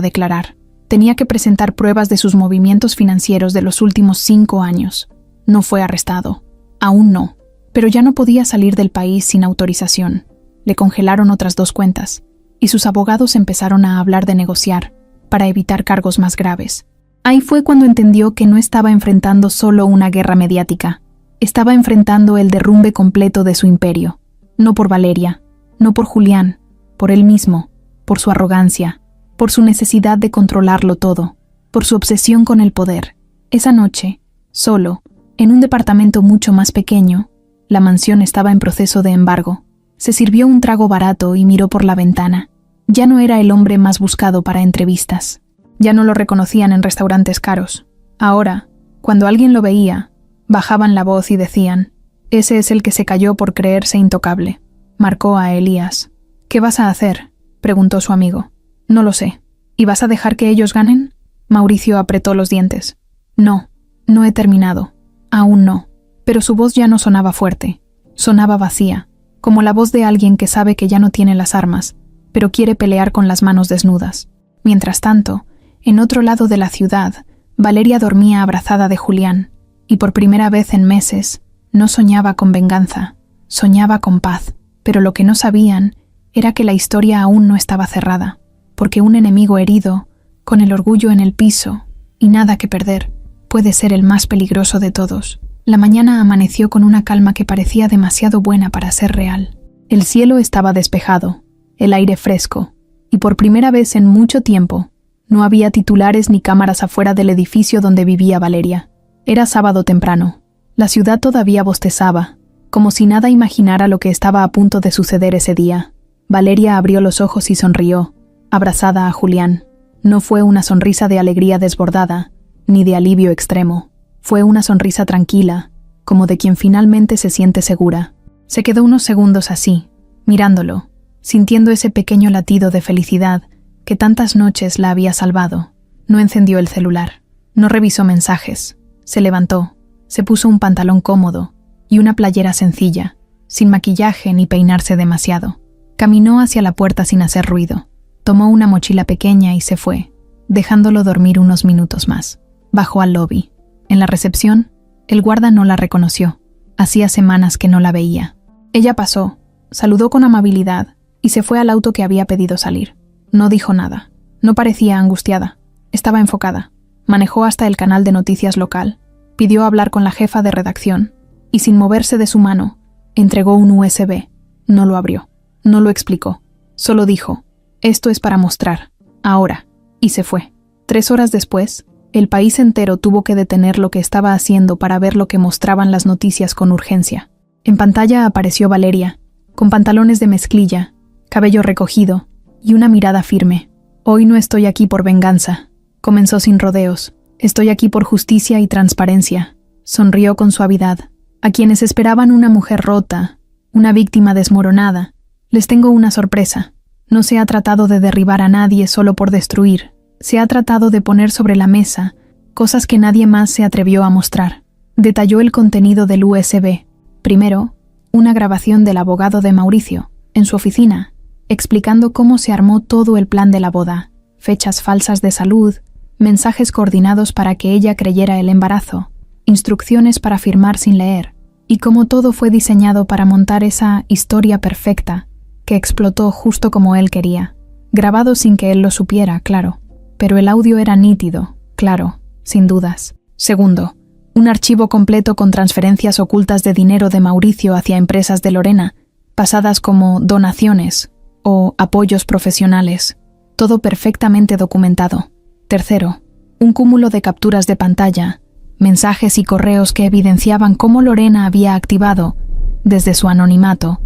declarar. Tenía que presentar pruebas de sus movimientos financieros de los últimos 5 años. No fue arrestado. Aún no. Pero ya no podía salir del país sin autorización. Le congelaron otras 2 cuentas, y sus abogados empezaron a hablar de negociar, para evitar cargos más graves. Ahí fue cuando entendió que no estaba enfrentando solo una guerra mediática. Estaba enfrentando el derrumbe completo de su imperio. No por Valeria, no por Julián, por él mismo, por su arrogancia, por su necesidad de controlarlo todo, por su obsesión con el poder. Esa noche, solo, en un departamento mucho más pequeño, la mansión estaba en proceso de embargo. Se sirvió un trago barato y miró por la ventana. Ya no era el hombre más buscado para entrevistas. Ya no lo reconocían en restaurantes caros. Ahora, cuando alguien lo veía, bajaban la voz y decían: «Ese es el que se cayó por creerse intocable». Marcó a Elías. «¿Qué vas a hacer?», preguntó su amigo. «No lo sé». «¿Y vas a dejar que ellos ganen?». Mauricio apretó los dientes. «No, no he terminado. Aún no». Pero su voz ya no sonaba fuerte. Sonaba vacía, como la voz de alguien que sabe que ya no tiene las armas, pero quiere pelear con las manos desnudas. Mientras tanto, en otro lado de la ciudad, Valeria dormía abrazada de Julián, y por primera vez en meses, no soñaba con venganza, soñaba con paz. Pero lo que no sabían era que la historia aún no estaba cerrada, porque un enemigo herido, con el orgullo en el piso y nada que perder, puede ser el más peligroso de todos. La mañana amaneció con una calma que parecía demasiado buena para ser real. El cielo estaba despejado, el aire fresco, y por primera vez en mucho tiempo, no había titulares ni cámaras afuera del edificio donde vivía Valeria. Era sábado temprano. La ciudad todavía bostezaba, como si nada imaginara lo que estaba a punto de suceder ese día. Valeria abrió los ojos y sonrió, abrazada a Julián. No fue una sonrisa de alegría desbordada, ni de alivio extremo. Fue una sonrisa tranquila, como de quien finalmente se siente segura. Se quedó unos segundos así, mirándolo, sintiendo ese pequeño latido de felicidad que tantas noches la había salvado. No encendió el celular, no revisó mensajes. Se levantó, se puso un pantalón cómodo y una playera sencilla, sin maquillaje ni peinarse demasiado. Caminó hacia la puerta sin hacer ruido. Tomó una mochila pequeña y se fue, dejándolo dormir unos minutos más. Bajó al lobby. En la recepción, el guarda no la reconoció. Hacía semanas que no la veía. Ella pasó, saludó con amabilidad y se fue al auto que había pedido salir. No dijo nada. No parecía angustiada. Estaba enfocada. Manejó hasta el canal de noticias local. Pidió hablar con la jefa de redacción. Y sin moverse de su mano, entregó un USB. No lo abrió. No lo explicó. Solo dijo, esto es para mostrar. Ahora. Y se fue. 3 horas después, el país entero tuvo que detener lo que estaba haciendo para ver lo que mostraban las noticias con urgencia. En pantalla apareció Valeria, con pantalones de mezclilla, cabello recogido y una mirada firme. Hoy no estoy aquí por venganza, comenzó sin rodeos. Estoy aquí por justicia y transparencia. Sonrió con suavidad. A quienes esperaban una mujer rota, una víctima desmoronada, les tengo una sorpresa. No se ha tratado de derribar a nadie solo por destruir. Se ha tratado de poner sobre la mesa cosas que nadie más se atrevió a mostrar. Detalló el contenido del USB. Primero, una grabación del abogado de Mauricio, en su oficina, explicando cómo se armó todo el plan de la boda, fechas falsas de salud, mensajes coordinados para que ella creyera el embarazo, instrucciones para firmar sin leer, y cómo todo fue diseñado para montar esa historia perfecta que explotó justo como él quería. Grabado sin que él lo supiera, claro, pero el audio era nítido, claro, sin dudas. Segundo, un archivo completo con transferencias ocultas de dinero de Mauricio hacia empresas de Lorena, pasadas como donaciones o apoyos profesionales. Todo perfectamente documentado. Tercero, un cúmulo de capturas de pantalla, mensajes y correos que evidenciaban cómo Lorena había activado, desde su anonimato,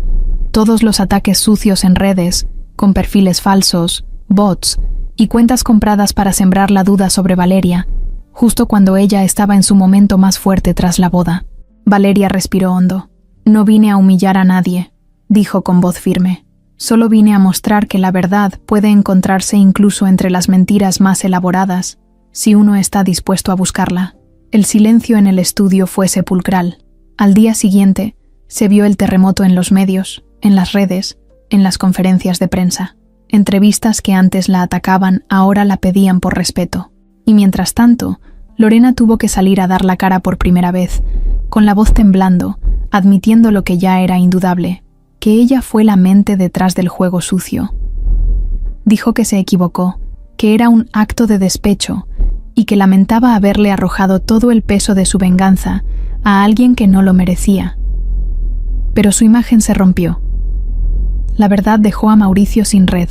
todos los ataques sucios en redes, con perfiles falsos, bots y cuentas compradas para sembrar la duda sobre Valeria, justo cuando ella estaba en su momento más fuerte tras la boda. Valeria respiró hondo. No vine a humillar a nadie, dijo con voz firme. Solo vine a mostrar que la verdad puede encontrarse incluso entre las mentiras más elaboradas, si uno está dispuesto a buscarla. El silencio en el estudio fue sepulcral. Al día siguiente, se vio el terremoto en los medios, en las redes, en las conferencias de prensa. Entrevistas que antes la atacaban ahora la pedían por respeto. Y mientras tanto, Lorena tuvo que salir a dar la cara por primera vez, con la voz temblando, admitiendo lo que ya era indudable, que ella fue la mente detrás del juego sucio. Dijo que se equivocó, que era un acto de despecho y que lamentaba haberle arrojado todo el peso de su venganza a alguien que no lo merecía. Pero su imagen se rompió. La verdad dejó a Mauricio sin red.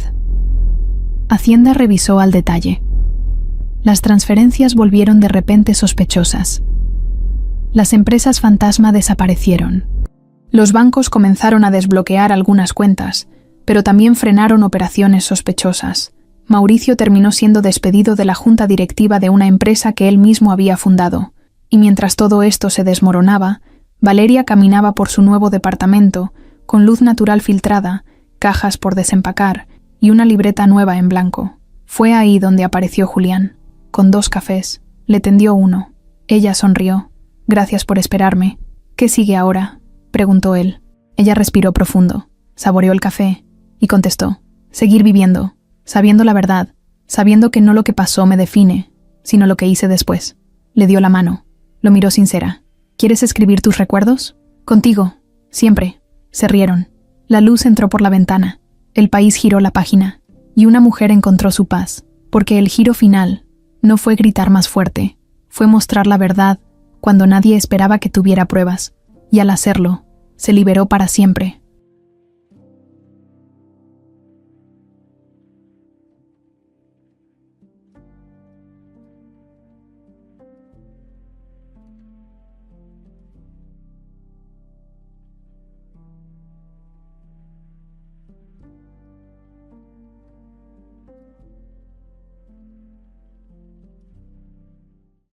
Hacienda revisó al detalle. Las transferencias volvieron de repente sospechosas. Las empresas fantasma desaparecieron. Los bancos comenzaron a desbloquear algunas cuentas, pero también frenaron operaciones sospechosas. Mauricio terminó siendo despedido de la junta directiva de una empresa que él mismo había fundado, y mientras todo esto se desmoronaba, Valeria caminaba por su nuevo departamento, con luz natural filtrada, cajas por desempacar y una libreta nueva en blanco. Fue ahí donde apareció Julián, con 2 cafés. Le tendió uno. Ella sonrió. «Gracias por esperarme. ¿Qué sigue ahora?», preguntó él. Ella respiró profundo, saboreó el café y contestó: «Seguir viviendo, sabiendo la verdad, sabiendo que no lo que pasó me define, sino lo que hice después». Le dio la mano. Lo miró sincera. «¿Quieres escribir tus recuerdos?». «Contigo, siempre». Se rieron. La luz entró por la ventana. El país giró la página, y una mujer encontró su paz, porque el giro final no fue gritar más fuerte, fue mostrar la verdad cuando nadie esperaba que tuviera pruebas, y al hacerlo, se liberó para siempre.